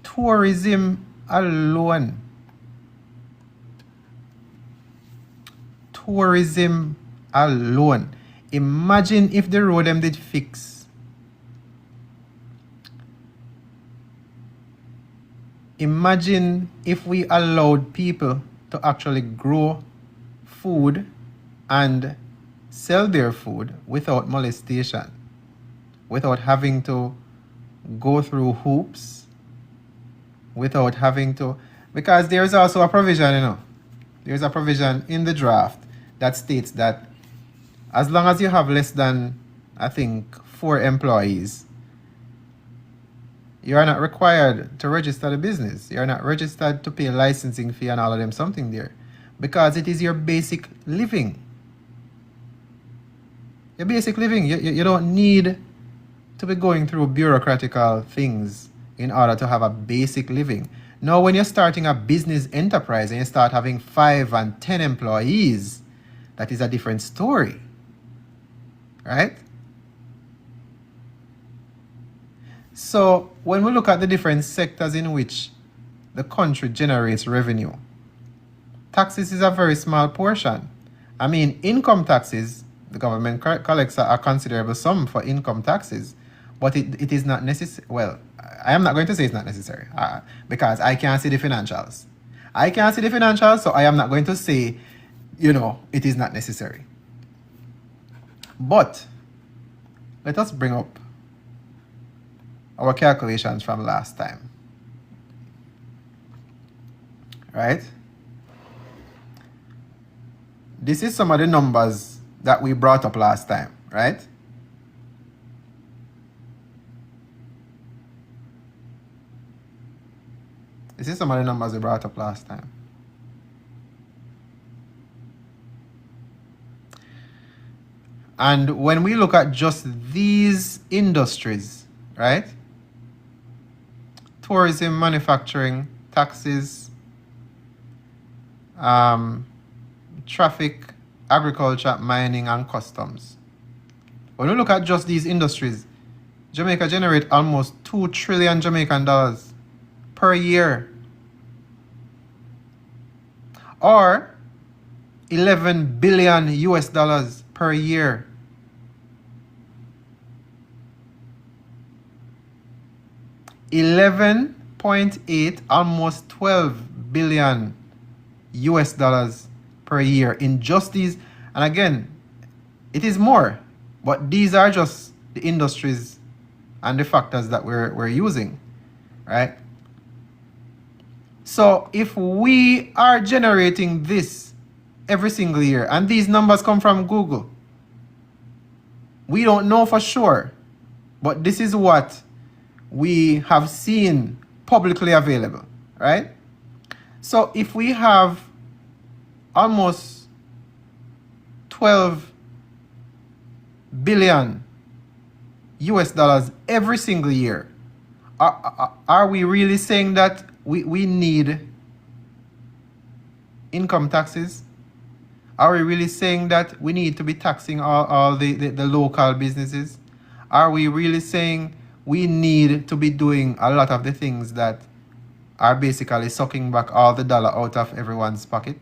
tourism alone, imagine if the road them did fix. Imagine if we allowed people to actually grow food and sell their food without molestation, without having to go through hoops, without having to, because there's also a provision, you know, there's a provision in the draft that states that as long as you have less than, I think, 4 employees, You are not required to register the business. You are not registered to pay licensing fee and all of them something there. Because it is your basic living. Your basic living. You don't need to be going through bureaucratical things in order to have a basic living. Now, when you're starting a business enterprise and you start having 5 and 10 employees, that is a different story. Right? So, when we look at the different sectors in which the country generates revenue, taxes is a very small portion. I mean, income taxes, the government collects a considerable sum for income taxes, but it is not necessary. Well, I am not going to say it's not necessary because I can't see the financials. I can't see the financials, so I am not going to say, it is not necessary. But let us bring up our calculations from last time. Right? This is some of the numbers that we brought up last time, right? This is some of the numbers we brought up last time. And when we look at just these industries, right? Tourism, manufacturing, taxes, traffic, agriculture, mining, and customs. When we look at just these industries, Jamaica generates almost 2 trillion Jamaican dollars per year, or 11 billion US dollars per year. $11.8, almost 12 billion US dollars per year in just these. And again, it is more, but these are just the industries and the factors that we're using, right? So if we are generating this every single year, and these numbers come from Google, we don't know for sure, but this is what we have seen publicly available, right? So if we have almost 12 billion US dollars every single year, are we really saying that we need income taxes? Are we really saying that we need to be taxing all the local businesses? Are we really saying we need to be doing a lot of the things that are basically sucking back all the dollar out of everyone's pocket?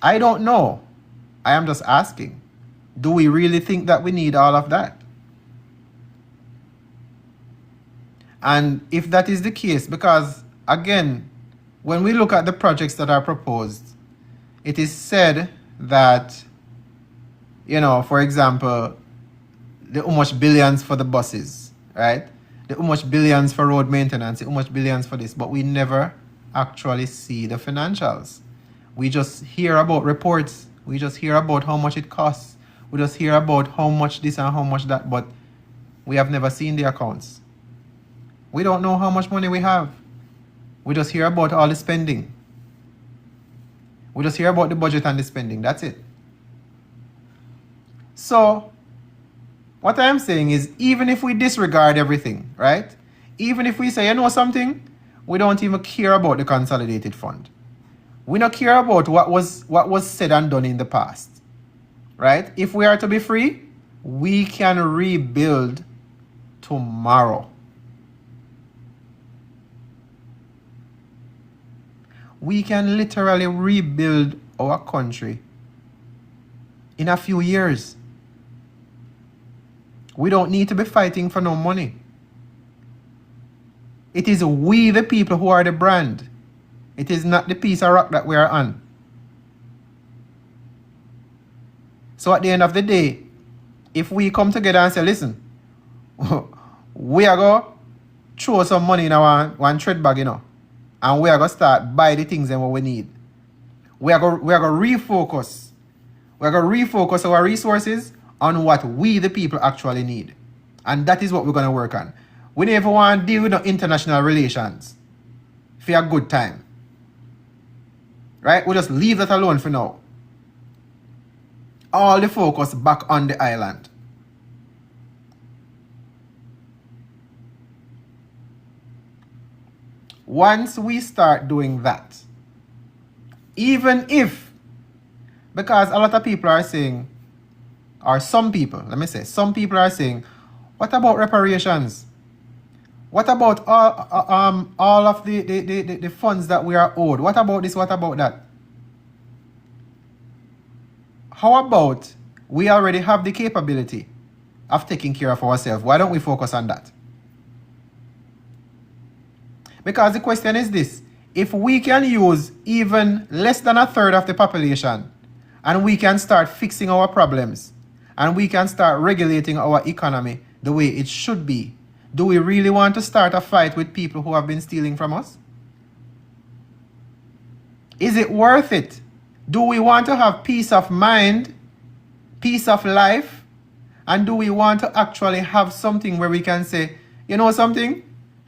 I don't know. I am just asking. Do we really think that we need all of that? And if that is the case, because again, when we look at the projects that are proposed, it is said that, for example, the how much billions for the buses, right? The how much billions for road maintenance, the how much billions for this, but we never actually see the financials. We just hear about reports. We just hear about how much it costs. We just hear about how much this and how much that, but we have never seen the accounts. We don't know how much money we have. We just hear about all the spending. We just hear about the budget and the spending. That's it. So, what I am saying is, even if we disregard everything, right? Even if we say, something, we don't even care about the consolidated fund. We don't care about what was said and done in the past, right? If we are to be free, we can rebuild tomorrow. We can literally rebuild our country in a few years. We don't need to be fighting for no money. It is we, the people, who are the brand. It is not the piece of rock that we are on. So at the end of the day, if we come together and say, listen, we are going to throw some money in our one trade bag, and we are going to start buy the things and what we need. We are going to refocus. We are going to refocus our resources on what we, the people, actually need. And that is what we're going to work on. We never want to deal with no international relations for a good time. Right? We just leave that alone for now. All the focus back on the island. Once we start doing that, even if, because a lot of people are saying, or some people, let me say, some people are saying, what about reparations? What about all of the funds that we are owed? What about this? What about that? How about we already have the capability of taking care of ourselves? Why don't we focus on that? Because the question is this: if we can use even less than a third of the population, and we can start fixing our problems, and we can start regulating our economy the way it should be, do we really want to start a fight with people who have been stealing from us? Is it worth it? Do we want to have peace of mind, peace of life? And do we want to actually have something where we can say, you know something?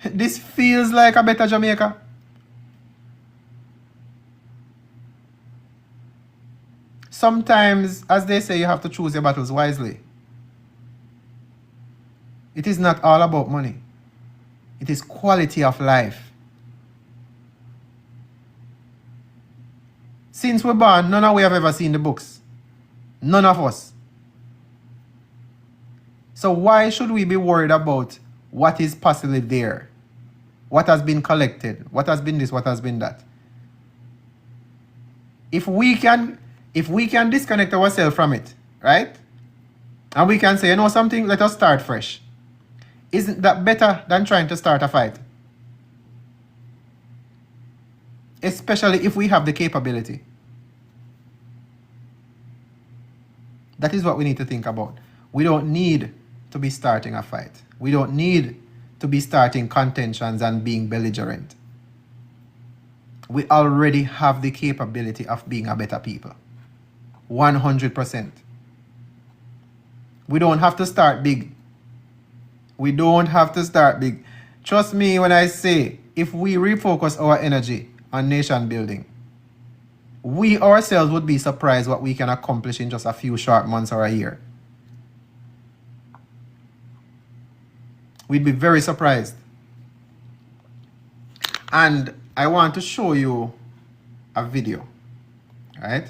This feels like a better Jamaica. Sometimes, as they say, you have to choose your battles wisely. It is not all about money. It is quality of life. Since we're born, none of we have ever seen the books. None of us. So why should we be worried about what is possibly there? What has been collected? What has been this? What has been that? If we can disconnect ourselves from it, right? And we can say, you know something, let us start fresh. Isn't that better than trying to start a fight? Especially if we have the capability. That is what we need to think about. We don't need to be starting a fight. We don't need to be starting contentions and being belligerent. We already have the capability of being a better people. 100%. We don't have to start big. We don't have to start big. Trust me when I say, if we refocus our energy on nation building, we ourselves would be surprised what we can accomplish in just a few short months or a year. We'd be very surprised. And I want to show you a video, right?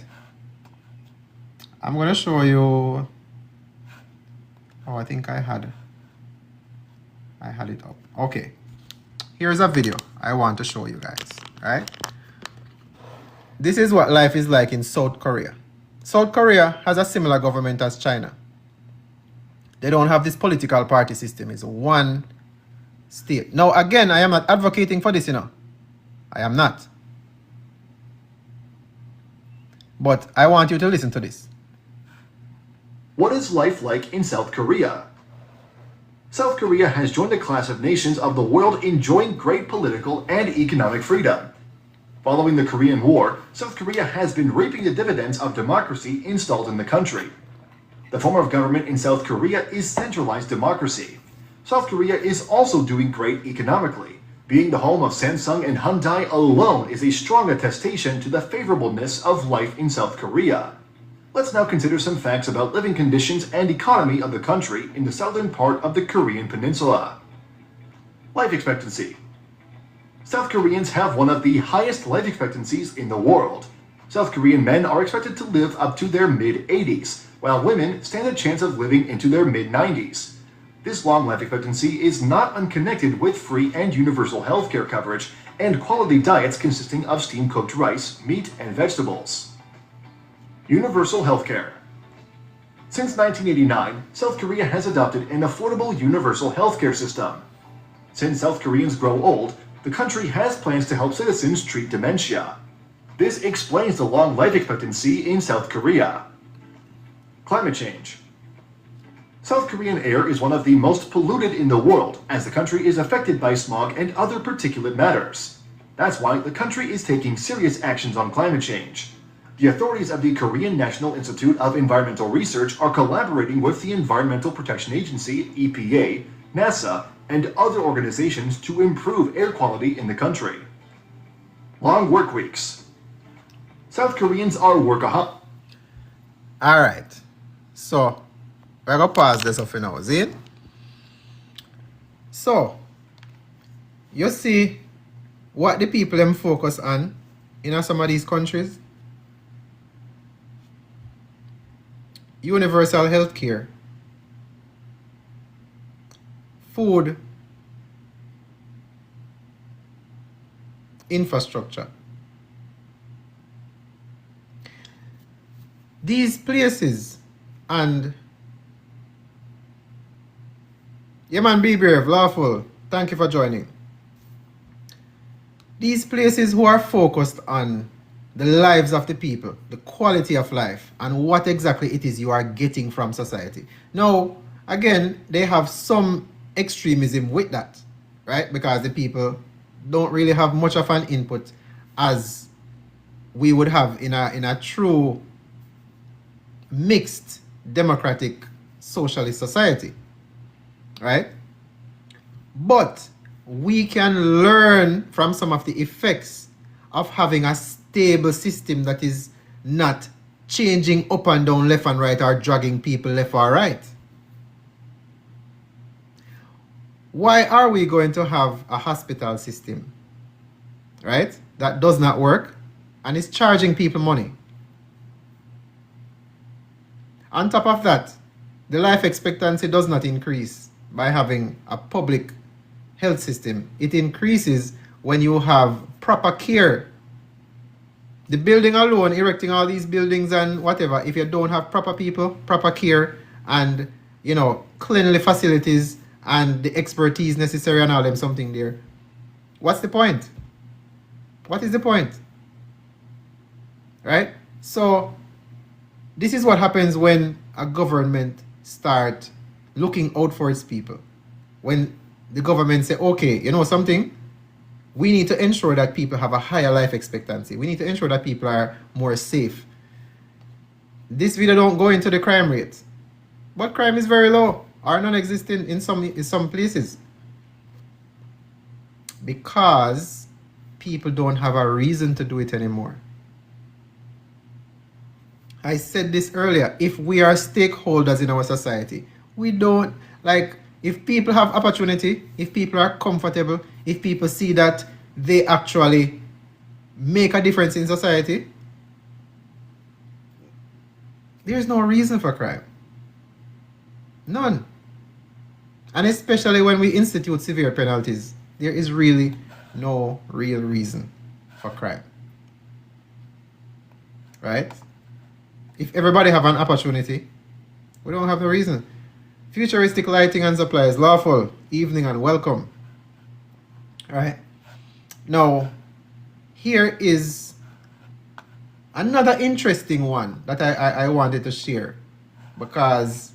I'm going to show you, I think I had it up. Okay. Here's a video I want to show you guys, right? This is what life is like in South Korea. South Korea has a similar government as China. They don't have this political party system. It's one state. Now, again, I am not advocating for this, I am not. But I want you to listen to this. What is life like in South Korea? South Korea has joined the class of nations of the world enjoying great political and economic freedom. Following the Korean War, South Korea has been reaping the dividends of democracy installed in the country. The form of government in South Korea is centralized democracy. South Korea is also doing great economically. Being the home of Samsung and Hyundai alone is a strong attestation to the favorableness of life in South Korea. Let's now consider some facts about living conditions and economy of the country in the southern part of the Korean peninsula. Life expectancy. South Koreans have one of the highest life expectancies in the world. South Korean men are expected to live up to their mid-80s, while women stand a chance of living into their mid-90s. This long life expectancy is not unconnected with free and universal healthcare coverage and quality diets consisting of steam-cooked rice, meat, and vegetables. Universal healthcare. Since 1989, South Korea has adopted an affordable universal healthcare system. Since South Koreans grow old, the country has plans to help citizens treat dementia. This explains the long life expectancy in South Korea. Climate change. South Korean air is one of the most polluted in the world, as the country is affected by smog and other particulate matters. That's why the country is taking serious actions on climate change. The authorities of the Korean National Institute of Environmental Research are collaborating with the Environmental Protection Agency, EPA, NASA, and other organizations to improve air quality in the country. Long work weeks. South Koreans are workaholics. All right. So, we're going to pause this off now. See? So, you see what the people them focus on in some of these countries? Universal health care, food, infrastructure. These places, and yeah man, be brave, lawful, thank you for joining. These places who are focused on the lives of the people, the quality of life, and what exactly it is you are getting from society. Now, again, they have some extremism with that, right? Because the people don't really have much of an input as we would have in a true mixed democratic socialist society, right? But we can learn from some of the effects of having a stable system that is not changing up and down, left and right, or dragging people left or right. Why are we going to have a hospital system, right, that does not work and is charging people money? On top of that, the life expectancy does not increase by having a public health system. It increases when you have proper care. The building alone, erecting all these buildings and whatever, if you don't have proper people, proper care, and cleanly facilities and the expertise necessary and all them something there, what's the point? What is the point? Right? So this is what happens when a government start looking out for its people. When the government say, okay, you know something? We need to ensure that people have a higher life expectancy. We need to ensure that people are more safe. This video don't go into the crime rate, but crime is very low or non-existent in some places because people don't have a reason to do it anymore. I said this earlier, if we are stakeholders in our society, we don't, if people have opportunity, if people are comfortable, if people see that they actually make a difference in society, there's no reason for crime. None. And especially when we institute severe penalties, there is really no real reason for crime. Right? If everybody have an opportunity, we don't have no reason. Futuristic lighting and supplies, lawful, evening and welcome. Alright. Now, here is another interesting one that I wanted to share, because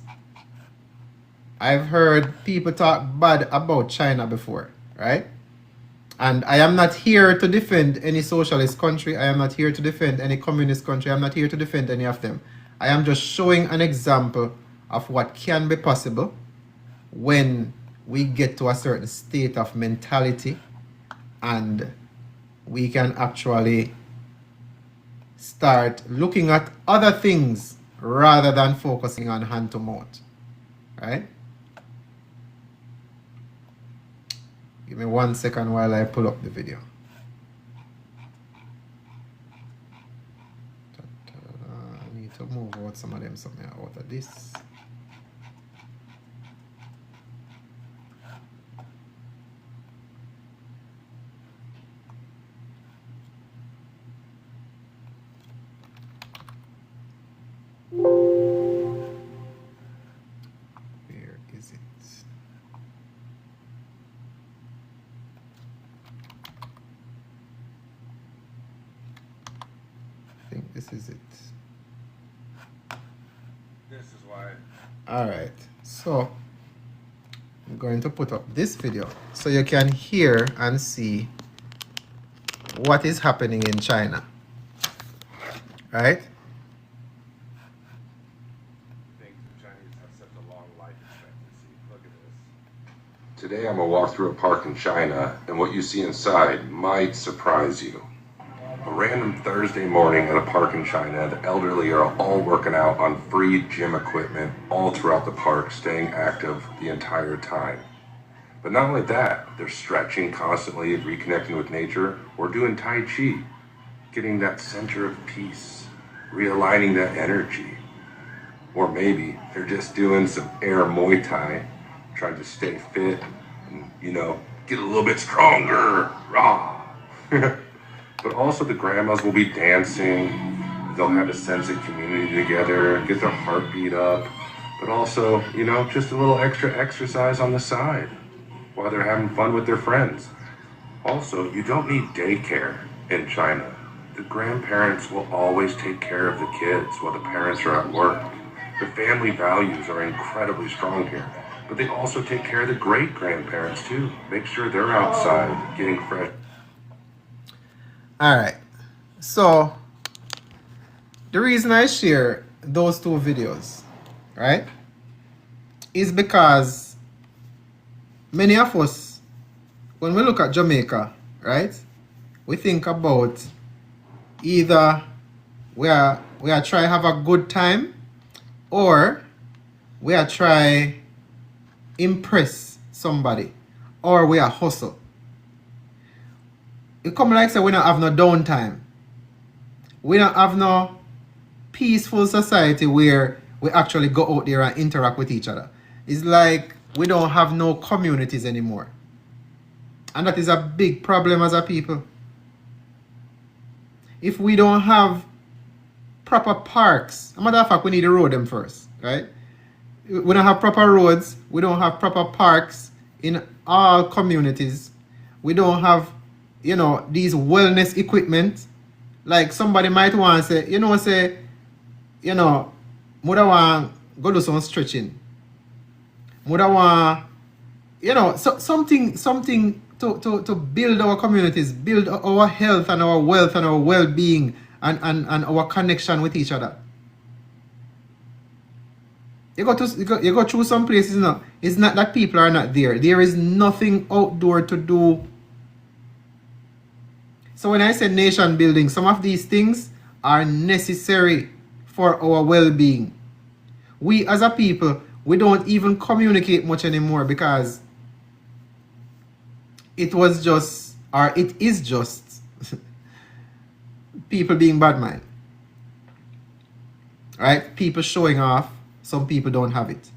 I've heard people talk bad about China before, right? And I am not here to defend any socialist country. I am not here to defend any communist country. I'm not here to defend any of them. I am just showing an example of what can be possible when we get to a certain state of mentality and we can actually start looking at other things rather than focusing on hand to mouth, right? Give me 1 second while I pull up the video. I need to move out some of them somewhere out of this. Where is it? I think this is it. This is why. Alright, so I'm going to put up this video so you can hear and see what is happening in China. Right? Think the Chinese have such a long life expectancy. Look at this. Today I'm going to walk through a park in China, and what you see inside might surprise you. A random Thursday morning at a park in China, the elderly are all working out on free gym equipment all throughout the park, staying active the entire time. But not only that, they're stretching constantly, reconnecting with nature, or doing Tai Chi, getting that center of peace, realigning that energy. Or maybe they're just doing some air Muay Thai, trying to stay fit and, get a little bit stronger. Rah! But also the grandmas will be dancing. They'll have a sense of community together, get their heartbeat up. But also, just a little extra exercise on the side while they're having fun with their friends. Also, you don't need daycare in China. The grandparents will always take care of the kids while the parents are at work. The family values are incredibly strong here, but they also take care of the great-grandparents too. Make sure they're outside getting fresh. All right. So the reason I share those two videos, right, is because many of us, when we look at Jamaica, right, we think about either we are try have a good time, or we are try impress somebody, or we are hustle. It come like say we don't have no downtime. We don't have no peaceful society where we actually go out there and interact with each other. It's like we don't have no communities anymore. And that is a big problem as a people. If we don't have proper parks, as a matter of fact, we need to road them first, right? We don't have proper roads. We don't have proper parks in all communities. We don't have, these wellness equipment. Like somebody might want to say, Muda want go do some stretching. Muda want, something to build our communities, build our health and our wealth and our well-being and our connection with each other. You go through some places now. It's not that people are not there. There is nothing outdoor to do. So when I say nation building, some of these things are necessary for our well-being. We as a people, we don't even communicate much anymore because it is just people being bad mind. Right? People showing off. Some people don't have it.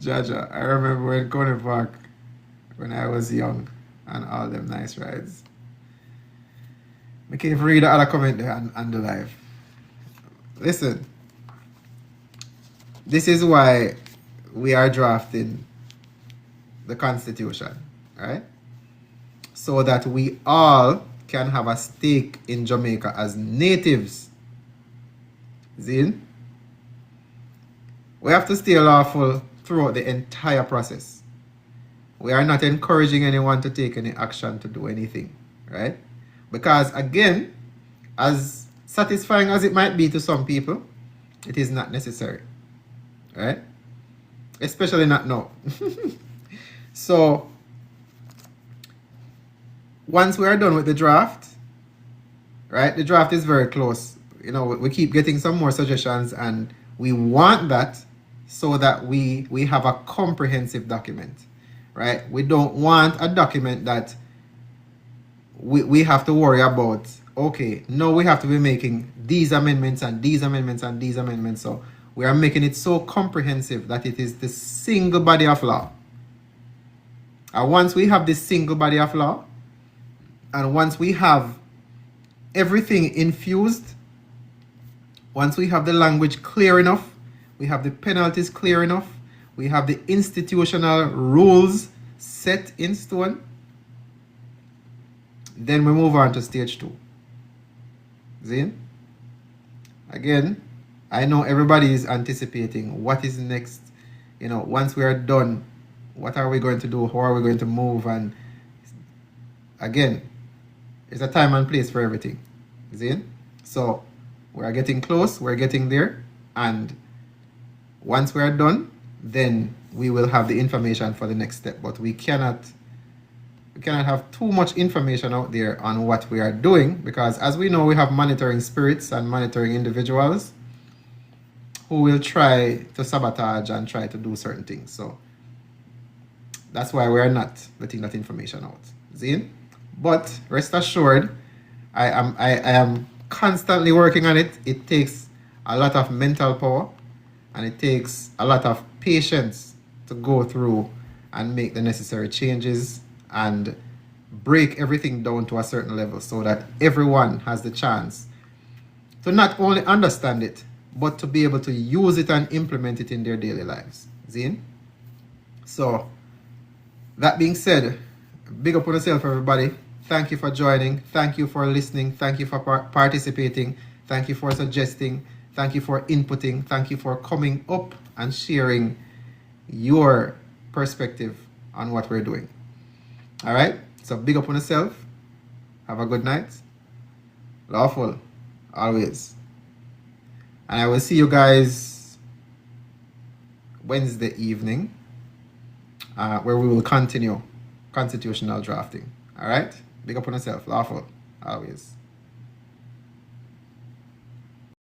Jaja, I remember in Coney Park when I was young and all them nice rides. I can't read the other comment there on the live. Listen, this is why we are drafting the Constitution, right? So that we all can have a stake in Jamaica as natives. Zin? We have to stay lawful throughout the entire process. We are not encouraging anyone to take any action to do anything, right? Because again, as satisfying as it might be to some people, it is not necessary, right? Especially not now. So, once we are done with the draft, right? The draft is very close. We keep getting some more suggestions, and we want that so that we have a comprehensive document, right? We don't want a document that we have to worry about, okay, no, we have to be making these amendments and these amendments and these amendments. So we are making it so comprehensive that it is the single body of law. And once we have this single body of law, and once we have everything infused, once we have the language clear enough, we have the penalties clear enough, we have the institutional rules set in stone, then we move on to stage 2. Zin? Again, I know everybody is anticipating what is next. Once we are done, what are we going to do? How are we going to move? And again, there's a time and place for everything. Zin? So we are getting close, we're getting there, And once we are done, then we will have the information for the next step. But we cannot have too much information out there on what we are doing, because as we know, we have monitoring spirits and monitoring individuals who will try to sabotage and try to do certain things. So that's why we are not letting that information out. Zine? But rest assured, I am constantly working on it. It takes a lot of mental power and it takes a lot of patience to go through and make the necessary changes and break everything down to a certain level so that everyone has the chance to not only understand it, but to be able to use it and implement it in their daily lives. Zine? So, that being said, big up on yourself, everybody. Thank you for joining. Thank you for listening. Thank you for participating. Thank you for suggesting. Thank you for inputting. Thank you for coming up and sharing your perspective on what we're doing. All right? So big up on yourself. Have a good night. Lawful. Always. And I will see you guys Wednesday evening, where we will continue constitutional drafting. All right? Big up on yourself. Lawful. Always.